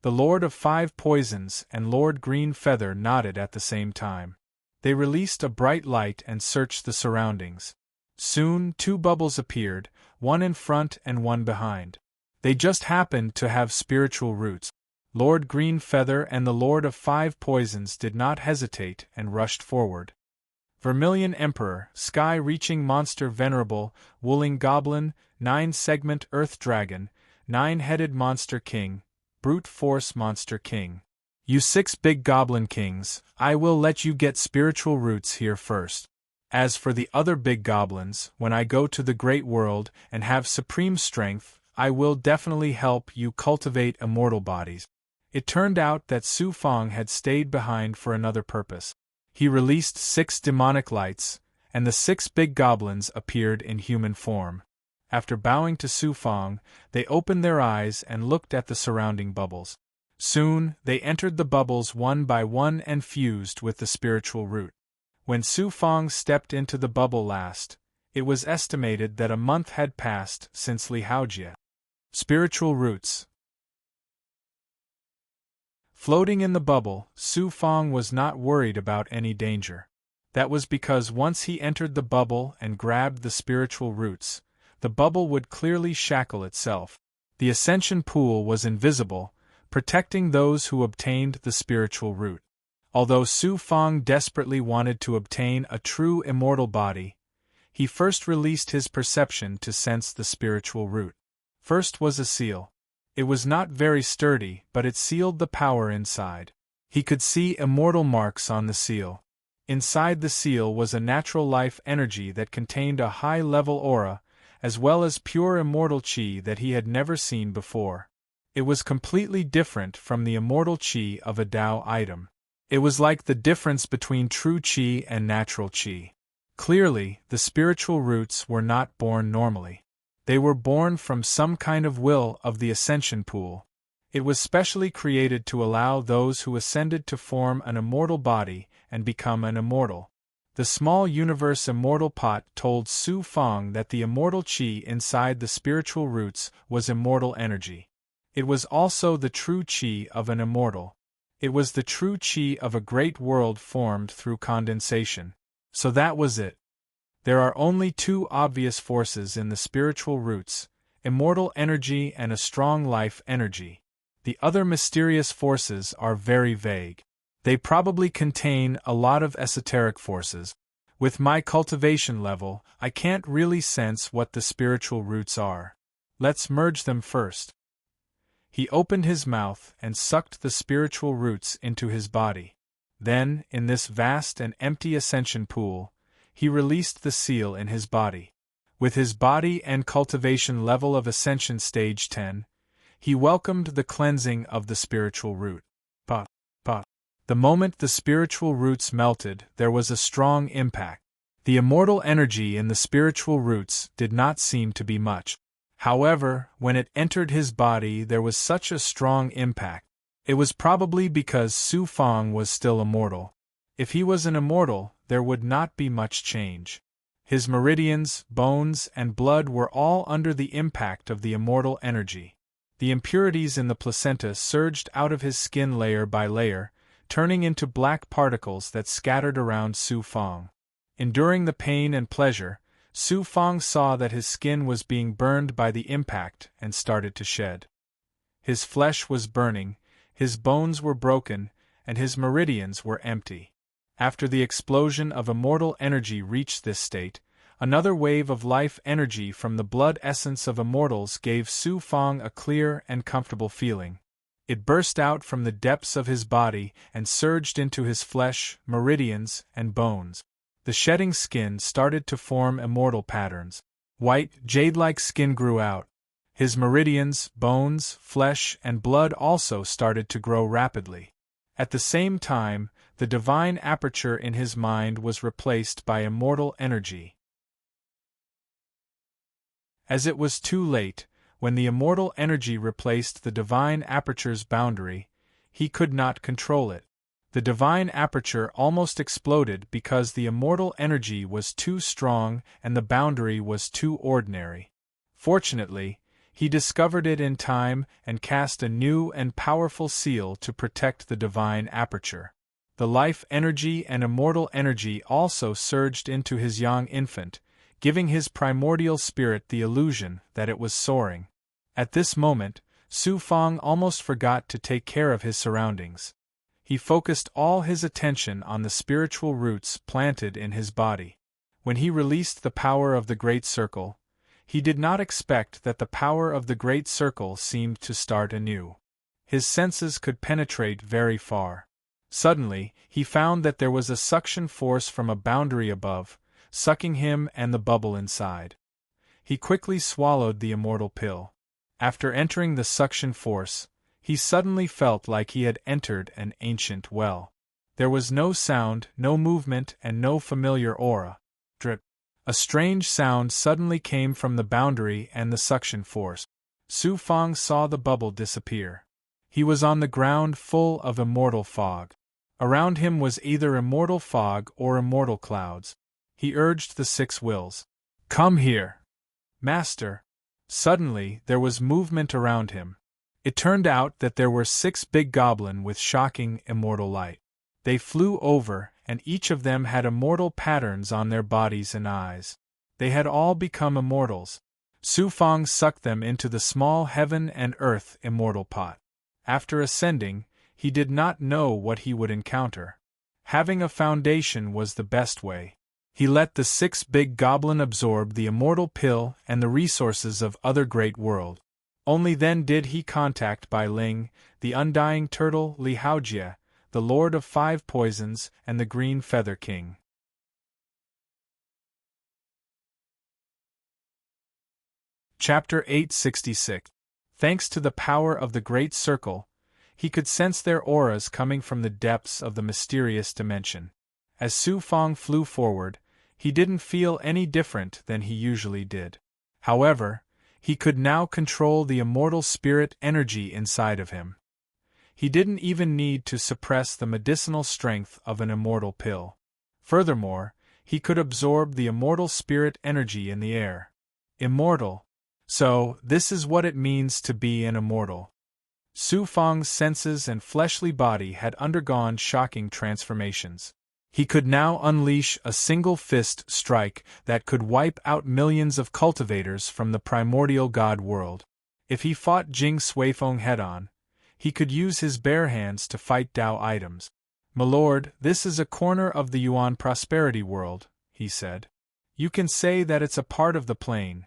The Lord of 5 Poisons and Lord Greenfeather nodded at the same time. They released a bright light and searched the surroundings. Soon 2 bubbles appeared, one in front and one behind. They just happened to have spiritual roots. Lord Greenfeather and the Lord of 5 Poisons did not hesitate and rushed forward. Vermilion Emperor, Sky-Reaching Monster Venerable, Wooling Goblin, 9-Segment Earth Dragon, 9-Headed Monster King, Brute Force Monster King. You 6 big Goblin Kings, I will let you get spiritual roots here first. As for the other big goblins, when I go to the great world and have supreme strength, I will definitely help you cultivate immortal bodies. It turned out that Su Fang had stayed behind for another purpose. He released 6 demonic lights, and the 6 big goblins appeared in human form. After bowing to Su Fang, they opened their eyes and looked at the surrounding bubbles. Soon, they entered the bubbles one by one and fused with the spiritual root. When Su Fang stepped into the bubble last, it was estimated that a month had passed since Li Haojia. Spiritual roots. Floating in the bubble, Su Fang was not worried about any danger. That was because once he entered the bubble and grabbed the spiritual roots, the bubble would clearly shackle itself. The ascension pool was invisible, protecting those who obtained the spiritual root. Although Su Fang desperately wanted to obtain a true immortal body, he first released his perception to sense the spiritual root. First was a seal. It was not very sturdy, but it sealed the power inside. He could see immortal marks on the seal. Inside the seal was a natural life energy that contained a high-level aura, as well as pure immortal Qi that he had never seen before. It was completely different from the immortal Qi of a Tao item. It was like the difference between true Qi and natural Qi. Clearly, the spiritual roots were not born normally. They were born from some kind of will of the ascension pool. It was specially created to allow those who ascended to form an immortal body and become an immortal. The small universe immortal pot told Su Fang that the immortal Qi inside the spiritual roots was immortal energy. It was also the true Qi of an immortal. It was the true chi of a great world formed through condensation. So that was it. There are only two obvious forces in the spiritual roots: immortal energy and a strong life energy. The other mysterious forces are very vague. They probably contain a lot of esoteric forces. With my cultivation level, I can't really sense what the spiritual roots are. Let's merge them first. He opened his mouth and sucked the spiritual roots into his body. Then, in this vast and empty ascension pool, he released the seal in his body. With his body and cultivation level of ascension stage 10, he welcomed the cleansing of the spiritual root. The moment the spiritual roots melted, there was a strong impact. The immortal energy in the spiritual roots did not seem to be much. However, when it entered his body, there was such a strong impact. It was probably because Su Fang was still immortal. If he was an immortal, there would not be much change. His meridians, bones, and blood were all under the impact of the immortal energy. The impurities in the placenta surged out of his skin layer by layer, turning into black particles that scattered around Su Fang. Enduring the pain and pleasure, Su Fang saw that his skin was being burned by the impact and started to shed. His flesh was burning, his bones were broken, and his meridians were empty. After the explosion of immortal energy reached this state, another wave of life energy from the blood essence of immortals gave Su Fang a clear and comfortable feeling. It burst out from the depths of his body and surged into his flesh, meridians, and bones. The shedding skin started to form immortal patterns. White, jade-like skin grew out. His meridians, bones, flesh, and blood also started to grow rapidly. At the same time, the divine aperture in his mind was replaced by immortal energy. As it was too late, when the immortal energy replaced the divine aperture's boundary, he could not control it. The divine aperture almost exploded because the immortal energy was too strong and the boundary was too ordinary. Fortunately, he discovered it in time and cast a new and powerful seal to protect the divine aperture. The life energy and immortal energy also surged into his young infant, giving his primordial spirit the illusion that it was soaring. At this moment, Su Fang almost forgot to take care of his surroundings. He focused all his attention on the spiritual roots planted in his body. When he released the power of the Great Circle, he did not expect that the power of the Great Circle seemed to start anew. His senses could penetrate very far. Suddenly, he found that there was a suction force from a boundary above, sucking him and the bubble inside. He quickly swallowed the immortal pill. After entering the suction force, he suddenly felt like he had entered an ancient well. There was no sound, no movement, and no familiar aura. Drip. A strange sound suddenly came from the boundary and the suction force. Su Fang saw the bubble disappear. He was on the ground full of immortal fog. Around him was either immortal fog or immortal clouds. He urged the 6 wills. "Come here, Master." Suddenly, there was movement around him. It turned out that there were 6 big goblins with shocking, immortal light. They flew over, and each of them had immortal patterns on their bodies and eyes. They had all become immortals. Su Fang sucked them into the small heaven and earth immortal pot. After ascending, he did not know what he would encounter. Having a foundation was the best way. He let the 6 big goblin absorb the immortal pill and the resources of other great world. Only then did he contact Bai Ling, the undying turtle Li Haojie, the Lord of 5 poisons, and the Green Feather King. Chapter 866. Thanks to the power of the Great Circle, he could sense their auras coming from the depths of the mysterious dimension. As Su Fang flew forward, he didn't feel any different than he usually did. However, he could now control the immortal spirit energy inside of him. He didn't even need to suppress the medicinal strength of an immortal pill. Furthermore, he could absorb the immortal spirit energy in the air. Immortal. So, this is what it means to be an immortal. Su Fang's senses and fleshly body had undergone shocking transformations. He could now unleash a single fist strike that could wipe out millions of cultivators from the primordial god world. If he fought Jing Suifeng head-on, he could use his bare hands to fight Dao items. "Milord, this is a corner of the Yuan prosperity world," he said. "You can say that it's a part of the plane."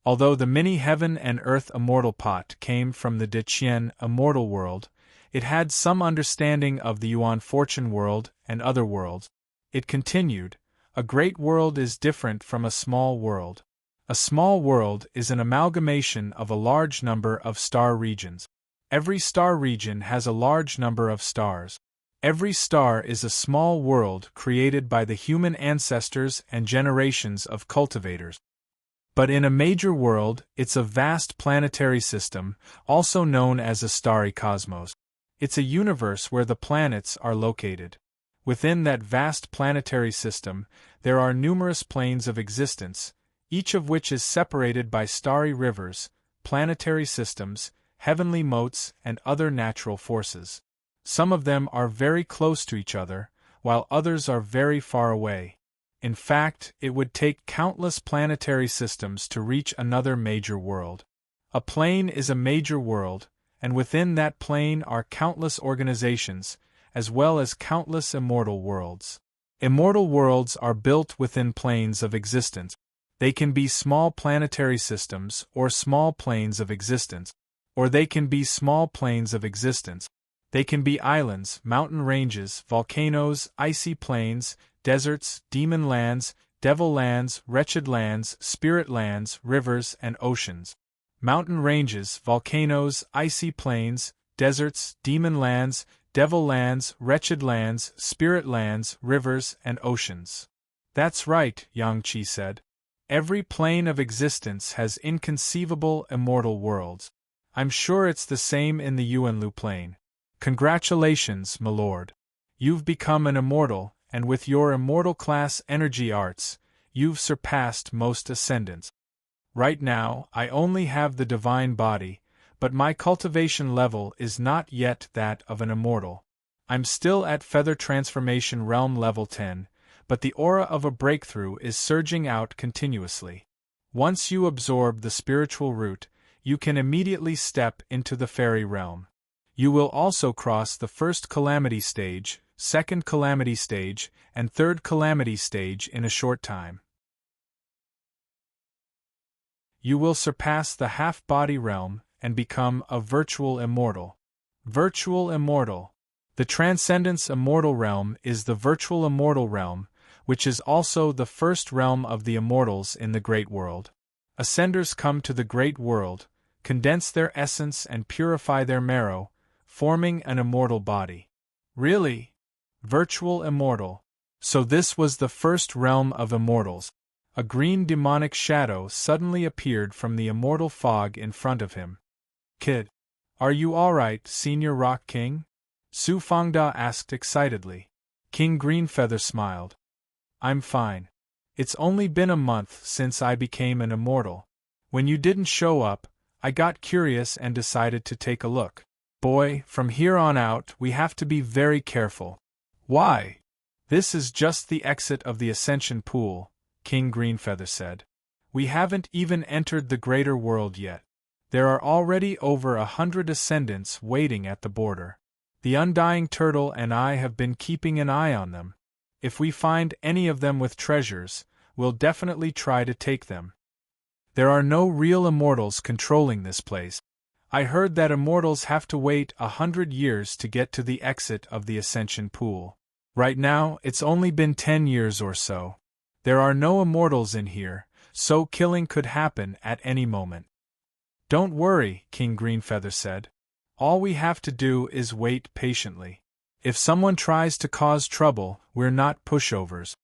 Although the mini heaven and earth immortal pot came from the Deqian immortal world, it had some understanding of the Yuan fortune world and other worlds. It continued, "A great world is different from a small world. A small world is an amalgamation of a large number of star regions. Every star region has a large number of stars. Every star is a small world created by the human ancestors and generations of cultivators. But in a major world, it's a vast planetary system, also known as a starry cosmos. It's a universe where the planets are located. Within that vast planetary system, there are numerous planes of existence, each of which is separated by starry rivers, planetary systems, heavenly motes, and other natural forces. Some of them are very close to each other, while others are very far away. In fact, it would take countless planetary systems to reach another major world. A plane is a major world, and within that plane are countless organizations, as well as countless immortal worlds. Immortal worlds are built within planes of existence. They can be small planetary systems or small planes of existence, or they can be small planes of existence. They can be islands, mountain ranges, volcanoes, icy plains, deserts, demon lands, devil lands, wretched lands, spirit lands, rivers, and oceans. Mountain ranges, volcanoes, icy plains, deserts, demon lands, devil lands, wretched lands, spirit lands, rivers, and oceans. "That's right," Yang Qi said. "Every plane of existence has inconceivable immortal worlds. I'm sure it's the same in the Yuanlu plane. Congratulations, milord. You've become an immortal, and with your immortal class energy arts, you've surpassed most ascendants. Right now, I only have the divine body, but my cultivation level is not yet that of an immortal. I'm still at feather transformation realm level 10, but the aura of a breakthrough is surging out continuously. Once you absorb the spiritual root, you can immediately step into the fairy realm. You will also cross the first calamity stage, second calamity stage, and third calamity stage in a short time. You will surpass the half-body realm and become a virtual immortal. Virtual immortal. The Transcendence Immortal Realm is the virtual immortal realm, which is also the first realm of the immortals in the Great World. Ascenders come to the Great World, condense their essence and purify their marrow, forming an immortal body. Really? Virtual immortal. So this was the first realm of immortals. A green demonic shadow suddenly appeared from the immortal fog in front of him. "Kid, are you all right, Senior Rock King?" Su Fangda asked excitedly. King Greenfeather smiled. "I'm fine. It's only been a month since I became an immortal. When you didn't show up, I got curious and decided to take a look. Boy, from here on out we have to be very careful." "Why?" "This is just the exit of the Ascension Pool," King Greenfeather said. "We haven't even entered the greater world yet. There are already over 100 ascendants waiting at the border. The Undying Turtle and I have been keeping an eye on them. If we find any of them with treasures, we'll definitely try to take them. There are no real immortals controlling this place. I heard that immortals have to wait 100 years to get to the exit of the Ascension Pool. Right now, it's only been 10 years or so. There are no immortals in here, so killing could happen at any moment." "Don't worry," King Greenfeather said. "All we have to do is wait patiently. If someone tries to cause trouble, we're not pushovers."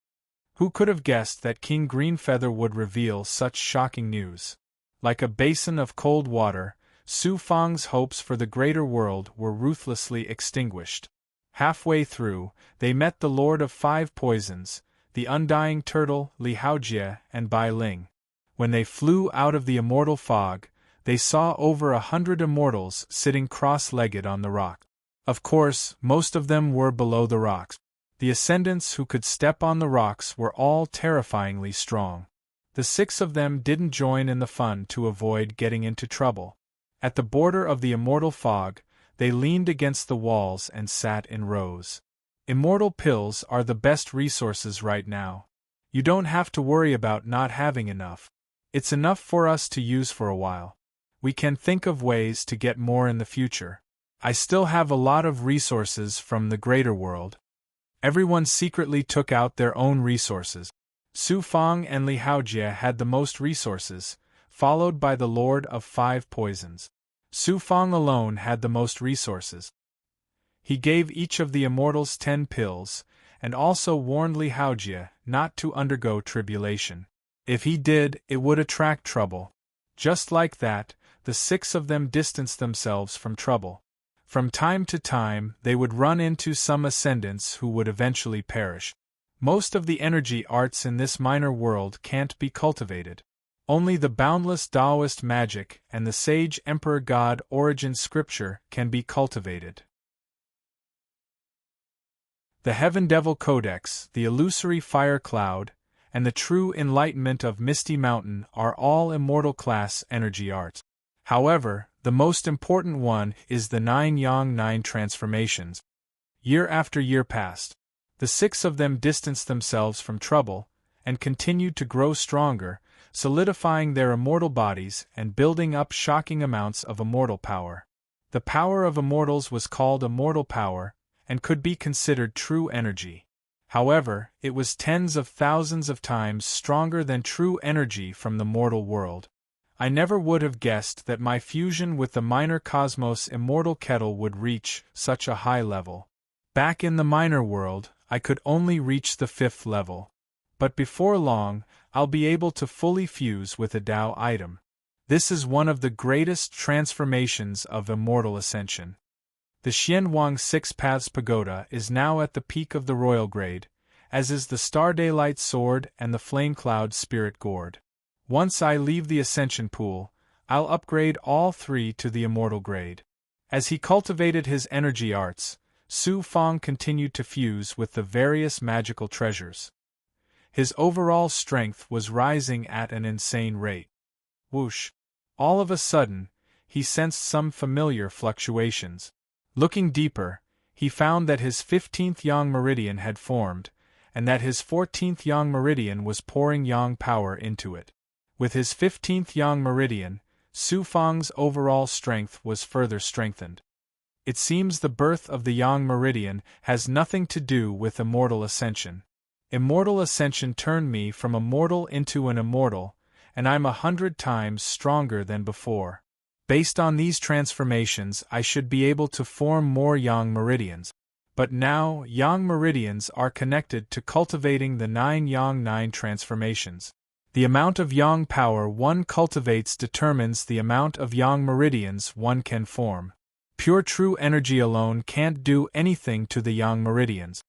Who could have guessed that King Greenfeather would reveal such shocking news? Like a basin of cold water, Su Fang's hopes for the greater world were ruthlessly extinguished. Halfway through, they met the Lord of Five Poisons, the Undying Turtle, Li Haojie, and Bai Ling. When they flew out of the immortal fog, they saw over 100 immortals sitting cross-legged on the rock. Of course, most of them were below the rocks. The ascendants who could step on the rocks were all terrifyingly strong. The 6 of them didn't join in the fun to avoid getting into trouble. At the border of the immortal fog, they leaned against the walls and sat in rows. Immortal pills are the best resources right now. You don't have to worry about not having enough. It's enough for us to use for a while. We can think of ways to get more in the future. I still have a lot of resources from the greater world. Everyone secretly took out their own resources. Su Fang and Li Haojie had the most resources, followed by the Lord of 5 Poisons. Su Fang alone had the most resources. He gave each of the immortals 10 pills, and also warned Li Haojie not to undergo tribulation. If he did, it would attract trouble. Just like that, the 6 of them distanced themselves from trouble. From time to time, they would run into some ascendants who would eventually perish. Most of the energy arts in this minor world can't be cultivated. Only the boundless Taoist magic and the sage Emperor God origin scripture can be cultivated. The Heaven Devil Codex, the illusory fire cloud, and the true enlightenment of Misty Mountain are all immortal class energy arts. However, the most important one is the 9 Yang 9 transformations. Year after year passed. The 6 of them distanced themselves from trouble, and continued to grow stronger, solidifying their immortal bodies and building up shocking amounts of immortal power. The power of immortals was called immortal power, and could be considered true energy. However, it was tens of thousands of times stronger than true energy from the mortal world. I never would have guessed that my fusion with the minor cosmos immortal kettle would reach such a high level. Back in the minor world, I could only reach the 5th level. But before long, I'll be able to fully fuse with a Tao item. This is one of the greatest transformations of immortal ascension. The Xianwang 6 Paths Pagoda is now at the peak of the royal grade, as is the Star Daylight Sword and the Flame Cloud Spirit Gourd. Once I leave the Ascension Pool, I'll upgrade all 3 to the immortal grade. As he cultivated his energy arts, Su Fang continued to fuse with the various magical treasures. His overall strength was rising at an insane rate. Whoosh! All of a sudden, he sensed some familiar fluctuations. Looking deeper, he found that his 15th Yang meridian had formed, and that his 14th Yang meridian was pouring Yang power into it. With his 15th Yang meridian, Su Fang's overall strength was further strengthened. It seems the birth of the Yang meridian has nothing to do with immortal ascension. Immortal ascension turned me from a mortal into an immortal, and I'm 100 times stronger than before. Based on these transformations, I should be able to form more Yang meridians. But now, Yang meridians are connected to cultivating the 9 Yang 9 transformations. The amount of Yang power one cultivates determines the amount of Yang meridians one can form. Pure true energy alone can't do anything to the Yang meridians.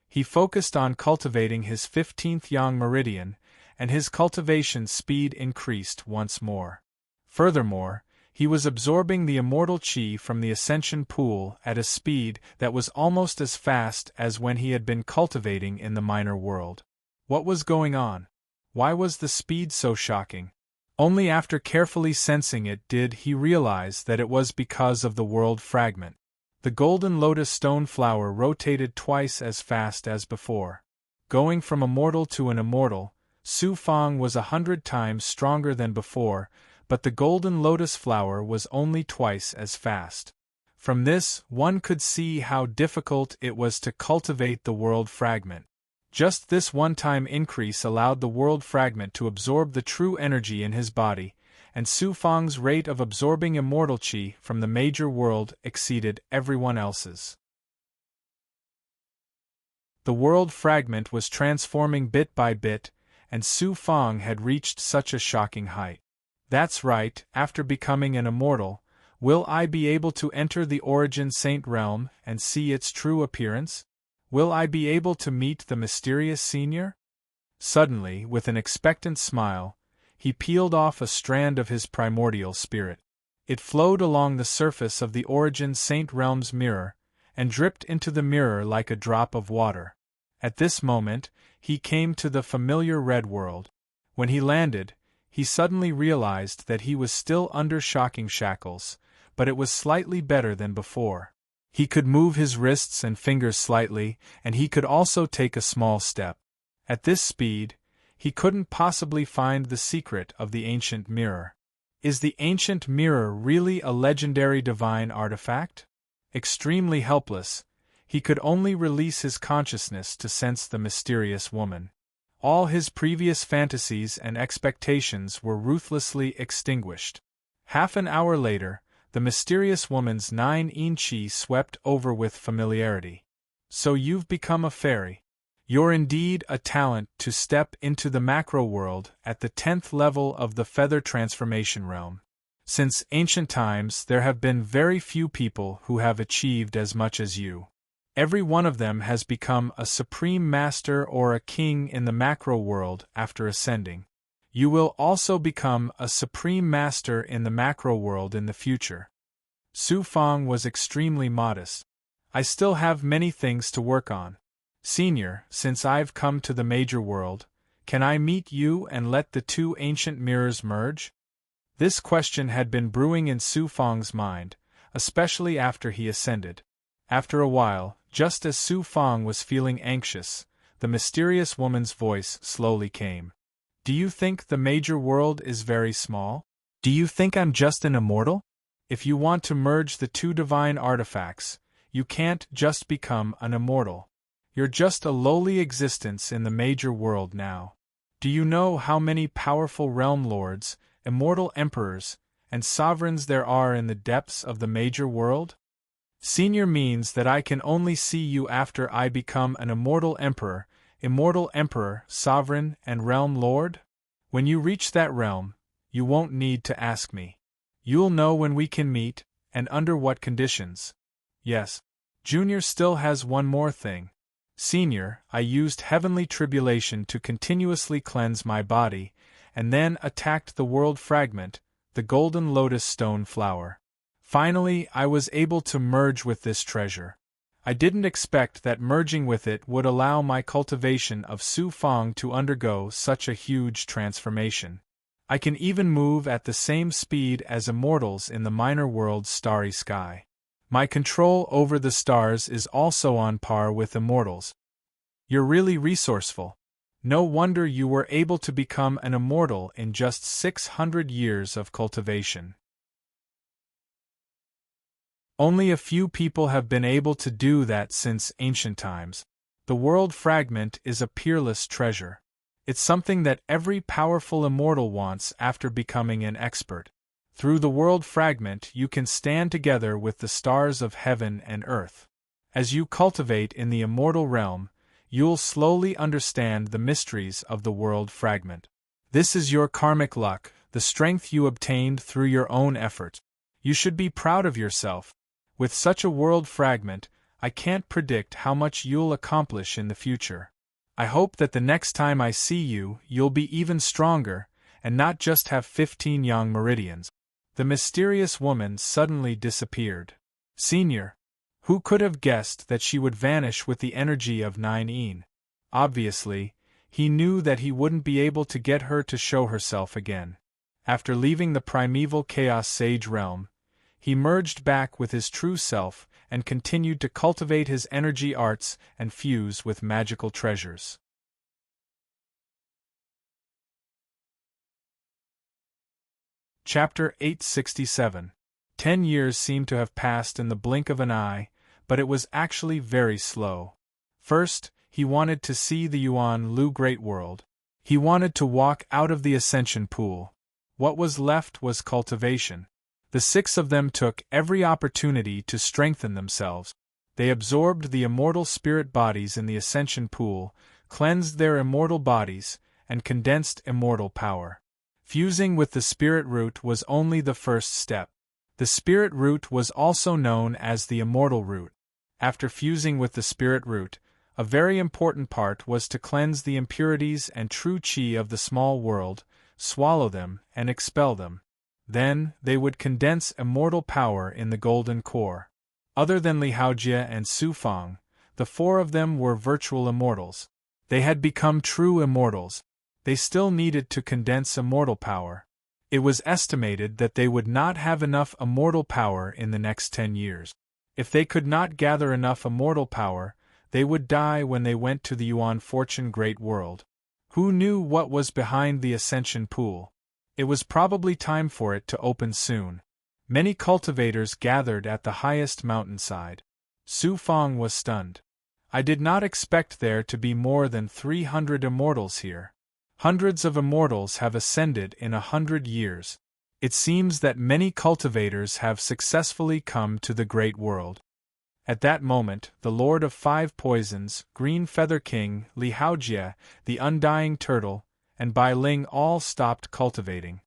He focused on cultivating his 15th Yang meridian, and his cultivation speed increased once more. Furthermore, he was absorbing the immortal qi from the ascension pool at a speed that was almost as fast as when he had been cultivating in the minor world. What was going on? Why was the speed so shocking? Only after carefully sensing it did he realize that it was because of the world fragment. The golden lotus stone flower rotated twice as fast as before. Going from immortal to an immortal, Su Fang was 100 times stronger than before, but the golden lotus flower was only twice as fast. From this, one could see how difficult it was to cultivate the world fragment. Just this one-time increase allowed the world fragment to absorb the true energy in his body, and Su Fang's rate of absorbing immortal qi from the major world exceeded everyone else's. The world fragment was transforming bit by bit, and Su Fang had reached such a shocking height. That's right, after becoming an immortal, will I be able to enter the Origin Saint realm and see its true appearance? Will I be able to meet the mysterious senior? Suddenly, with an expectant smile, he peeled off a strand of his primordial spirit. It flowed along the surface of the Origin Saint Realm's mirror, and dripped into the mirror like a drop of water. At this moment, he came to the familiar red world. When he landed, he suddenly realized that he was still under shocking shackles, but it was slightly better than before. He could move his wrists and fingers slightly, and he could also take a small step. At this speed, he couldn't possibly find the secret of the ancient mirror. Is the ancient mirror really a legendary divine artifact? Extremely helpless, he could only release his consciousness to sense the mysterious woman. All his previous fantasies and expectations were ruthlessly extinguished. Half an hour later, the mysterious woman's 9 chi swept over with familiarity. So you've become a fairy. You're indeed a talent to step into the macro world at the 10th level of the feather transformation realm. Since ancient times, there have been very few people who have achieved as much as you. Every one of them has become a supreme master or a king in the macro world after ascending. You will also become a supreme master in the macro world in the future. Su Fang was extremely modest. I still have many things to work on. Senior, since I've come to the major world, can I meet you and let the two ancient mirrors merge? This question had been brewing in Su Fang's mind, especially after he ascended. After a while, just as Su Fang was feeling anxious, the mysterious woman's voice slowly came. Do you think the major world is very small? Do you think I'm just an immortal? If you want to merge the two divine artifacts, you can't just become an immortal. You're just a lowly existence in the major world now. Do you know how many powerful realm lords, immortal emperors, and sovereigns there are in the depths of the major world? Senior means that I can only see you after I become an immortal emperor, sovereign, and realm lord? When you reach that realm, you won't need to ask me. You'll know when we can meet, and under what conditions. Yes. Junior still has one more thing. Senior, I used heavenly tribulation to continuously cleanse my body, and then attacked the world fragment, the golden lotus stone flower. Finally, I was able to merge with this treasure. I didn't expect that merging with it would allow my cultivation of Su Fang to undergo such a huge transformation. I can even move at the same speed as immortals in the minor world's starry sky. My control over the stars is also on par with immortals. You're really resourceful. No wonder you were able to become an immortal in just 600 years of cultivation. Only a few people have been able to do that since ancient times. The world fragment is a peerless treasure. It's something that every powerful immortal wants after becoming an expert. Through the world fragment you can stand together with the stars of heaven and earth. As you cultivate in the immortal realm, you'll slowly understand the mysteries of the world fragment. This is your karmic luck, the strength you obtained through your own effort. You should be proud of yourself. With such a world fragment, I can't predict how much you'll accomplish in the future. I hope that the next time I see you, you'll be even stronger, and not just have 15 young meridians. The mysterious woman suddenly disappeared. Senior. Who could have guessed that she would vanish with the energy of 9 Obviously, he knew that he wouldn't be able to get her to show herself again. After leaving the primeval Chaos Sage realm, he merged back with his true self and continued to cultivate his energy arts and fuse with magical treasures. Chapter 867. 10 years seemed to have passed in the blink of an eye, but it was actually very slow. First, he wanted to see the Yuan Lu Great World. He wanted to walk out of the ascension pool. What was left was cultivation. The 6 of them took every opportunity to strengthen themselves. They absorbed the immortal spirit bodies in the ascension pool, cleansed their immortal bodies, and condensed immortal power. Fusing with the spirit root was only the first step. The spirit root was also known as the immortal root. After fusing with the spirit root, a very important part was to cleanse the impurities and true chi of the small world, swallow them, and expel them. Then, they would condense immortal power in the golden core. Other than Li Haojie and Su Fang, the four of them were virtual immortals. They had become true immortals. They still needed to condense immortal power. It was estimated that they would not have enough immortal power in the next 10 years. If they could not gather enough immortal power, they would die when they went to the Yuan Fortune Great World. Who knew what was behind the Ascension Pool? It was probably time for it to open soon. Many cultivators gathered at the highest mountainside. Su Fang was stunned. I did not expect there to be more than 300 immortals here. Hundreds of immortals have ascended in 100 years. It seems that many cultivators have successfully come to the Great World. At that moment, the Lord of Five Poisons, Green Feather King, Li Haojie, the Undying Turtle, and Bai Ling all stopped cultivating.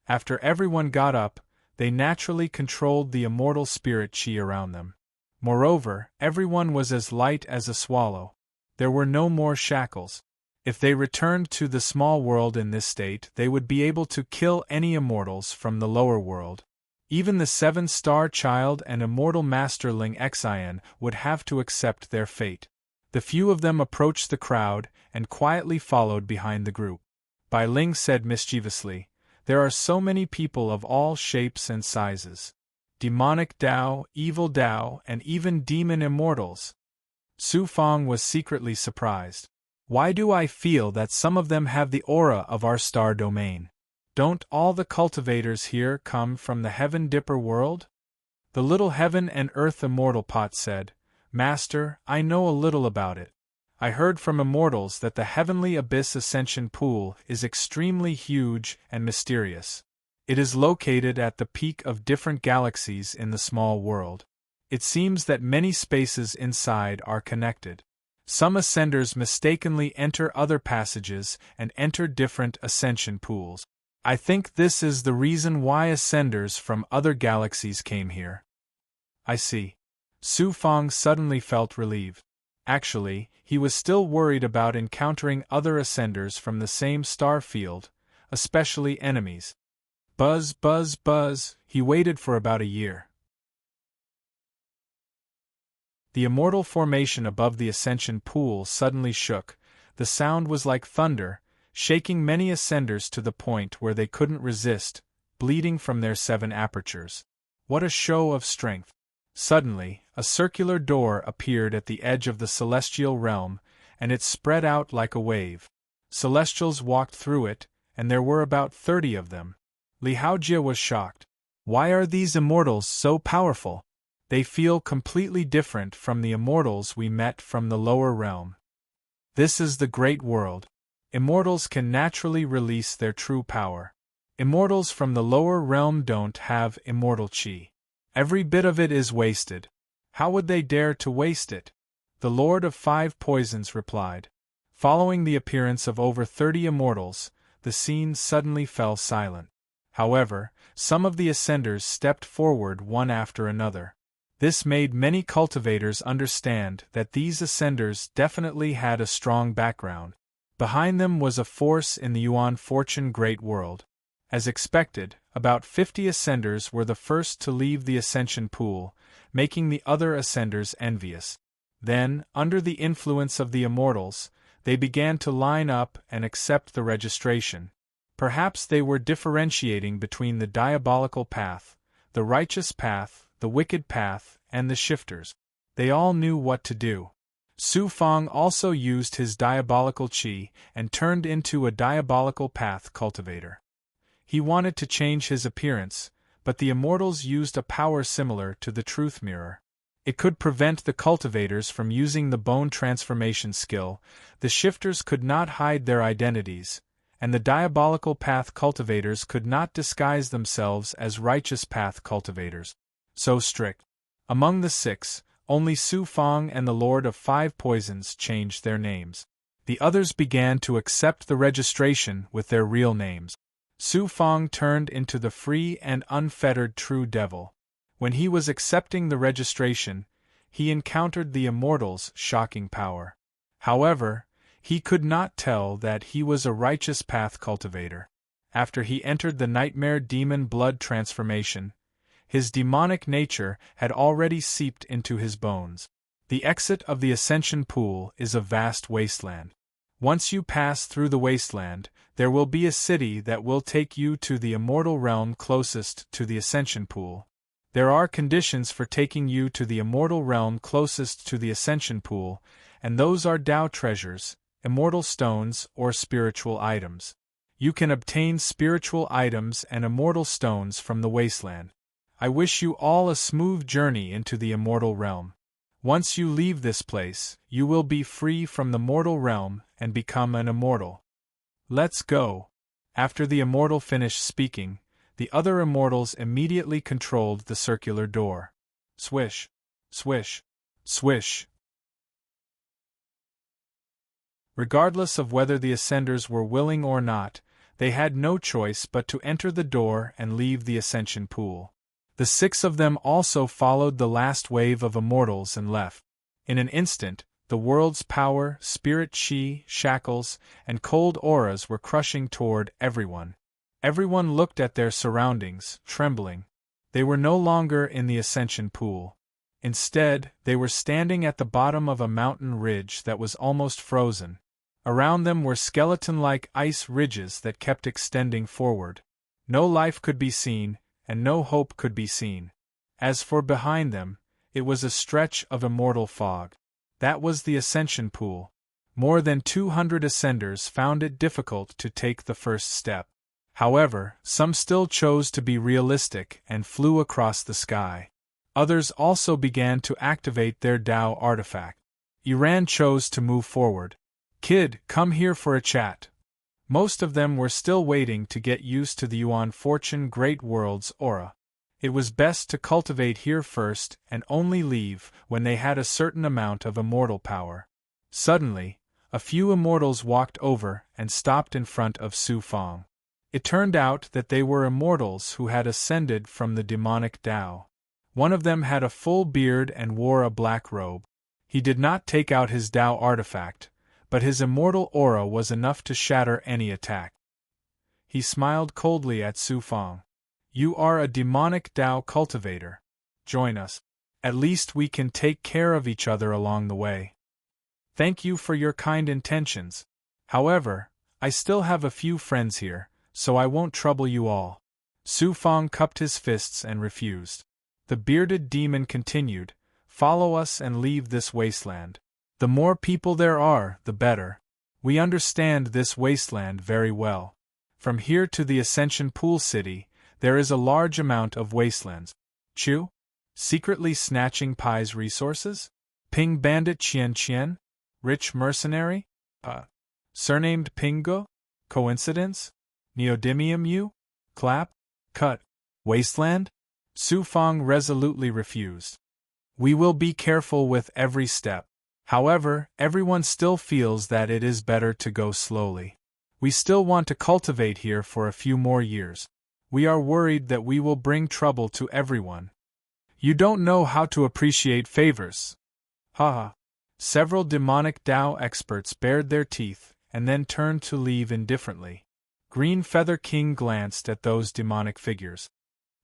After everyone got up, they naturally controlled the immortal spirit chi around them. Moreover, everyone was as light as a swallow. There were no more shackles. If they returned to the small world in this state, they would be able to kill any immortals from the lower world. Even the seven-star child and immortal master Ling Xian would have to accept their fate. The few of them approached the crowd and quietly followed behind the group. Bai Ling said mischievously, "There are so many people of all shapes and sizes. Demonic Dao, evil Dao, and even demon immortals." Su Fang was secretly surprised. Why do I feel that some of them have the aura of our star domain? Don't all the cultivators here come from the Heaven Dipper world? The little Heaven and Earth immortal pot said, "Master, I know a little about it. I heard from immortals that the Heavenly Abyss Ascension Pool is extremely huge and mysterious. It is located at the peak of different galaxies in the small world. It seems that many spaces inside are connected. Some ascenders mistakenly enter other passages and enter different ascension pools. I think this is the reason why ascenders from other galaxies came here." "I see." Su Fang suddenly felt relieved. Actually, he was still worried about encountering other ascenders from the same star field, especially enemies. Buzz, buzz, buzz, he waited for about a year. The immortal formation above the ascension pool suddenly shook. The sound was like thunder, shaking many ascenders to the point where they couldn't resist, bleeding from their 7 apertures. What a show of strength! Suddenly, a circular door appeared at the edge of the celestial realm, and it spread out like a wave. Celestials walked through it, and there were about 30 of them. Li Haojie was shocked. Why are these immortals so powerful? They feel completely different from the immortals we met from the lower realm. This is the great world. Immortals can naturally release their true power. Immortals from the lower realm don't have immortal chi. Every bit of it is wasted. How would they dare to waste it? The Lord of Five Poisons replied. Following the appearance of over 30 immortals, the scene suddenly fell silent. However, some of the ascenders stepped forward one after another. This made many cultivators understand that these ascenders definitely had a strong background. Behind them was a force in the Yuan Fortune Great World. As expected, about 50 ascenders were the first to leave the ascension pool, making the other ascenders envious. Then, under the influence of the immortals, they began to line up and accept the registration. Perhaps they were differentiating between the diabolical path, the righteous path, the wicked path, and the shifters. They all knew what to do. Su Fang also used his diabolical chi and turned into a diabolical path cultivator. He wanted to change his appearance, but the immortals used a power similar to the truth mirror. It could prevent the cultivators from using the bone transformation skill. The shifters could not hide their identities, and the diabolical path cultivators could not disguise themselves as righteous path cultivators. So strict. Among the 6, only Su Fang and the Lord of Five Poisons changed their names. The others began to accept the registration with their real names. Su Fang turned into the free and unfettered True Devil. When he was accepting the registration, he encountered the immortals' shocking power. However, he could not tell that he was a righteous path cultivator. after he entered the nightmare demon blood transformation. His demonic nature had already seeped into his bones. The exit of the Ascension Pool is a vast wasteland. Once you pass through the wasteland, there will be a city that will take you to the immortal realm closest to the Ascension Pool. There are conditions for taking you to the immortal realm closest to the Ascension Pool, and those are Tao treasures, immortal stones, or spiritual items. You can obtain spiritual items and immortal stones from the wasteland. I wish you all a smooth journey into the immortal realm. Once you leave this place, you will be free from the mortal realm and become an immortal. Let's go. After the immortal finished speaking, the other immortals immediately controlled the circular door. Swish, swish, swish. Regardless of whether the Ascenders were willing or not, they had no choice but to enter the door and leave the Ascension Pool. The 6 of them also followed the last wave of immortals and left. In an instant, the world's power, spirit chi, shackles, and cold auras were crushing toward everyone. Everyone looked at their surroundings, trembling. They were no longer in the Ascension Pool. Instead, they were standing at the bottom of a mountain ridge that was almost frozen. Around them were skeleton-like ice ridges that kept extending forward. No life could be seen, and no hope could be seen. As for behind them, it was a stretch of immortal fog. That was the Ascension Pool. More than 200 Ascenders found it difficult to take the first step. However, some still chose to be realistic and flew across the sky. Others also began to activate their Tao artifact. Iran chose to move forward. "Kid, come here for a chat." Most of them were still waiting to get used to the Yuan Fortune Great World's aura. It was best to cultivate here first and only leave when they had a certain amount of immortal power. Suddenly, a few immortals walked over and stopped in front of Su Fong. It turned out that they were immortals who had ascended from the demonic Tao. One of them had a full beard and wore a black robe. He did not take out his Tao artifact, but his immortal aura was enough to shatter any attack. He smiled coldly at Su Fong. "You are a demonic Tao cultivator. Join us. At least we can take care of each other along the way. Thank you for your kind intentions. However, I still have a few friends here, so I won't trouble you all." Su Fong cupped his fists and refused. The bearded demon continued, "Follow us and leave this wasteland. The more people there are, the better. We understand this wasteland very well. From here to the Ascension Pool City, there is a large amount of wastelands. Chu? Secretly snatching Pai's resources? Ping Bandit Qian Qian? Rich mercenary? Surnamed Pingo? Coincidence? Neodymium Yu? Clap? Cut? Wasteland? Su Fong resolutely refused. "We will be careful with every step. However, everyone still feels that it is better to go slowly. We still want to cultivate here for a few more years. We are worried that we will bring trouble to everyone. You don't know how to appreciate favors." Haha. Several demonic Tao experts bared their teeth and then turned to leave indifferently. Green Feather King glanced at those demonic figures.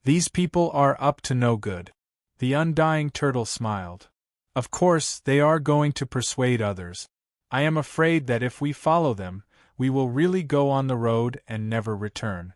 "These people are up to no good." The Undying Turtle smiled. "Of course, they are going to persuade others. I am afraid that if we follow them, we will really go on the road and never return."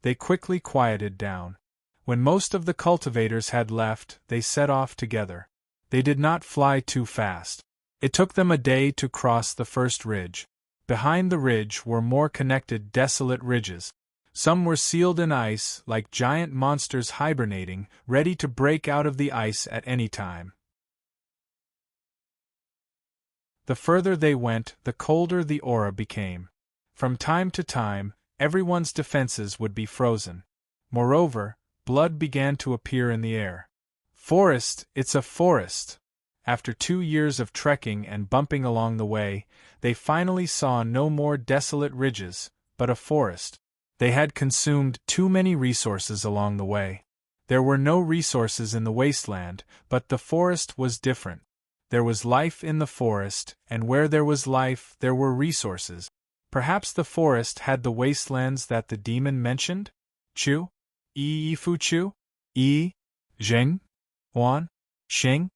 They quickly quieted down. When most of the cultivators had left, they set off together. They did not fly too fast. It took them a day to cross the first ridge. Behind the ridge were more connected desolate ridges. Some were sealed in ice, like giant monsters hibernating, ready to break out of the ice at any time. The further they went, the colder the aura became. From time to time, everyone's defenses would be frozen. Moreover, blood began to appear in the air. "Forest, it's a forest!" After 2 years of trekking and bumping along the way, they finally saw no more desolate ridges, but a forest. They had consumed too many resources along the way. There were no resources in the wasteland, but the forest was different. There was life in the forest, and where there was life, there were resources. Perhaps the forest had the wastelands that the demon mentioned? Chu? Fu Chu? Zheng? Huan? Xing?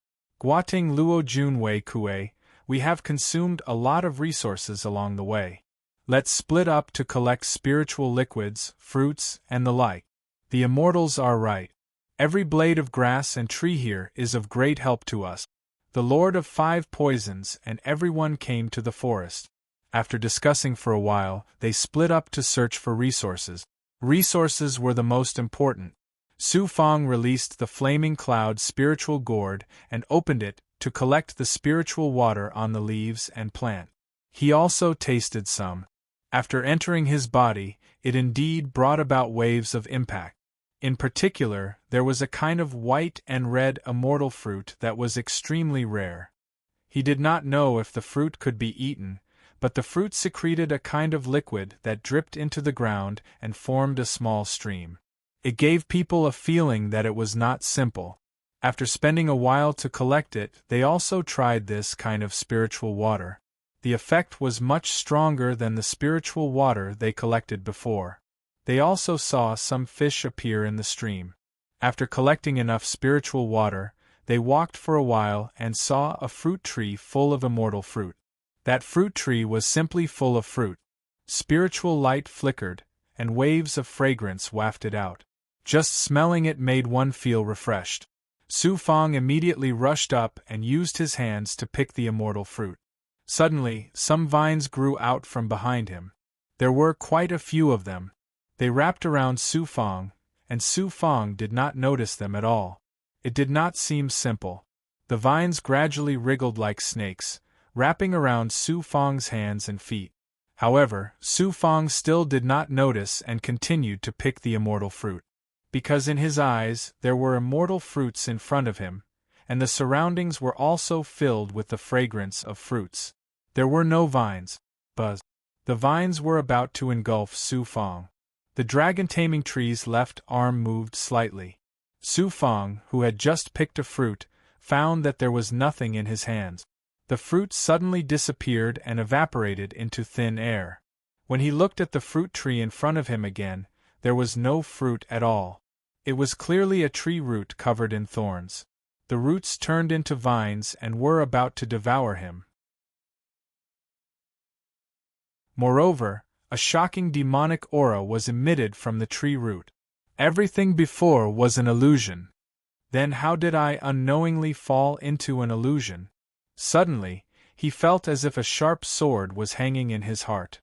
Guating Luo Jun Wei Kue, we have consumed a lot of resources along the way. Let's split up to collect spiritual liquids, fruits, and the like. The immortals are right. Every blade of grass and tree here is of great help to us. The Lord of Five Poisons and everyone came to the forest. After discussing for a while, they split up to search for resources. Resources were the most important. Su Fang released the flaming cloud spiritual gourd and opened it to collect the spiritual water on the leaves and plant. He also tasted some. After entering his body, it indeed brought about waves of impact. In particular, there was a kind of white and red immortal fruit that was extremely rare. He did not know if the fruit could be eaten, but the fruit secreted a kind of liquid that dripped into the ground and formed a small stream. It gave people a feeling that it was not simple. After spending a while to collect it, they also tried this kind of spiritual water. The effect was much stronger than the spiritual water they collected before. They also saw some fish appear in the stream. After collecting enough spiritual water, they walked for a while and saw a fruit tree full of immortal fruit. That fruit tree was simply full of fruit. Spiritual light flickered, and waves of fragrance wafted out. Just smelling it made one feel refreshed. Su Fang immediately rushed up and used his hands to pick the immortal fruit. Suddenly, some vines grew out from behind him. There were quite a few of them. They wrapped around Su Fang, and Su Fang did not notice them at all. It did not seem simple. The vines gradually wriggled like snakes, wrapping around Su Fang's hands and feet. However, Su Fang still did not notice and continued to pick the immortal fruit. Because in his eyes there were immortal fruits in front of him, and the surroundings were also filled with the fragrance of fruits. There were no vines. Buzz. The vines were about to engulf Su Fang. The dragon-taming tree's left arm moved slightly. Su Fang, who had just picked a fruit, found that there was nothing in his hands. The fruit suddenly disappeared and evaporated into thin air. When he looked at the fruit tree in front of him again, there was no fruit at all. It was clearly a tree root covered in thorns. The roots turned into vines and were about to devour him. Moreover, a shocking demonic aura was emitted from the tree root. Everything before was an illusion. Then how did I unknowingly fall into an illusion? Suddenly, he felt as if a sharp sword was hanging in his heart.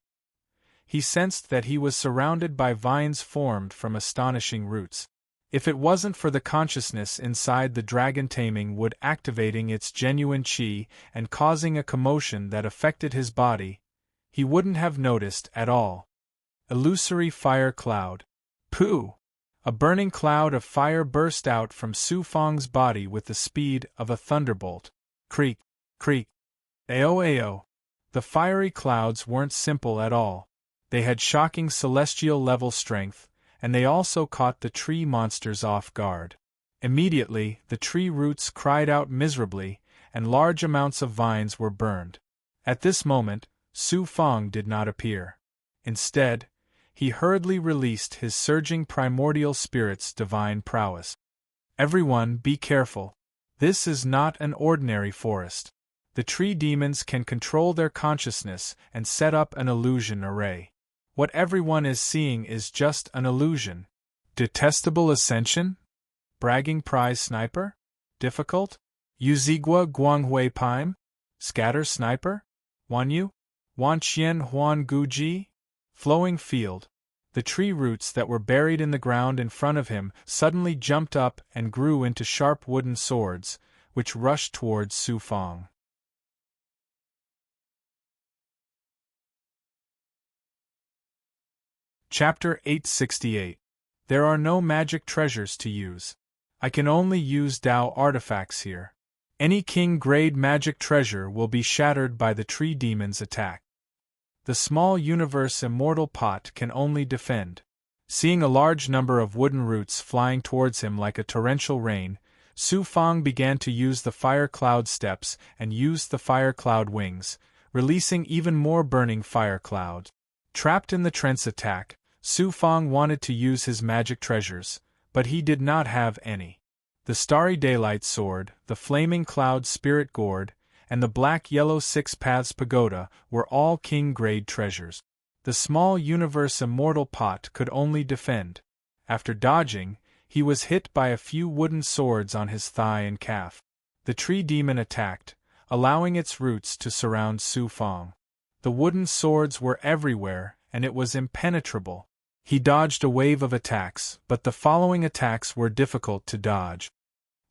He sensed that he was surrounded by vines formed from astonishing roots. If it wasn't for the consciousness inside the dragon taming wood activating its genuine chi and causing a commotion that affected his body, he wouldn't have noticed at all. Illusory fire cloud. Pooh! A burning cloud of fire burst out from Su Fang's body with the speed of a thunderbolt. Creak, creak. Ao ao. The fiery clouds weren't simple at all. They had shocking celestial level strength, and they also caught the tree monsters off guard. Immediately, the tree roots cried out miserably, and large amounts of vines were burned. At this moment, Su Fang did not appear. Instead, he hurriedly released his surging primordial spirit's divine prowess. Everyone, be careful. This is not an ordinary forest. The tree demons can control their consciousness and set up an illusion array. What everyone is seeing is just an illusion. Detestable ascension? Bragging prize sniper? Difficult? Yuzigua Guanghui Paim? Scatter sniper? Wanyu? Wanqian Huan Guji? Flowing field. The tree roots that were buried in the ground in front of him suddenly jumped up and grew into sharp wooden swords, which rushed towards Su Fang. Chapter 868. There are no magic treasures to use. I can only use Dao artifacts here. Any king-grade magic treasure will be shattered by the tree demon's attack. The small universe immortal pot can only defend. Seeing a large number of wooden roots flying towards him like a torrential rain, Su Fang began to use the fire cloud steps and used the fire cloud wings, releasing even more burning fire clouds. Trapped in the Trent's attack, Su Fang wanted to use his magic treasures, but he did not have any. The Starry Daylight Sword, the Flaming Cloud Spirit Gourd, and the Black-Yellow Six Paths Pagoda were all king-grade treasures. The small Universe Immortal Pot could only defend. After dodging, he was hit by a few wooden swords on his thigh and calf. The tree demon attacked, allowing its roots to surround Su Fang. The wooden swords were everywhere, and it was impenetrable. He dodged a wave of attacks, but the following attacks were difficult to dodge.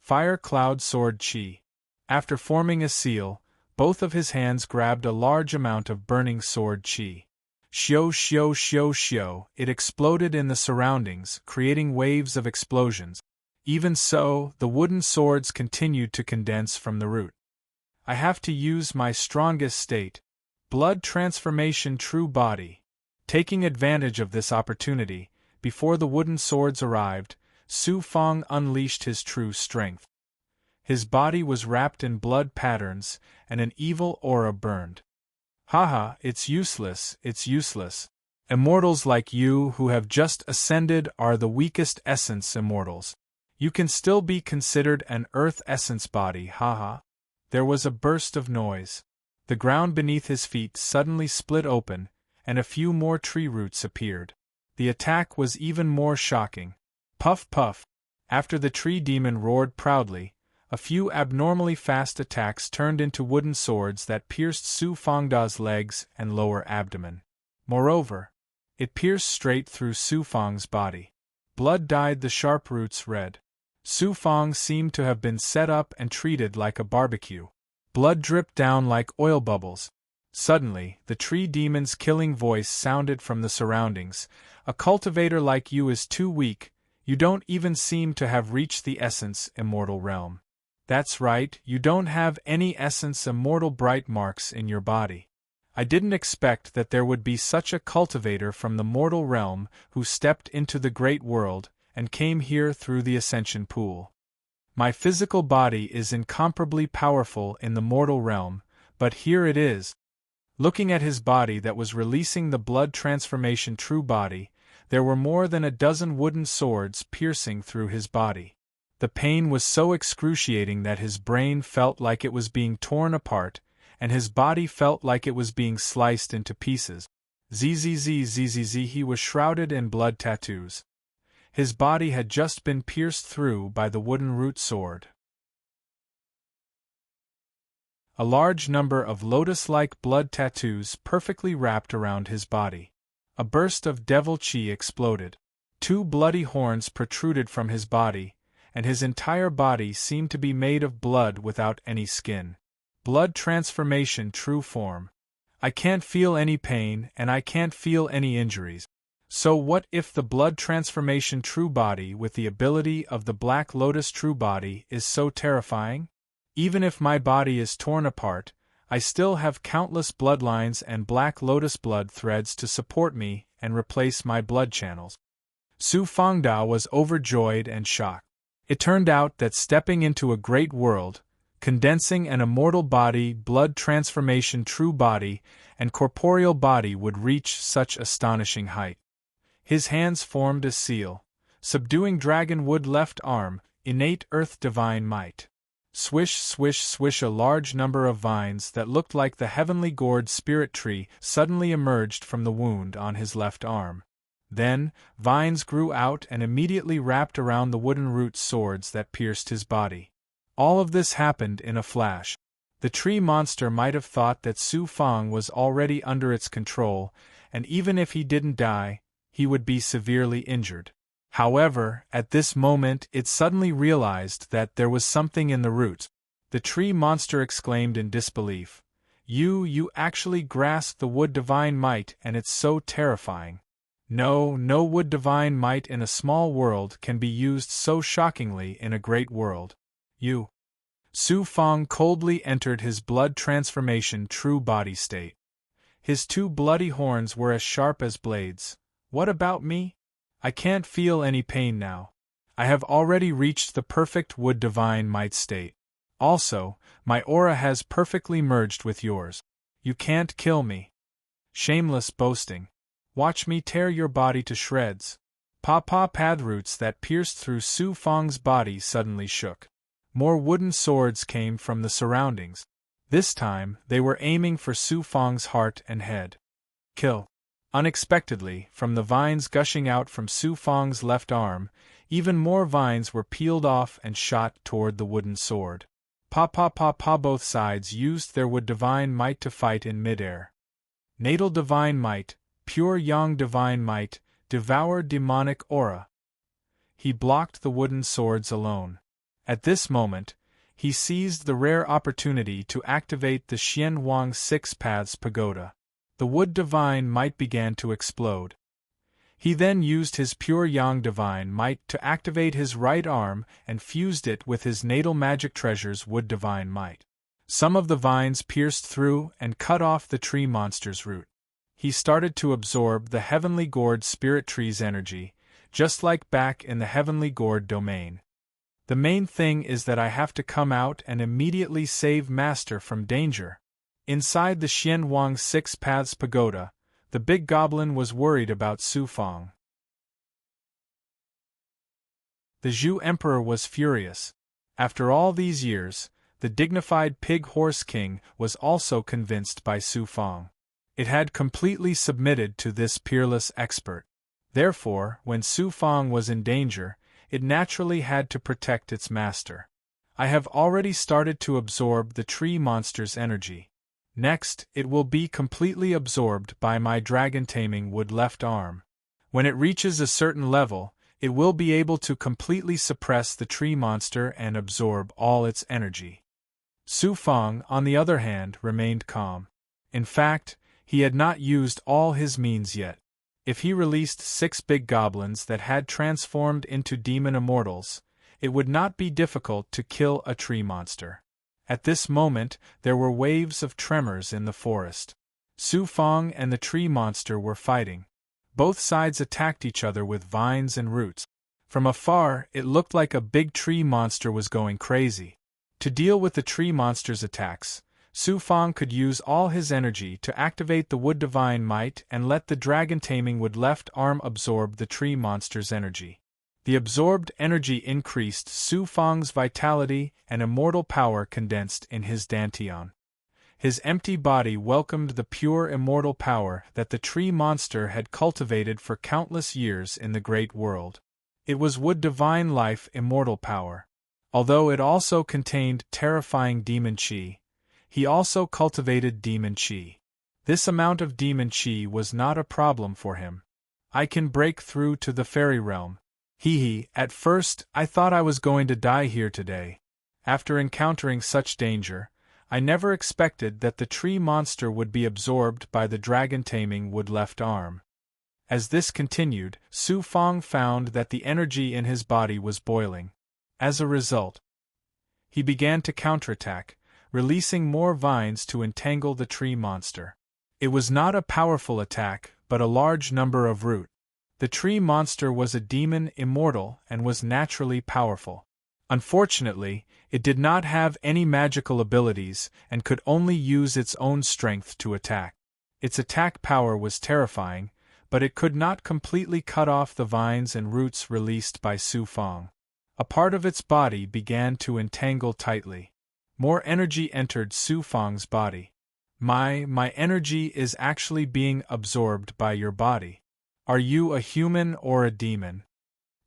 Fire Cloud Sword Chi. After forming a seal, both of his hands grabbed a large amount of burning sword chi. Shio shio shio shio, it exploded in the surroundings, creating waves of explosions. Even so, the wooden swords continued to condense from the root. I have to use my strongest state. Blood transformation true body. Taking advantage of this opportunity, before the wooden swords arrived, Su Fang unleashed his true strength. His body was wrapped in blood patterns, and an evil aura burned. Haha, it's useless, it's useless. Immortals like you who have just ascended are the weakest essence immortals. You can still be considered an earth essence body, haha. There was a burst of noise. The ground beneath his feet suddenly split open, and a few more tree roots appeared. The attack was even more shocking. Puff puff. After the tree demon roared proudly, a few abnormally fast attacks turned into wooden swords that pierced Su Fangda's legs and lower abdomen. Moreover, it pierced straight through Su Fang's body. Blood dyed the sharp roots red. Su Fang seemed to have been set up and treated like a barbecue. Blood dripped down like oil bubbles. Suddenly, the tree demon's killing voice sounded from the surroundings. A cultivator like you is too weak. You don't even seem to have reached the essence immortal realm. That's right, you don't have any essence immortal bright marks in your body. I didn't expect that there would be such a cultivator from the mortal realm who stepped into the great world and came here through the ascension pool. My physical body is incomparably powerful in the mortal realm, but here it is. Looking at his body that was releasing the blood transformation true body, there were more than a dozen wooden swords piercing through his body. The pain was so excruciating that his brain felt like it was being torn apart, and his body felt like it was being sliced into pieces. Zzz, he was shrouded in blood tattoos. His body had just been pierced through by the wooden root sword. A large number of lotus-like blood tattoos perfectly wrapped around his body. A burst of devil chi exploded. 2 bloody horns protruded from his body, and his entire body seemed to be made of blood without any skin. Blood transformation true form. I can't feel any pain and I can't feel any injuries. So what if the blood transformation true body with the ability of the Black Lotus true body is so terrifying? Even if my body is torn apart, I still have countless bloodlines and Black Lotus blood threads to support me and replace my blood channels. Su Fangda was overjoyed and shocked. It turned out that stepping into a great world, condensing an immortal body, blood transformation true body, and corporeal body would reach such astonishing height. His hands formed a seal. Subduing dragon wood left arm, innate earth divine might. Swish swish swish, a large number of vines that looked like the heavenly gourd spirit tree suddenly emerged from the wound on his left arm. Then, vines grew out and immediately wrapped around the wooden root swords that pierced his body. All of this happened in a flash. The tree monster might have thought that Su Fang was already under its control, and even if he didn't die, he would be severely injured. However, at this moment it suddenly realized that there was something in the root. The tree monster exclaimed in disbelief. You actually grasp the wood divine might, and it's so terrifying. No wood divine might in a small world can be used so shockingly in a great world. You. Su Fang coldly entered his blood transformation true body state. His 2 bloody horns were as sharp as blades. What about me? I can't feel any pain now. I have already reached the perfect wood divine might state. Also, my aura has perfectly merged with yours. You can't kill me. Shameless boasting. Watch me tear your body to shreds. Path roots that pierced through Su Fang's body suddenly shook. More wooden swords came from the surroundings. This time, they were aiming for Su Fang's heart and head. Kill. Unexpectedly, from the vines gushing out from Su Fang's left arm, even more vines were peeled off and shot toward the wooden sword. Both sides used their wood divine might to fight in midair. Natal divine might, pure yang divine might, devour demonic aura. He blocked the wooden swords alone. At this moment, he seized the rare opportunity to activate the Xian Huang Six Paths Pagoda. The wood divine might began to explode. He then used his pure yang divine might to activate his right arm and fused it with his natal magic treasure's wood divine might. Some of the vines pierced through and cut off the tree monster's root. He started to absorb the heavenly gourd spirit tree's energy, just like back in the heavenly gourd domain. The main thing is that I have to come out and immediately save Master from danger. Inside the Xian Huang Six Paths Pagoda, the big goblin was worried about Su Fang. The Zhu Emperor was furious. After all these years, the dignified Pig Horse King was also convinced by Su Fang. It had completely submitted to this peerless expert. Therefore, when Su Fang was in danger, it naturally had to protect its master. I have already started to absorb the tree monster's energy. Next, it will be completely absorbed by my dragon-taming wood left arm. When it reaches a certain level, it will be able to completely suppress the tree monster and absorb all its energy. Su Fang, on the other hand, remained calm. In fact, he had not used all his means yet. If he released 6 big goblins that had transformed into demon immortals, it would not be difficult to kill a tree monster. At this moment, there were waves of tremors in the forest. Su Fang and the tree monster were fighting. Both sides attacked each other with vines and roots. From afar, it looked like a big tree monster was going crazy. To deal with the tree monster's attacks, Su Fang could use all his energy to activate the wood divine might and let the dragon-taming wood left arm absorb the tree monster's energy. The absorbed energy increased Su Fang's vitality and immortal power condensed in his dantian. His empty body welcomed the pure immortal power that the tree monster had cultivated for countless years in the great world. It was wood divine life immortal power. Although it also contained terrifying demon chi, he also cultivated demon chi. This amount of demon chi was not a problem for him. I can break through to the fairy realm. At first, I thought I was going to die here today. After encountering such danger, I never expected that the tree monster would be absorbed by the dragon-taming wood left arm. As this continued, Su Fang found that the energy in his body was boiling. As a result, he began to counterattack, releasing more vines to entangle the tree monster. It was not a powerful attack, but a large number of root. The tree monster was a demon immortal and was naturally powerful. Unfortunately, it did not have any magical abilities and could only use its own strength to attack. Its attack power was terrifying, but it could not completely cut off the vines and roots released by Su Fang. A part of its body began to entangle tightly. More energy entered Su Fang's body. My energy is actually being absorbed by your body. Are you a human or a demon?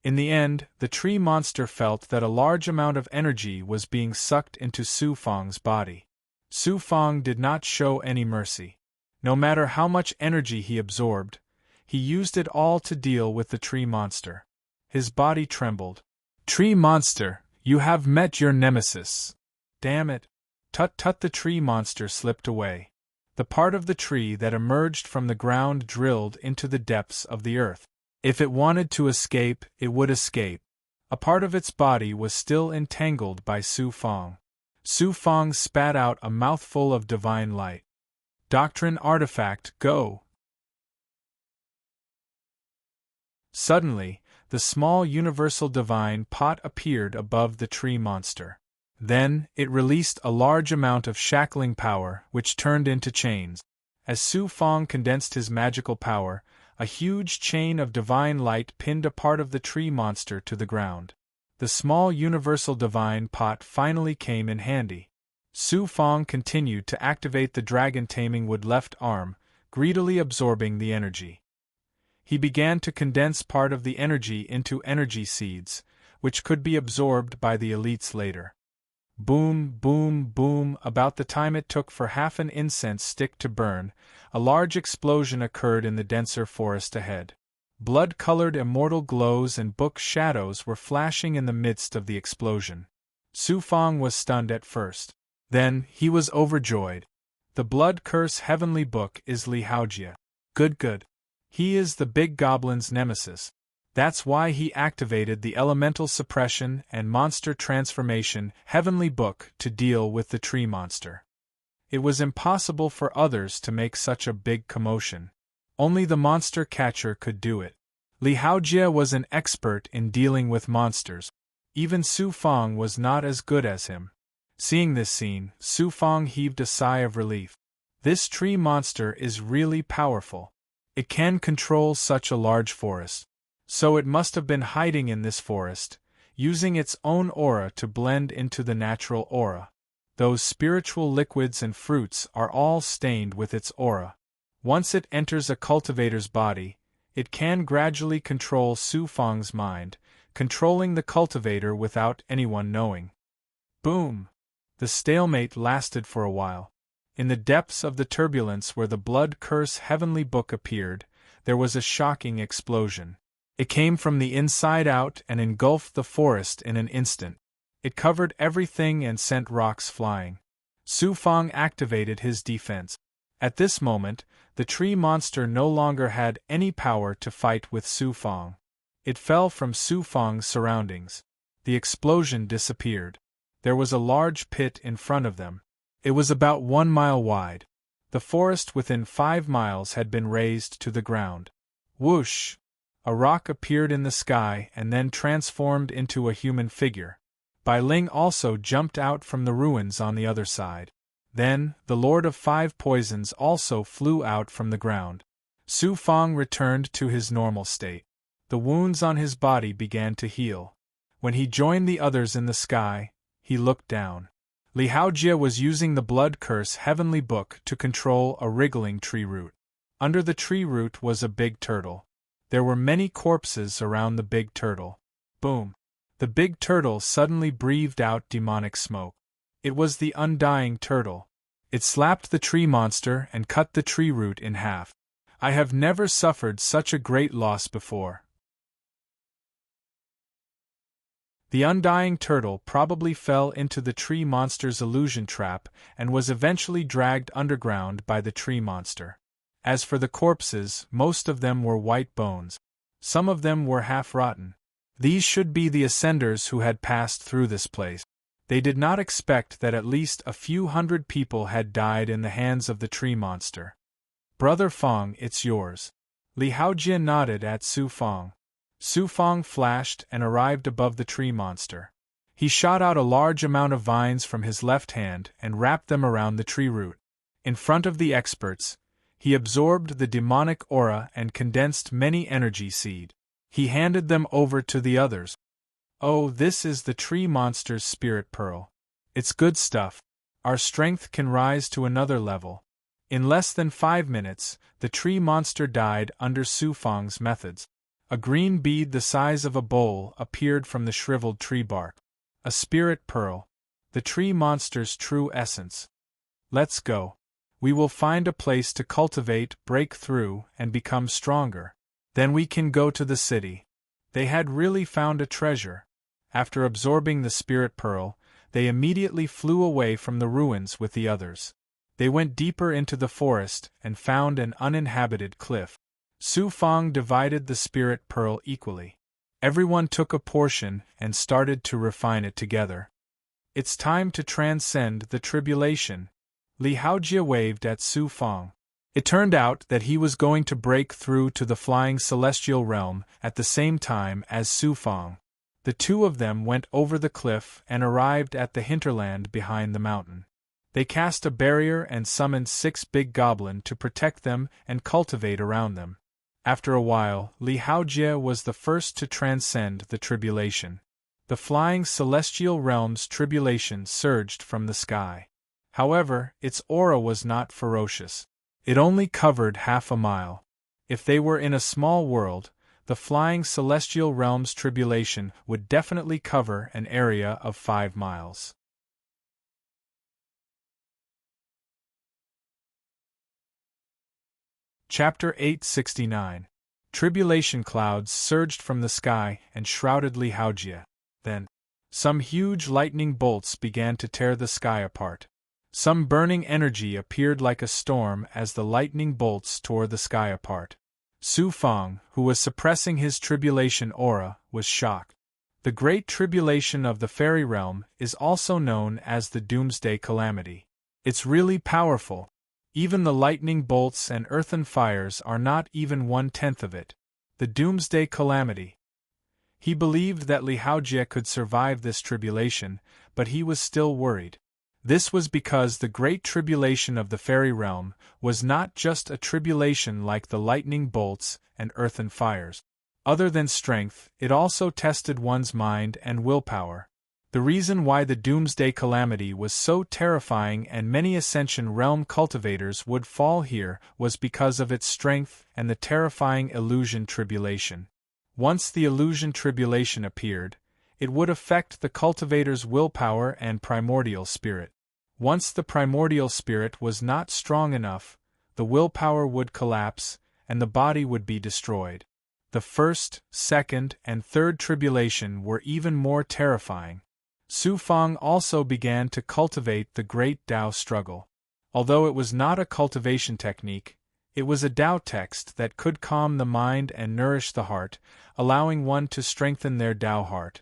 In the end, the tree monster felt that a large amount of energy was being sucked into Su Fang's body. Su Fang did not show any mercy. No matter how much energy he absorbed, he used it all to deal with the tree monster. His body trembled. Tree monster, you have met your nemesis. Damn it. Tut tut, the tree monster slipped away. The part of the tree that emerged from the ground drilled into the depths of the earth. If it wanted to escape, it would escape. A part of its body was still entangled by Su Fang. Su Fang spat out a mouthful of divine light. Doctrine artifact, go! Suddenly, the small universal divine pot appeared above the tree monster. Then, it released a large amount of shackling power, which turned into chains. As Su Fang condensed his magical power, A huge chain of divine light pinned a part of the tree monster to the ground. The small universal divine pot finally came in handy. Su Fong continued to activate the dragon-taming wood left arm, greedily absorbing the energy. He began to condense part of the energy into energy seeds, which could be absorbed by the elites later. Boom, boom, boom. About the time it took for half an incense stick to burn, a large explosion occurred in the denser forest ahead. Blood-colored immortal glows and book shadows were flashing in the midst of the explosion. Su Fong was stunned at first. Then, he was overjoyed. The blood curse heavenly book is Li Haojie. Good. He is the big goblin's nemesis. That's why he activated the elemental suppression and monster transformation heavenly book to deal with the tree monster. It was impossible for others to make such a big commotion. Only the monster catcher could do it. Li Haojie was an expert in dealing with monsters. Even Su Fong was not as good as him. Seeing this scene, Su Fong heaved a sigh of relief. This tree monster is really powerful. It can control such a large forest. So it must have been hiding in this forest, using its own aura to blend into the natural aura. Those spiritual liquids and fruits are all stained with its aura. Once it enters a cultivator's body, it can gradually control Su Fong's mind, controlling the cultivator without anyone knowing. Boom! The stalemate lasted for a while. In the depths of the turbulence where the blood curse heavenly book appeared, there was a shocking explosion. It came from the inside out and engulfed the forest in an instant. It covered everything and sent rocks flying. Su Fong activated his defense. At this moment, the tree monster no longer had any power to fight with Su Fong. It fell from Su Fong's surroundings. The explosion disappeared. There was a large pit in front of them. It was about 1 mile wide. The forest within 5 miles had been razed to the ground. Whoosh! A rock appeared in the sky and then transformed into a human figure. Bai Ling also jumped out from the ruins on the other side. Then, the Lord of 5 Poisons also flew out from the ground. Su Fong returned to his normal state. The wounds on his body began to heal. When he joined the others in the sky, he looked down. Li Haojie was using the blood curse heavenly book to control a wriggling tree root. Under the tree root was a big turtle. There were many corpses around the big turtle. Boom! The big turtle suddenly breathed out demonic smoke. It was the undying turtle. It slapped the tree monster and cut the tree root in half. I have never suffered such a great loss before. The undying turtle probably fell into the tree monster's illusion trap and was eventually dragged underground by the tree monster. As for the corpses, most of them were white bones. Some of them were half-rotten. These should be the ascenders who had passed through this place. They did not expect that at least a few hundred people had died in the hands of the tree monster. Brother Fong, it's yours. Li Haojie nodded at Su Fong. Su Fong flashed and arrived above the tree monster. He shot out a large amount of vines from his left hand and wrapped them around the tree root. In front of the experts, he absorbed the demonic aura and condensed many energy seed. He handed them over to the others. Oh, this is the tree monster's spirit pearl. It's good stuff. Our strength can rise to another level. In less than 5 minutes, the tree monster died under Su Fong's methods. A green bead the size of a bowl appeared from the shriveled tree bark. A spirit pearl. The tree monster's true essence. Let's go. We will find a place to cultivate, break through, and become stronger. Then we can go to the city. They had really found a treasure. After absorbing the spirit pearl, they immediately flew away from the ruins with the others. They went deeper into the forest and found an uninhabited cliff. Su Fong divided the spirit pearl equally. Everyone took a portion and started to refine it together. It's time to transcend the tribulation. Li Haojie waved at Su Fong. It turned out that he was going to break through to the flying celestial realm at the same time as Su Fong. The two of them went over the cliff and arrived at the hinterland behind the mountain. They cast a barrier and summoned 6 big goblins to protect them and cultivate around them. After a while, Li Haojie was the first to transcend the tribulation. The flying celestial realm's tribulation surged from the sky. However, its aura was not ferocious. It only covered half a mile. If they were in a small world, the flying celestial realm's tribulation would definitely cover an area of 5 miles. Chapter 869. Tribulation clouds surged from the sky and shrouded Li Haojie. Then, some huge lightning bolts began to tear the sky apart. Some burning energy appeared like a storm as the lightning bolts tore the sky apart. Su Fang, who was suppressing his tribulation aura, was shocked. The Great Tribulation of the Fairy Realm is also known as the Doomsday Calamity. It's really powerful. Even the lightning bolts and earthen fires are not even 1/10 of it. The Doomsday Calamity. He believed that Li Haojie could survive this tribulation, but he was still worried. This was because the Great Tribulation of the Fairy Realm was not just a tribulation like the lightning bolts and earthen fires. Other than strength, it also tested one's mind and willpower. The reason why the Doomsday Calamity was so terrifying and many Ascension Realm cultivators would fall here was because of its strength and the terrifying Illusion Tribulation. Once the Illusion Tribulation appeared, it would affect the cultivator's willpower and primordial spirit. Once the primordial spirit was not strong enough, the willpower would collapse, and the body would be destroyed. The first, second, and third tribulation were even more terrifying. Su Fang also began to cultivate the Great Tao Struggle. Although it was not a cultivation technique, it was a Tao text that could calm the mind and nourish the heart, allowing one to strengthen their Tao heart.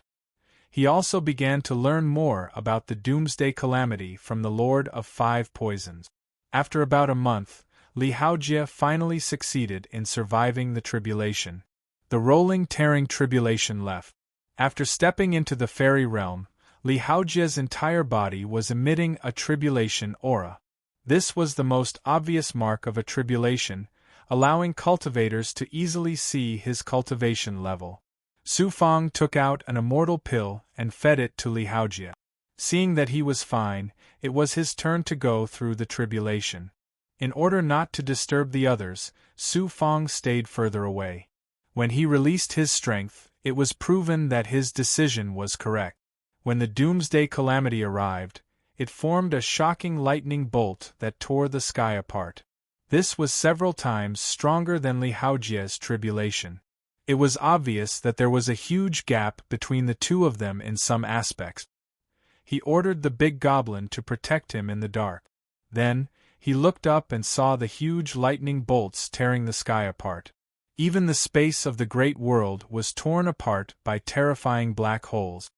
He also began to learn more about the Doomsday Calamity from the Lord of Five Poisons. After about a month, Li Haojie finally succeeded in surviving the tribulation. The rolling tearing tribulation left. After stepping into the fairy realm, Li Haojie's entire body was emitting a tribulation aura. This was the most obvious mark of a tribulation, allowing cultivators to easily see his cultivation level. Su Fang took out an immortal pill and fed it to Li Haojie. Seeing that he was fine, it was his turn to go through the tribulation. In order not to disturb the others, Su Fang stayed further away. When he released his strength, it was proven that his decision was correct. When the Doomsday Calamity arrived, it formed a shocking lightning bolt that tore the sky apart. This was several times stronger than Li Haojie's tribulation. It was obvious that there was a huge gap between the two of them in some aspects. He ordered the big goblin to protect him in the dark. Then, he looked up and saw the huge lightning bolts tearing the sky apart. Even the space of the great world was torn apart by terrifying black holes.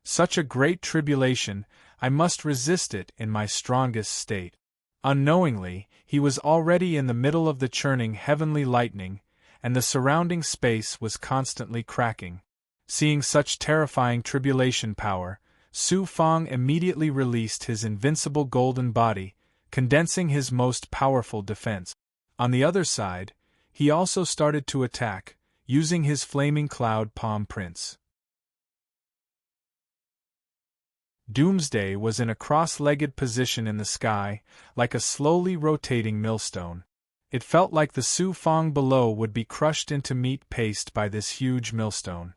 Such a great tribulation, I must resist it in my strongest state. Unknowingly, he was already in the middle of the churning heavenly lightning, and the surrounding space was constantly cracking. Seeing such terrifying tribulation power, Su Fang immediately released his invincible golden body, condensing his most powerful defense. On the other side, he also started to attack, using his flaming cloud palm prints. Doomsday was in a cross-legged position in the sky, like a slowly rotating millstone. It felt like the Su Fang below would be crushed into meat paste by this huge millstone.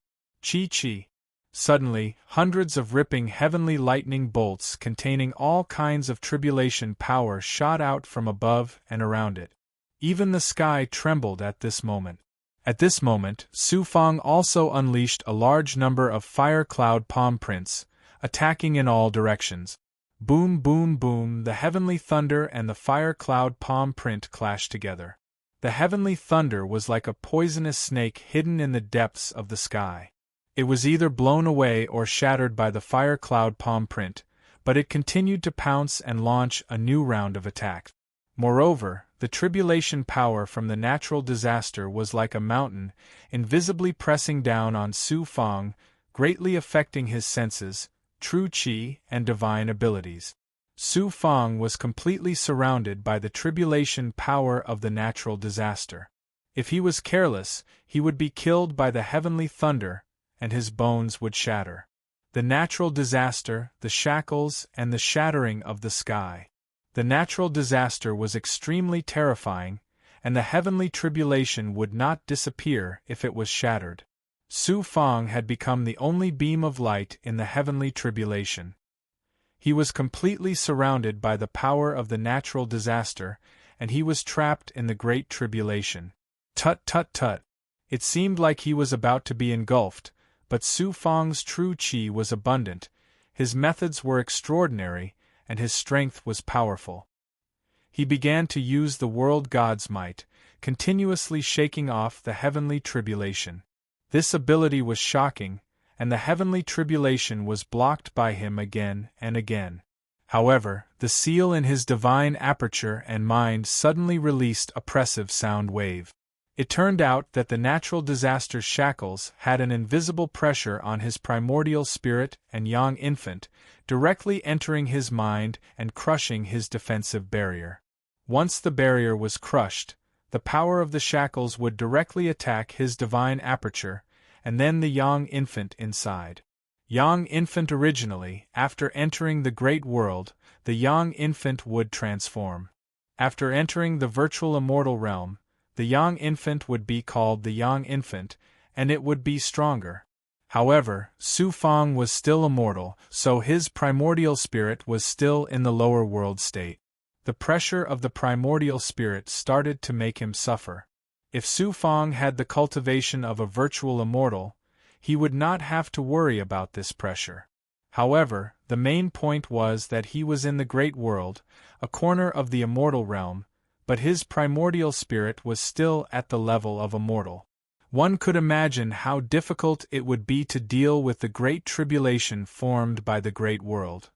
Chi. Suddenly, hundreds of ripping heavenly lightning bolts containing all kinds of tribulation power shot out from above and around it. Even the sky trembled at this moment. At this moment, Su Fang also unleashed a large number of fire cloud palm prints, attacking in all directions. Boom, boom, boom, the heavenly thunder and the fire cloud palm print clashed together. The heavenly thunder was like a poisonous snake hidden in the depths of the sky. It was either blown away or shattered by the fire cloud palm print, but it continued to pounce and launch a new round of attacks. Moreover, the tribulation power from the natural disaster was like a mountain, invisibly pressing down on Su Fang, greatly affecting his senses, true qi, and divine abilities. Su Fang was completely surrounded by the tribulation power of the natural disaster. If he was careless, he would be killed by the heavenly thunder, and his bones would shatter. The natural disaster, the shackles, and the shattering of the sky. The natural disaster was extremely terrifying, and the heavenly tribulation would not disappear if it was shattered. Su Fang had become the only beam of light in the heavenly tribulation. He was completely surrounded by the power of the natural disaster, and he was trapped in the great tribulation. Tut tut tut! It seemed like he was about to be engulfed, but Su Fang's true qi was abundant, his methods were extraordinary, and his strength was powerful. He began to use the world god's might, continuously shaking off the heavenly tribulation. This ability was shocking, and the heavenly tribulation was blocked by him again and again. However, the seal in his divine aperture and mind suddenly released oppressive sound wave. It turned out that the natural disaster's shackles had an invisible pressure on his primordial spirit and young infant, directly entering his mind and crushing his defensive barrier. Once the barrier was crushed, the power of the shackles would directly attack his divine aperture, and then the young infant inside. Young infant originally, after entering the great world, the young infant would transform. After entering the virtual immortal realm, the young infant would be called the young infant, and it would be stronger. However, Su Fang was still immortal, so his primordial spirit was still in the lower world state. The pressure of the primordial spirit started to make him suffer. If Su Fang had the cultivation of a virtual immortal, he would not have to worry about this pressure. However, the main point was that he was in the great world, a corner of the immortal realm, but his primordial spirit was still at the level of a mortal. One could imagine how difficult it would be to deal with the great tribulation formed by the great world.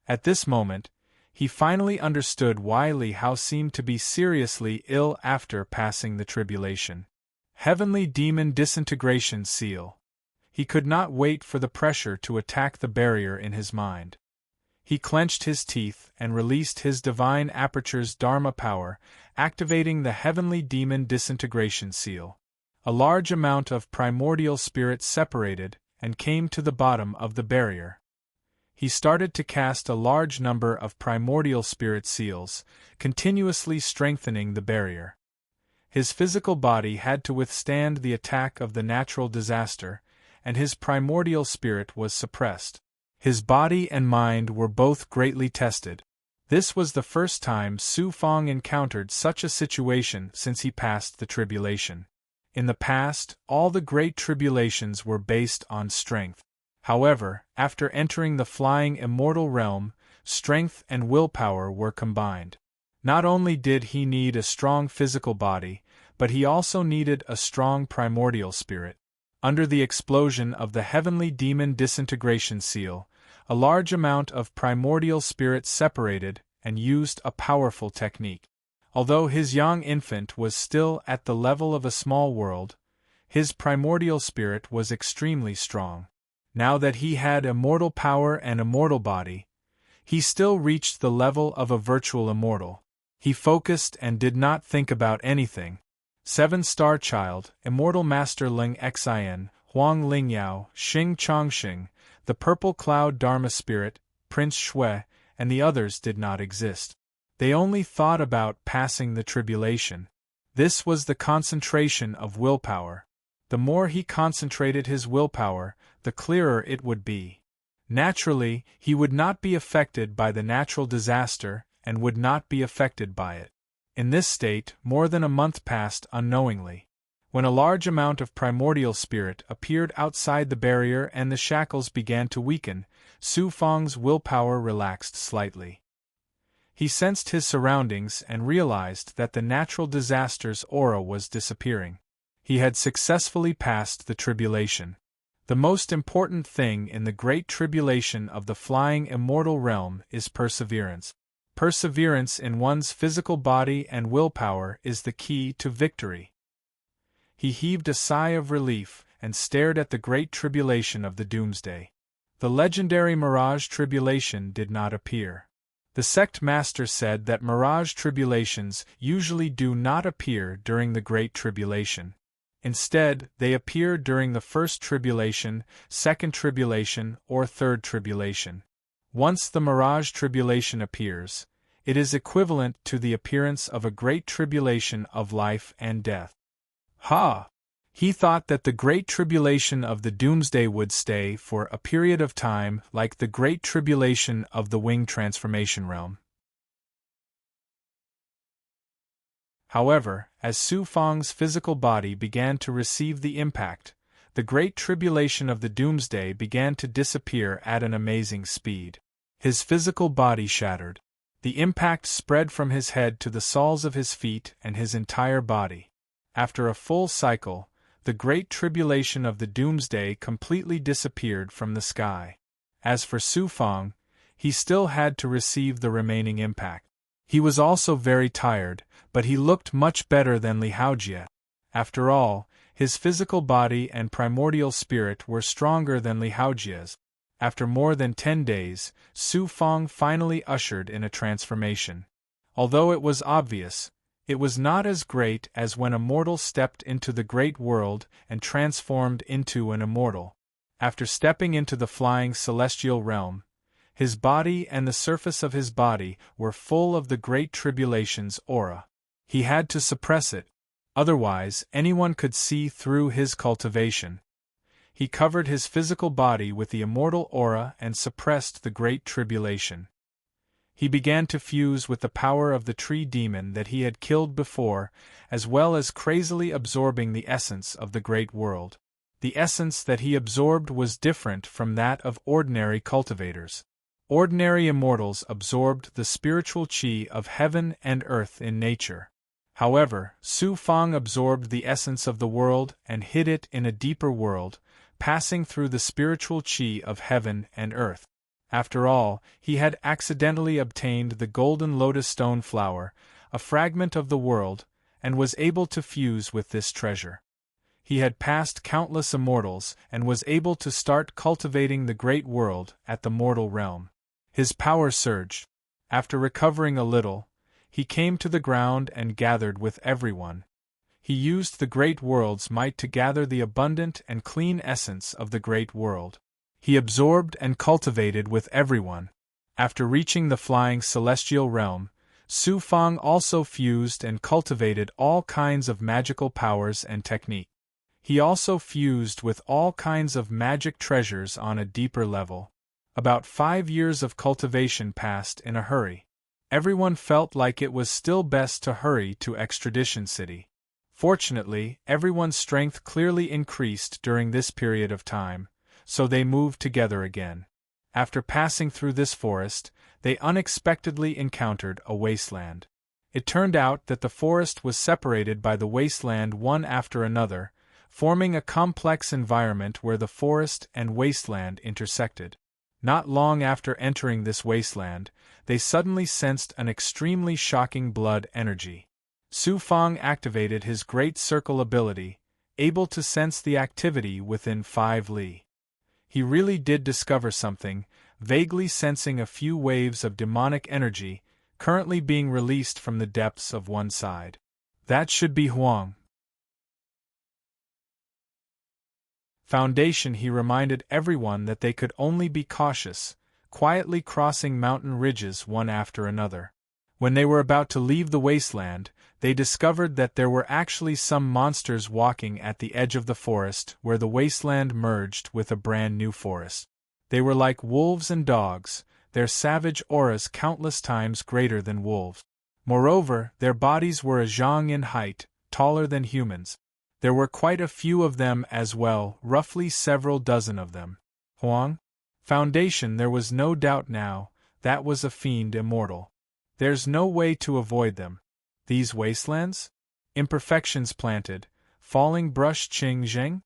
At this moment, he finally understood why Li Hao seemed to be seriously ill after passing the tribulation. Heavenly Demon Disintegration Seal. He could not wait for the pressure to attack the barrier in his mind. He clenched his teeth and released his divine aperture's Dharma power, activating the Heavenly Demon Disintegration Seal. A large amount of primordial spirit separated and came to the bottom of the barrier. He started to cast a large number of primordial spirit seals, continuously strengthening the barrier. His physical body had to withstand the attack of the natural disaster, and his primordial spirit was suppressed. His body and mind were both greatly tested. This was the first time Su Fang encountered such a situation since he passed the tribulation. In the past, all the great tribulations were based on strength. However, after entering the flying immortal realm, strength and willpower were combined. Not only did he need a strong physical body, but he also needed a strong primordial spirit. Under the explosion of the Heavenly Demon Disintegration Seal, a large amount of primordial spirit separated and used a powerful technique. Although his young infant was still at the level of a small world, his primordial spirit was extremely strong. Now that he had immortal power and immortal body, he still reached the level of a virtual immortal. He focused and did not think about anything. 7-star child, Immortal Master Ling Xin, Huang Lingyao, Xing Chongxing, the Purple Cloud Dharma Spirit, Prince Shui, and the others did not exist. They only thought about passing the tribulation. This was the concentration of willpower. The more he concentrated his willpower, the clearer it would be. Naturally, he would not be affected by the natural disaster and would not be affected by it. In this state, more than a month passed unknowingly. When a large amount of primordial spirit appeared outside the barrier and the shackles began to weaken, Su Fang's willpower relaxed slightly. He sensed his surroundings and realized that the natural disaster's aura was disappearing. He had successfully passed the tribulation. The most important thing in the great tribulation of the flying immortal realm is perseverance. Perseverance in one's physical body and willpower is the key to victory. He heaved a sigh of relief and stared at the great tribulation of the doomsday. The legendary mirage tribulation did not appear. The sect master said that mirage tribulations usually do not appear during the Great Tribulation. Instead, they appear during the First Tribulation, Second Tribulation, or Third Tribulation. Once the mirage tribulation appears, it is equivalent to the appearance of a great tribulation of life and death. Ha! He thought that the Great Tribulation of the Doomsday would stay for a period of time like the Great Tribulation of the Wing Transformation Realm. However, as Su Fang's physical body began to receive the impact, the Great Tribulation of the Doomsday began to disappear at an amazing speed. His physical body shattered. The impact spread from his head to the soles of his feet and his entire body. After a full cycle, the Great Tribulation of the Doomsday completely disappeared from the sky. As for Su Fang, he still had to receive the remaining impact. He was also very tired, but he looked much better than Li Haojie. After all, his physical body and primordial spirit were stronger than Li Haojie's. After more than 10 days, Su Fang finally ushered in a transformation. Although it was obvious, it was not as great as when a mortal stepped into the great world and transformed into an immortal. After stepping into the flying celestial realm, his body and the surface of his body were full of the Great Tribulation's aura. He had to suppress it, otherwise anyone could see through his cultivation. He covered his physical body with the immortal aura and suppressed the Great Tribulation. He began to fuse with the power of the tree demon that he had killed before, as well as crazily absorbing the essence of the great world. The essence that he absorbed was different from that of ordinary cultivators. Ordinary immortals absorbed the spiritual chi of heaven and earth in nature. However, Su Fang absorbed the essence of the world and hid it in a deeper world, passing through the spiritual chi of heaven and earth. After all, he had accidentally obtained the golden lotus stone flower, a fragment of the world, and was able to fuse with this treasure. He had passed countless immortals and was able to start cultivating the great world at the mortal realm. His power surged. After recovering a little, he came to the ground and gathered with everyone. He used the great world's might to gather the abundant and clean essence of the great world. He absorbed and cultivated with everyone. After reaching the flying celestial realm, Su Fang also fused and cultivated all kinds of magical powers and technique. He also fused with all kinds of magic treasures on a deeper level. About 5 years of cultivation passed in a hurry. Everyone felt like it was still best to hurry to Extradition City. Fortunately, everyone's strength clearly increased during this period of time, so they moved together again. After passing through this forest, they unexpectedly encountered a wasteland. It turned out that the forest was separated by the wasteland one after another, forming a complex environment where the forest and wasteland intersected. Not long after entering this wasteland, they suddenly sensed an extremely shocking blood energy. Su Fang activated his Great Circle ability, able to sense the activity within 5 li. He really did discover something, vaguely sensing a few waves of demonic energy currently being released from the depths of one side. That should be Huang. Foundation. He reminded everyone that they could only be cautious, quietly crossing mountain ridges one after another. When they were about to leave the wasteland, they discovered that there were actually some monsters walking at the edge of the forest where the wasteland merged with a brand new forest. They were like wolves and dogs, their savage auras countless times greater than wolves. Moreover, their bodies were a zhang in height, taller than humans. There were quite a few of them as well, roughly several dozen of them. Huang? Foundation. There was no doubt now, that was a fiend immortal. There's no way to avoid them. These wastelands? Imperfections planted, falling brush Qing Zheng?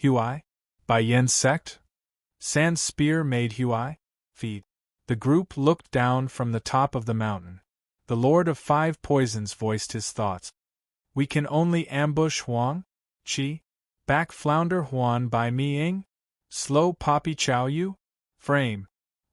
Huai? By Yen's sect? Sand spear made Huai? Feed. The group looked down from the top of the mountain. The Lord of 5 Poisons voiced his thoughts. We can only ambush Huang? Chi? Back flounder Huan by Mi Ying? Slow Poppy Chow Yu? Frame.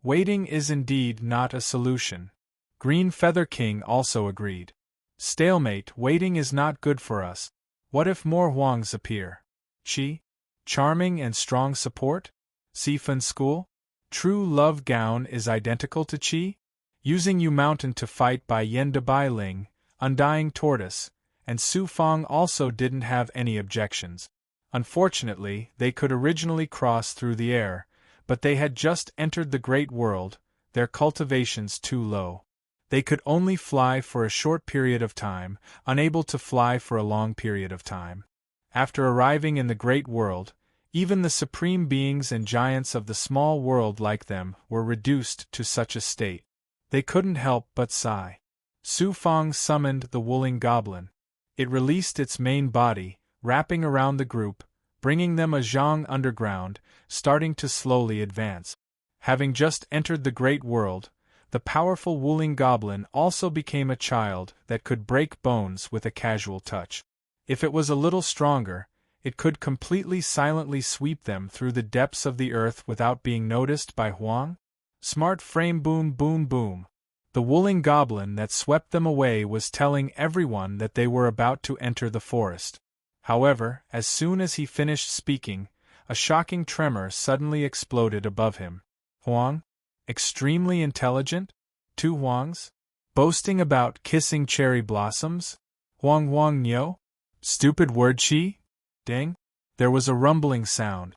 Waiting is indeed not a solution. Green Feather King also agreed. Stalemate, waiting is not good for us. What if more Huangs appear? Qi? Charming and strong support? Sifan School? True Love Gown is identical to Qi? Using Yu Mountain to fight by Yen de Bai Ling, Undying Tortoise, and Su Fong also didn't have any objections. Unfortunately, they could originally cross through the air, but they had just entered the Great World, their cultivations too low. They could only fly for a short period of time, unable to fly for a long period of time. After arriving in the Great World, even the supreme beings and giants of the small world like them were reduced to such a state. They couldn't help but sigh. Su Fong summoned the Wuling Goblin. It released its main body, wrapping around the group, bringing them a zhang underground, starting to slowly advance. Having just entered the Great World, the powerful Wuling Goblin also became a child that could break bones with a casual touch. If it was a little stronger, it could completely silently sweep them through the depths of the earth without being noticed by Huang. Smart frame boom boom boom. The Wuling Goblin that swept them away was telling everyone that they were about to enter the forest. However, as soon as he finished speaking, a shocking tremor suddenly exploded above him. Huang? Extremely intelligent? 2 Huangs? Boasting about kissing cherry blossoms? Huang Huang Nyo? Stupid word Qi? Ding? There was a rumbling sound.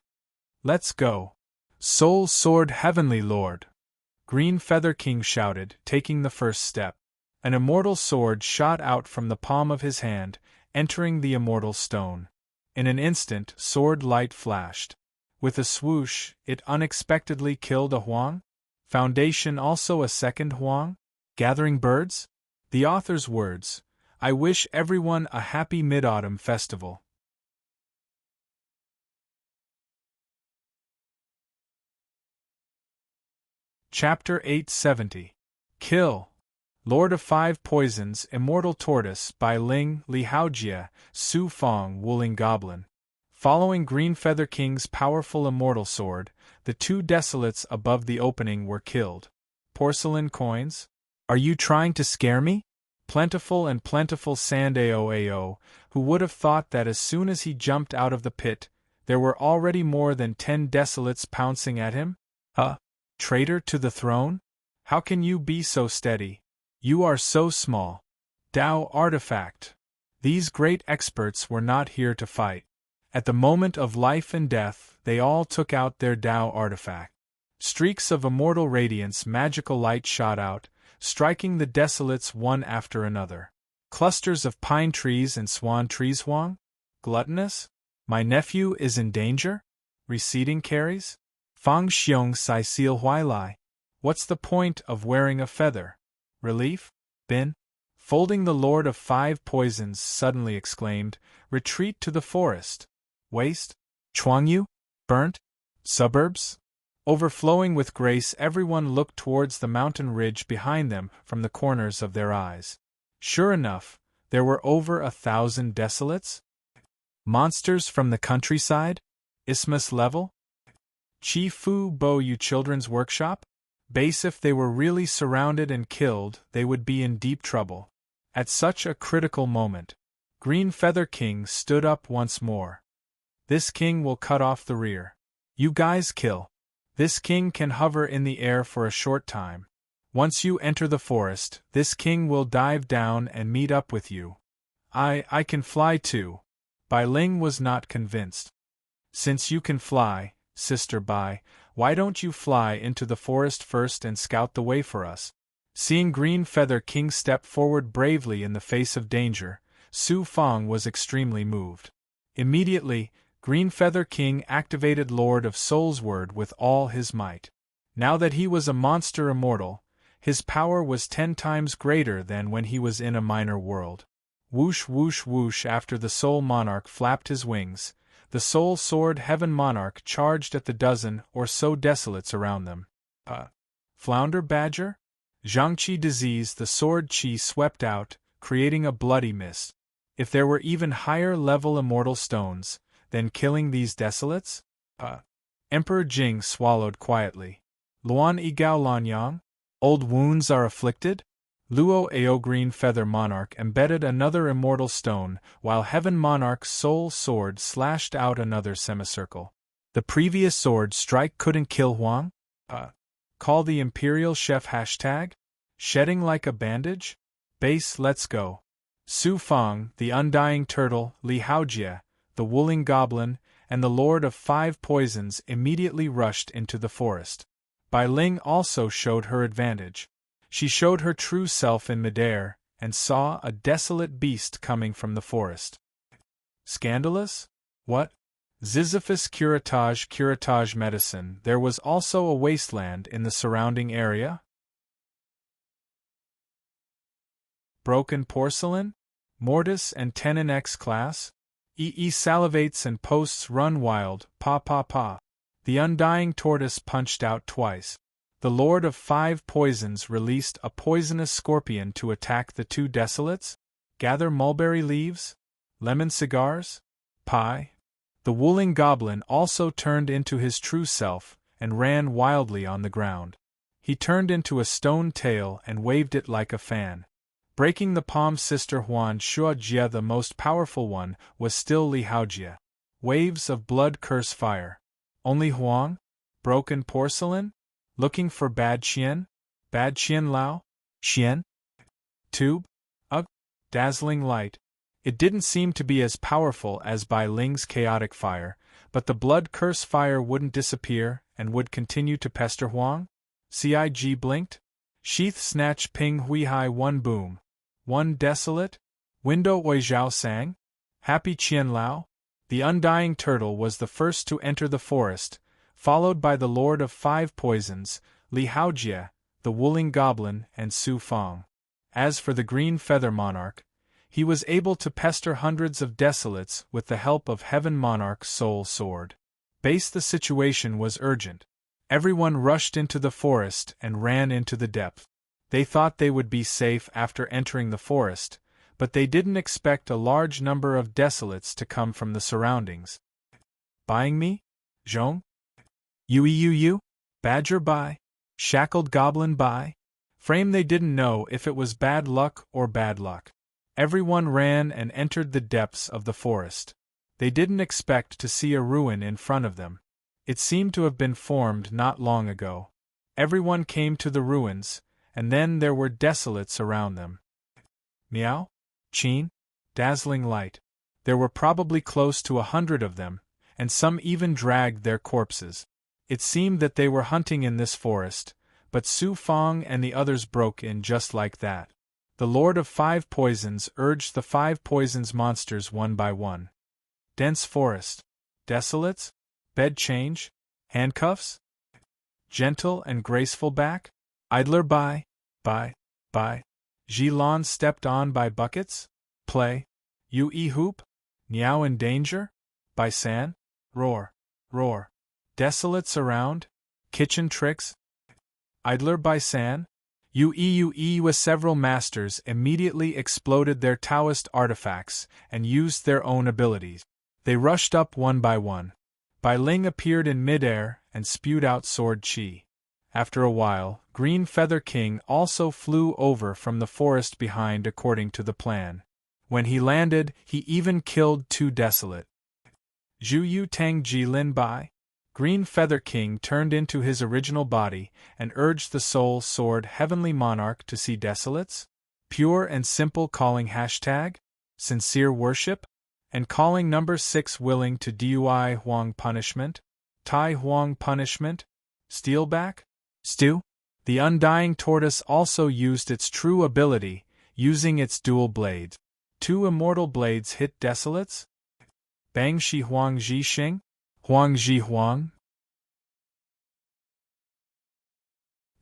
Let's go. Soul Sword Heavenly Lord! Green Feather King shouted, taking the first step. An immortal sword shot out from the palm of his hand, entering the immortal stone. In an instant, sword light flashed. With a swoosh, it unexpectedly killed a Huang? Foundation also a second Huang? Gathering birds? The author's words. I wish everyone a happy Mid-Autumn festival. Chapter 870. Kill. Lord of Five Poisons, Immortal Tortoise by Ling, Li Haojia, Su Fong, Wuling Goblin. Following Green Feather King's powerful immortal sword, the 2 desolates above the opening were killed. Porcelain coins? Are you trying to scare me? Plentiful and plentiful sand AOAO, who would have thought that as soon as he jumped out of the pit, there were already more than 10 desolates pouncing at him? Traitor to the throne? How can you be so steady? You are so small. Tao artifact. These great experts were not here to fight. At the moment of life and death, they all took out their Tao artifact. Streaks of immortal radiance, magical light shot out, striking the desolates one after another. Clusters of pine trees and swan trees. Huang? Gluttonous? My nephew is in danger? Receding carries? Fang Xiong Sai Seal Huai Lai. What's the point of wearing a feather? Relief? Bin? Folding the Lord of Five Poisons suddenly exclaimed, retreat to the forest. Waste? Chuangyu? Burnt? Suburbs? Overflowing with grace, everyone looked towards the mountain ridge behind them from the corners of their eyes. Sure enough, there were over 1,000 desolates? Monsters from the countryside? Isthmus level? Chi Fu Bo Yu Children's Workshop? Base. If they were really surrounded and killed, they would be in deep trouble. At such a critical moment, Green Feather King stood up once more. This king will cut off the rear. You guys kill. This king can hover in the air for a short time. Once you enter the forest, this king will dive down and meet up with you. I can fly too. Bai Ling was not convinced. Since you can fly, Sister Bai, why don't you fly into the forest first and scout the way for us? Seeing Green Feather King step forward bravely in the face of danger, Su Fong was extremely moved. Immediately, Green Feather King activated Lord of Soul's Word with all his might. Now that he was a monster immortal, his power was 10 times greater than when he was in a minor world. Whoosh whoosh whoosh. After the Soul Monarch flapped his wings, the Soul Sword Heaven Monarch charged at the dozen or so desolates around them. Flounder Badger? Zhangqi disease. The sword Qi swept out, creating a bloody mist. If there were even higher level immortal stones, then killing these desolates? Emperor Jing swallowed quietly. Luan Igao Lanyang? Old wounds are afflicted? Luo Ao Green Feather Monarch embedded another immortal stone, while Heaven Monarch's soul sword slashed out another semicircle. The previous sword strike couldn't kill Huang? Call the Imperial Chef hashtag? Shedding like a bandage? Base, let's go. Su Fang, the Undying Turtle, Li Haojie, the Wuling Goblin, and the Lord of Five Poisons immediately rushed into the forest. Bai Ling also showed her advantage. She showed her true self in midair, and saw a desolate beast coming from the forest. Scandalous? What? Sisyphus curatage medicine. There was also a wasteland in the surrounding area? Broken porcelain? Mortis and tenon X class? Salivates and posts run wild, pa. The Undying Tortoise punched out twice. The Lord of Five Poisons released a poisonous scorpion to attack the two desolates? Gather mulberry leaves? Lemon cigars? Pie? The Wuling Goblin also turned into his true self, and ran wildly on the ground. He turned into a stone tail and waved it like a fan. Breaking the palm sister Huan Shuojie, the most powerful one, was still Li Haojie. Waves of blood curse fire. Only Huang? Broken porcelain? Looking for Bad Qian? Bad Qian Lao? Qian? Tube? Ugh! Dazzling light. It didn't seem to be as powerful as Bai Ling's chaotic fire, but the blood curse fire wouldn't disappear and would continue to pester Huang? Cig blinked? Sheath snatch ping hui hai one boom. One desolate? Window Oi Zhao sang? Happy Qian Lao? The Undying Turtle was the first to enter the forest, followed by the Lord of Five Poisons, Li Haojie, the Wuling Goblin, and Su Fang. As for the Green Feather Monarch, he was able to pester hundreds of desolates with the help of Heaven Monarch's soul sword. The situation was urgent. Everyone rushed into the forest and ran into the depth. They thought they would be safe after entering the forest, but they didn't expect a large number of desolates to come from the surroundings. Buying me? Zhong? You? Badger buy? Shackled goblin buy? Frame they didn't know if it was bad luck or bad luck. Everyone ran and entered the depths of the forest. They didn't expect to see a ruin in front of them. It seemed to have been formed not long ago. Everyone came to the ruins, and then there were desolates around them. Meow? Qin? Dazzling light. There were probably close to 100 of them, and some even dragged their corpses. It seemed that they were hunting in this forest, but Su Fang and the others broke in just like that. The Lord of Five Poisons urged the Five Poisons monsters one by one. Dense forest. Desolates? Bed change? Handcuffs? Gentle and graceful back? Idler by? Jilon stepped on by buckets? Play? Ue hoop? Niao in danger? By San? Roar. Desolates around? Kitchen tricks? Idler by San? Ue with several masters immediately exploded their Taoist artifacts and used their own abilities. They rushed up one by one. Bai Ling appeared in midair and spewed out sword chi. After a while, Green Feather King also flew over from the forest behind according to the plan. When he landed, he even killed two desolate. Zhu Yu Tang Ji Lin Bai? Green Feather King turned into his original body and urged the soul sword Heavenly Monarch to see desolates? Pure and simple calling hashtag? Sincere worship? And calling number 6 willing to DUI Huang punishment? Tai Huang punishment? Steelback? Stew? The Undying Tortoise also used its true ability, using its dual blades. 2 immortal blades hit desolates? Bang Shi Huang Ji Xing? Huang Ji Huang?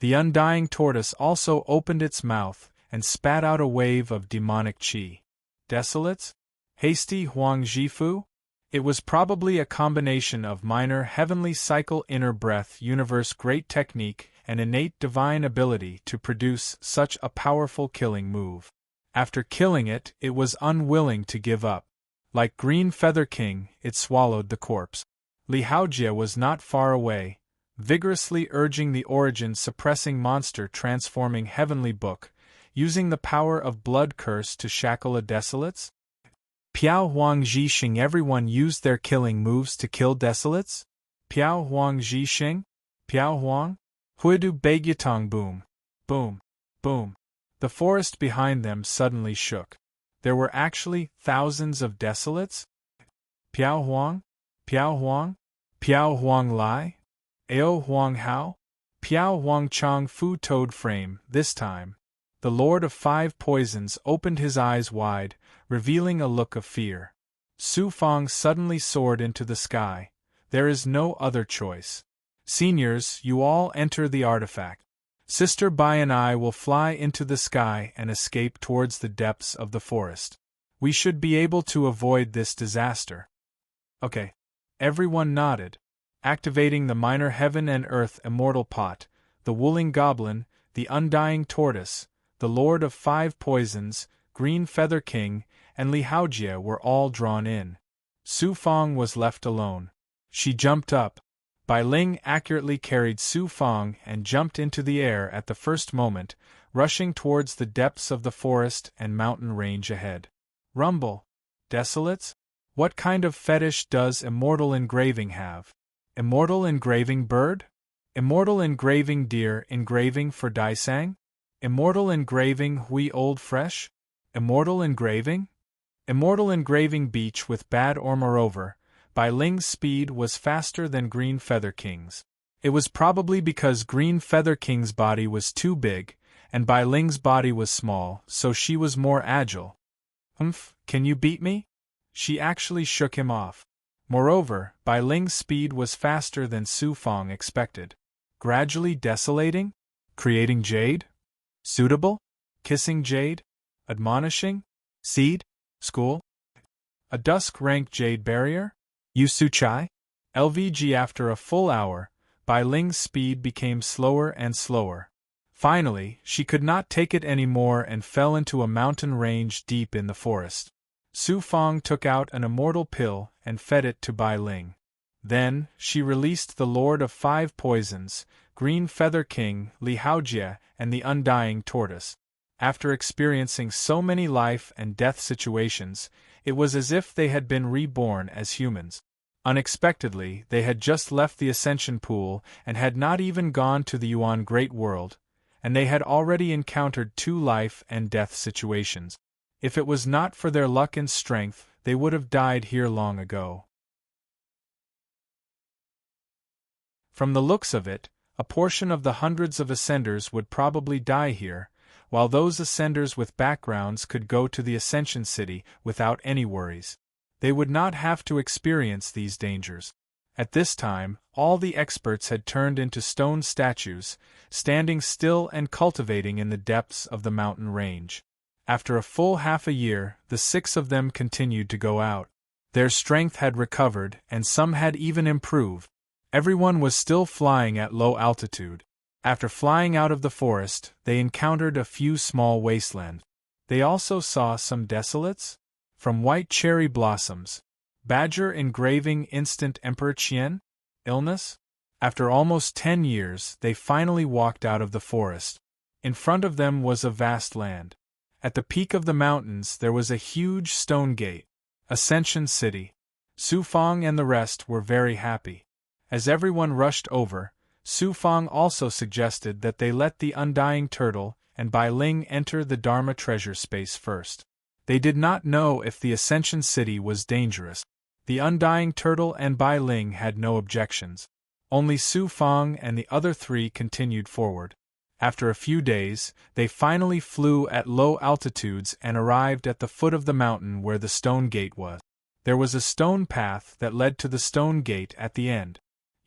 The Undying Tortoise also opened its mouth and spat out a wave of demonic chi. Desolates? Hasty Huang Ji Fu? It was probably a combination of minor heavenly cycle inner breath universe great technique and innate divine ability to produce such a powerful killing move. After killing it, it was unwilling to give up. Like Green Feather King, it swallowed the corpse. Li Haojie was not far away, vigorously urging the origin-suppressing monster transforming Heavenly Book, using the power of blood curse to shackle a desolates? Piao Huang Ji Xing. Everyone used their killing moves to kill desolates? Piao Huang Ji Xing? Piao Huang? Huidu Beigyatong. Boom. Boom. Boom. The forest behind them suddenly shook. There were actually thousands of desolates? Piao Huang? Piao Huang? Piao Huang Lai? Ao Huang Hao? Piao Huang Chang Fu Toad Frame. This time, the Lord of Five Poisons opened his eyes wide, revealing a look of fear. Su Fong suddenly soared into the sky. There is no other choice. Seniors, you all enter the artifact. Sister Bai and I will fly into the sky and escape towards the depths of the forest. We should be able to avoid this disaster. Okay. Everyone nodded. Activating the minor heaven and earth immortal pot, the Wuling Goblin, the Undying Tortoise, the Lord of Five Poisons, Green Feather King, and Li Haojie were all drawn in. Su Fong was left alone. She jumped up. Bai Ling accurately carried Su Fong and jumped into the air at the first moment, rushing towards the depths of the forest and mountain range ahead. Rumble. Desolates? What kind of fetish does immortal engraving have? Immortal engraving bird? Immortal engraving deer engraving for Daisang? Immortal engraving Hui Old Fresh? Immortal engraving? Immortal engraving beach with bad or moreover, Bai Ling's speed was faster than Green Feather King's. It was probably because Green Feather King's body was too big, and Bai Ling's body was small, so she was more agile. Can you beat me? She actually shook him off. Moreover, Bai Ling's speed was faster than Su Fong expected. Gradually desolating? Creating jade? Suitable? Kissing jade? Admonishing? Seed? School? A dusk-rank jade barrier? Yusu Chai? LVG. After a full hour, Bai Ling's speed became slower and slower. Finally, she could not take it anymore and fell into a mountain range deep in the forest. Su Fong took out an immortal pill and fed it to Bai Ling. Then, she released the Lord of Five Poisons, Green Feather King, Li Haojie, and the Undying Tortoise. After experiencing so many life and death situations, it was as if they had been reborn as humans. Unexpectedly, they had just left the Ascension Pool and had not even gone to the Yuan Great World, and they had already encountered 2 life and death situations. If it was not for their luck and strength, they would have died here long ago. From the looks of it, a portion of the hundreds of Ascenders would probably die here, while those Ascenders with backgrounds could go to the Ascension City without any worries. They would not have to experience these dangers. At this time, all the experts had turned into stone statues, standing still and cultivating in the depths of the mountain range. After a full half a year, the 6 of them continued to go out. Their strength had recovered, and some had even improved. Everyone was still flying at low altitude. After flying out of the forest, they encountered a few small wastelands. They also saw some desolates? From white cherry blossoms. Badger engraving instant Emperor Qian? Illness? After almost 10 years, they finally walked out of the forest. In front of them was a vast land. At the peak of the mountains there was a huge stone gate. Ascension City. Su Fong and the rest were very happy. As everyone rushed over, Su Fong also suggested that they let the Undying Turtle and Bai Ling enter the Dharma treasure space first. They did not know if the Ascension City was dangerous. The Undying Turtle and Bai Ling had no objections. Only Su Fong and the other 3 continued forward. After a few days, they finally flew at low altitudes and arrived at the foot of the mountain where the stone gate was. There was a stone path that led to the stone gate at the end.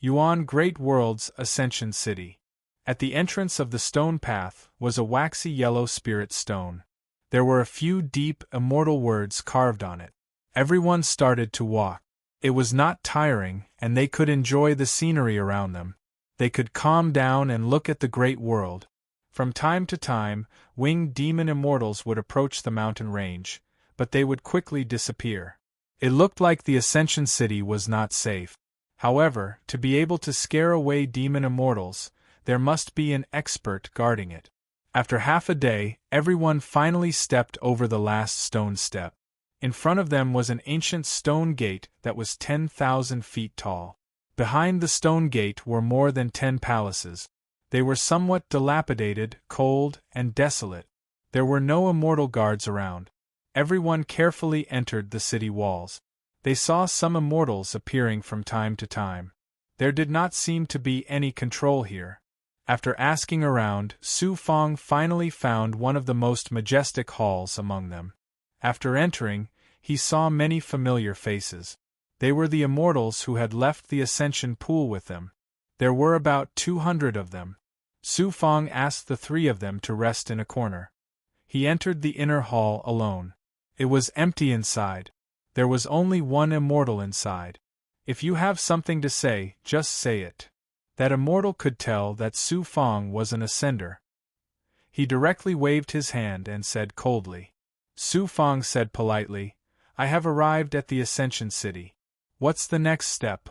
Yuan Great World's Ascension City. At the entrance of the stone path was a waxy yellow spirit stone. There were a few deep, immortal words carved on it. Everyone started to walk. It was not tiring, and they could enjoy the scenery around them. They could calm down and look at the great world. From time to time, winged demon immortals would approach the mountain range, but they would quickly disappear. It looked like the Ascension City was not safe. However, to be able to scare away demon immortals, there must be an expert guarding it. After half a day, everyone finally stepped over the last stone step. In front of them was an ancient stone gate that was 10,000 feet tall. Behind the stone gate were more than 10 palaces. They were somewhat dilapidated, cold, and desolate. There were no immortal guards around. Everyone carefully entered the city walls. They saw some immortals appearing from time to time. There did not seem to be any control here. After asking around, Su Fong finally found one of the most majestic halls among them. After entering, he saw many familiar faces. They were the immortals who had left the Ascension Pool with them. There were about 200 of them. Su Fong asked the 3 of them to rest in a corner. He entered the inner hall alone. It was empty inside. There was only one immortal inside. If you have something to say, just say it. That immortal could tell that Su Fong was an ascender. He directly waved his hand and said coldly. Su Fong said politely, "I have arrived at the Ascension City. What's the next step?"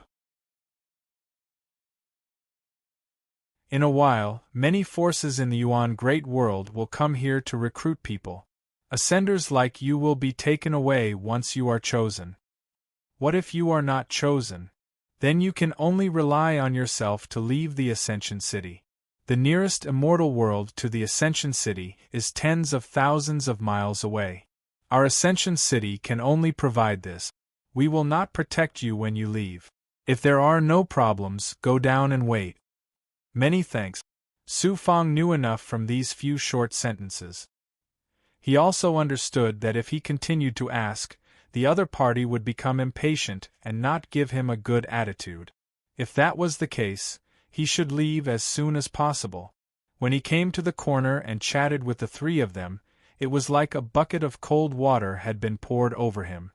In a while, many forces in the Yuan Great World will come here to recruit people. Ascenders like you will be taken away once you are chosen. What if you are not chosen? Then you can only rely on yourself to leave the Ascension City. The nearest immortal world to the Ascension City is tens of thousands of miles away. Our Ascension City can only provide this. We will not protect you when you leave. If there are no problems, go down and wait. Many thanks. Su Fong knew enough from these few short sentences. He also understood that if he continued to ask, the other party would become impatient and not give him a good attitude. If that was the case, he should leave as soon as possible. When he came to the corner and chatted with the 3 of them, it was like a bucket of cold water had been poured over him.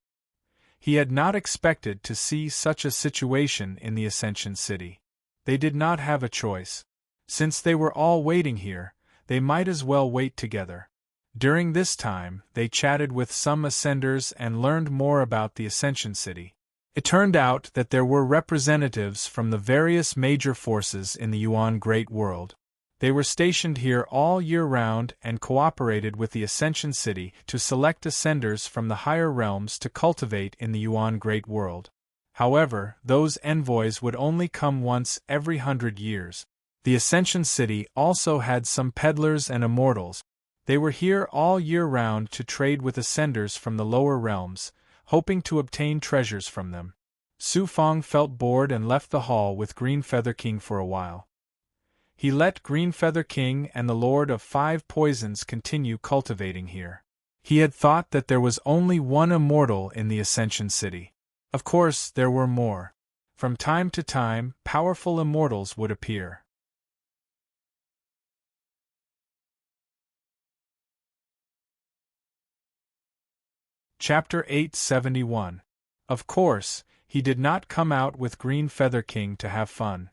He had not expected to see such a situation in the Ascension City. They did not have a choice. Since they were all waiting here, they might as well wait together. During this time, they chatted with some ascenders and learned more about the Ascension City. It turned out that there were representatives from the various major forces in the Yuan Great World. They were stationed here all year round and cooperated with the Ascension City to select ascenders from the higher realms to cultivate in the Yuan Great World. However, those envoys would only come once every 100 years. The Ascension City also had some peddlers and immortals. They were here all year round to trade with ascenders from the lower realms, hoping to obtain treasures from them. Su Fong felt bored and left the hall with Green Feather King for a while. He let Green Feather King and the Lord of 5 Poisons continue cultivating here. He had thought that there was only one immortal in the Ascension City. Of course, there were more. From time to time, powerful immortals would appear. Chapter 871. Of course, he did not come out with Green Feather King to have fun.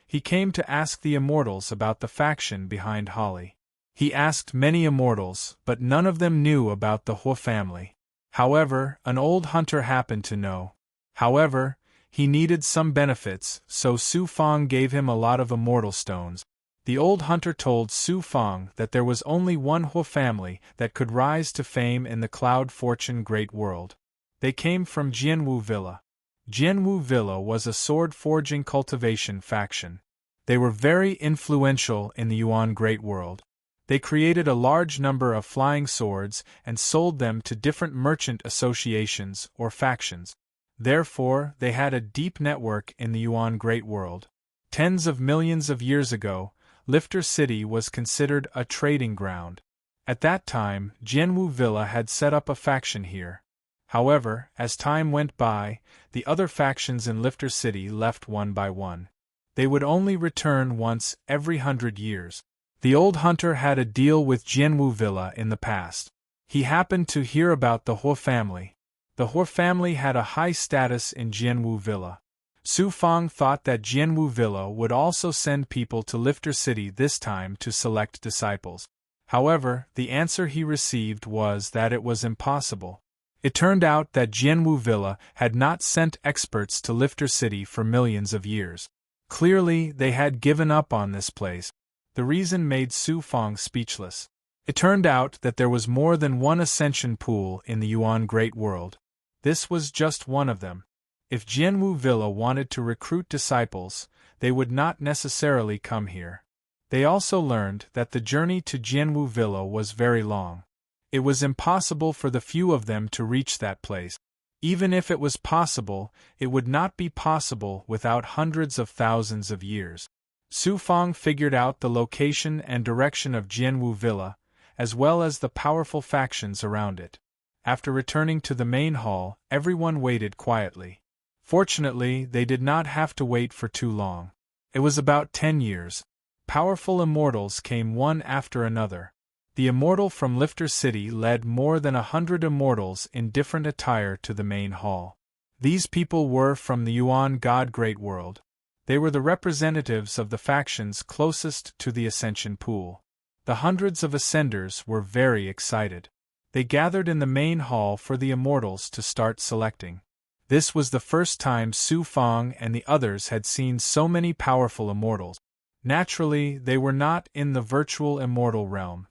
He came to ask the immortals about the faction behind Holly. He asked many immortals, but none of them knew about the Hua family. However, an old hunter happened to know. However, he needed some benefits, so Su Fong gave him a lot of immortal stones. The old hunter told Su Fong that there was only one Hua family that could rise to fame in the Cloud Fortune Great World. They came from Jianwu Villa. Jianwu Villa was a sword-forging cultivation faction. They were very influential in the Yuan Great World. They created a large number of flying swords and sold them to different merchant associations or factions. Therefore, they had a deep network in the Yuan Great World. Tens of millions of years ago, Lifter City was considered a trading ground. At that time, Jianwu Villa had set up a faction here. However, as time went by, the other factions in Lifter City left one by one. They would only return once every 100 years. The old hunter had a deal with Jianwu Villa in the past. He happened to hear about the Hua family. The Hua family had a high status in Jianwu Villa. Su Fong thought that Jianwu Villa would also send people to Lifter City this time to select disciples. However, the answer he received was that it was impossible. It turned out that Jianwu Villa had not sent experts to Lifter City for millions of years. Clearly, they had given up on this place. The reason made Su Fong speechless. It turned out that there was more than one ascension pool in the Yuan Great World. This was just one of them. If Jianwu Villa wanted to recruit disciples, they would not necessarily come here. They also learned that the journey to Jianwu Villa was very long. It was impossible for the few of them to reach that place. Even if it was possible, it would not be possible without hundreds of thousands of years. Su Fong figured out the location and direction of Jianwu Villa, as well as the powerful factions around it. After returning to the main hall, everyone waited quietly. Fortunately, they did not have to wait for too long. It was about 10 years. Powerful immortals came one after another. The immortal from Lifter City led more than 100 immortals in different attire to the main hall. These people were from the Yuan God Great World. They were the representatives of the factions closest to the Ascension Pool. The hundreds of Ascenders were very excited. They gathered in the main hall for the immortals to start selecting. This was the first time Su Fong and the others had seen so many powerful immortals. Naturally, they were not in the virtual immortal realm.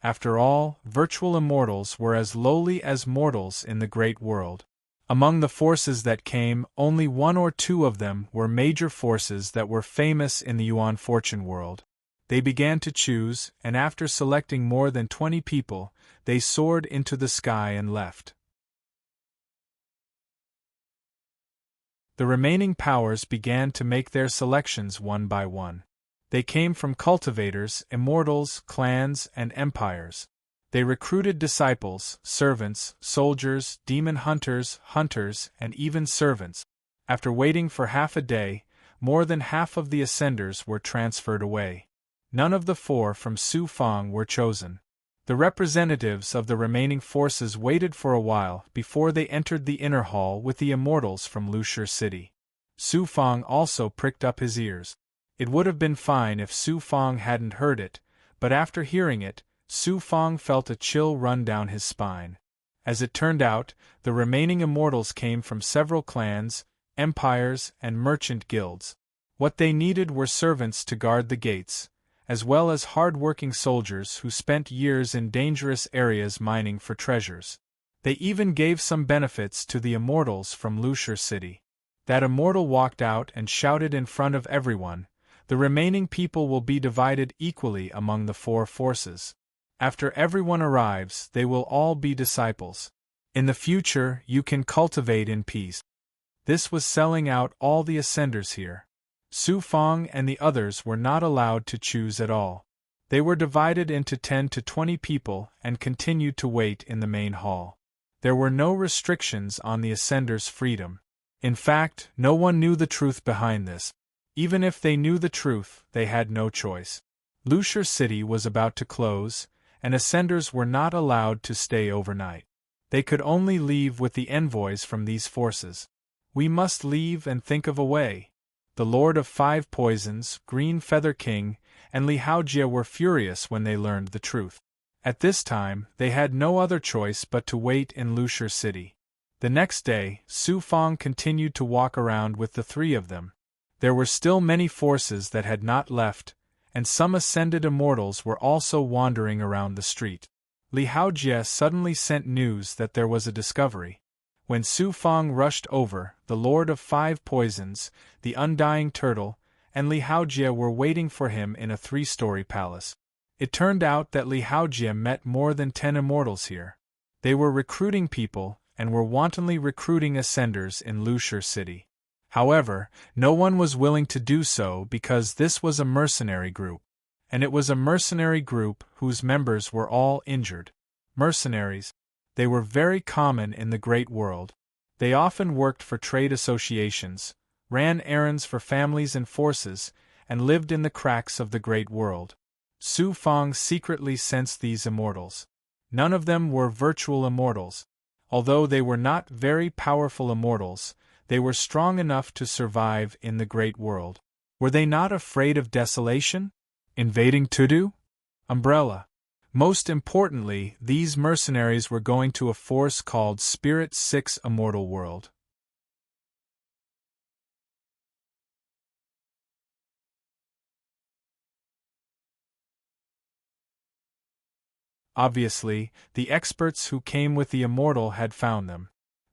After all, virtual immortals were as lowly as mortals in the great world. Among the forces that came, only one or two of them were major forces that were famous in the Yuan Fortune world. They began to choose, and after selecting more than 20 people, they soared into the sky and left. The remaining powers began to make their selections one by one. They came from cultivators, immortals, clans, and empires. They recruited disciples, servants, soldiers, demon hunters, and even servants. After waiting for half a day, more than half of the Ascenders were transferred away. None of the 4 from Su Fong were chosen. The representatives of the remaining forces waited for a while before they entered the inner hall with the immortals from Lushur City. Su Fong also pricked up his ears. It would have been fine if Su Fong hadn't heard it, but after hearing it, Su Fong felt a chill run down his spine. As it turned out, the remaining immortals came from several clans, empires, and merchant guilds. What they needed were servants to guard the gates, as well as hard-working soldiers who spent years in dangerous areas mining for treasures. They even gave some benefits to the immortals from Lushur City. That immortal walked out and shouted in front of everyone, "The remaining people will be divided equally among the 4 forces. After everyone arrives, they will all be disciples. In the future, you can cultivate in peace." This was selling out all the Ascenders here. Su Fong and the others were not allowed to choose at all. They were divided into 10 to 20 people and continued to wait in the main hall. There were no restrictions on the Ascenders' freedom. In fact, no one knew the truth behind this. Even if they knew the truth, they had no choice. Lushur City was about to close, and Ascenders were not allowed to stay overnight. They could only leave with the envoys from these forces. "We must leave and think of a way." The Lord of 5 Poisons, Green Feather King, and Li Haojie were furious when they learned the truth. At this time, they had no other choice but to wait in Lushur City. The next day, Su Fong continued to walk around with the 3 of them. There were still many forces that had not left, and some ascended immortals were also wandering around the street. Li Haojie suddenly sent news that there was a discovery. When Su Fong rushed over, the Lord of 5 Poisons, the Undying Turtle, and Li Haojie were waiting for him in a 3-story palace. It turned out that Li Haojie met more than 10 immortals here. They were recruiting people, and were wantonly recruiting Ascenders in Lushur City. However, no one was willing to do so because this was a mercenary group. And it was a mercenary group whose members were all injured. Mercenaries. They were very common in the great world. They often worked for trade associations, ran errands for families and forces, and lived in the cracks of the great world. Su Fong secretly sensed these immortals. None of them were virtual immortals. Although they were not very powerful immortals, they were strong enough to survive in the great world. Were they not afraid of desolation? Invading Tudu? Umbrella. Most importantly, these mercenaries were going to a force called Spirit 6 Immortal World. Obviously, the experts who came with the immortal had found them.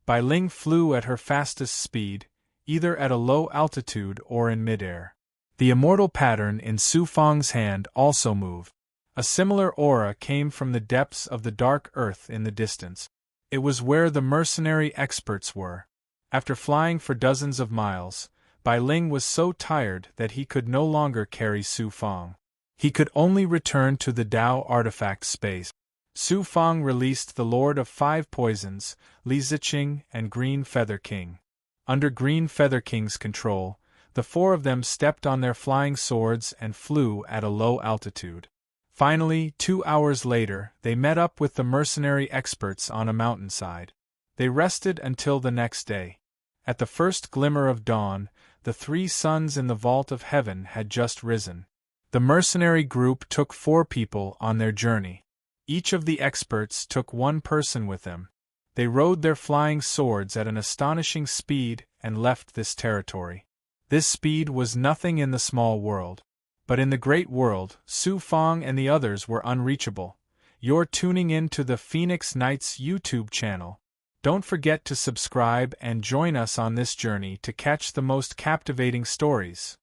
Bai Ling flew at her fastest speed, either at a low altitude or in midair. The immortal pattern in Su Fang's hand also moved. A similar aura came from the depths of the dark earth in the distance. It was where the mercenary experts were. After flying for dozens of miles, Bai Ling was so tired that he could no longer carry Su Fang. He could only return to the Dao artifact space. Su Fang released the Lord of Five Poisons, Li Ziqing, and Green Feather King. Under Green Feather King's control, the four of them stepped on their flying swords and flew at a low altitude. Finally, 2 hours later, they met up with the mercenary experts on a mountainside. They rested until the next day. At the first glimmer of dawn, the 3 suns in the vault of heaven had just risen. The mercenary group took 4 people on their journey. Each of the experts took 1 person with them. They rode their flying swords at an astonishing speed and left this territory. This speed was nothing in the small world. But in the great world, Su Fang and the others were unreachable. You're tuning in to the Phoenix Knights YouTube channel. Don't forget to subscribe and join us on this journey to catch the most captivating stories.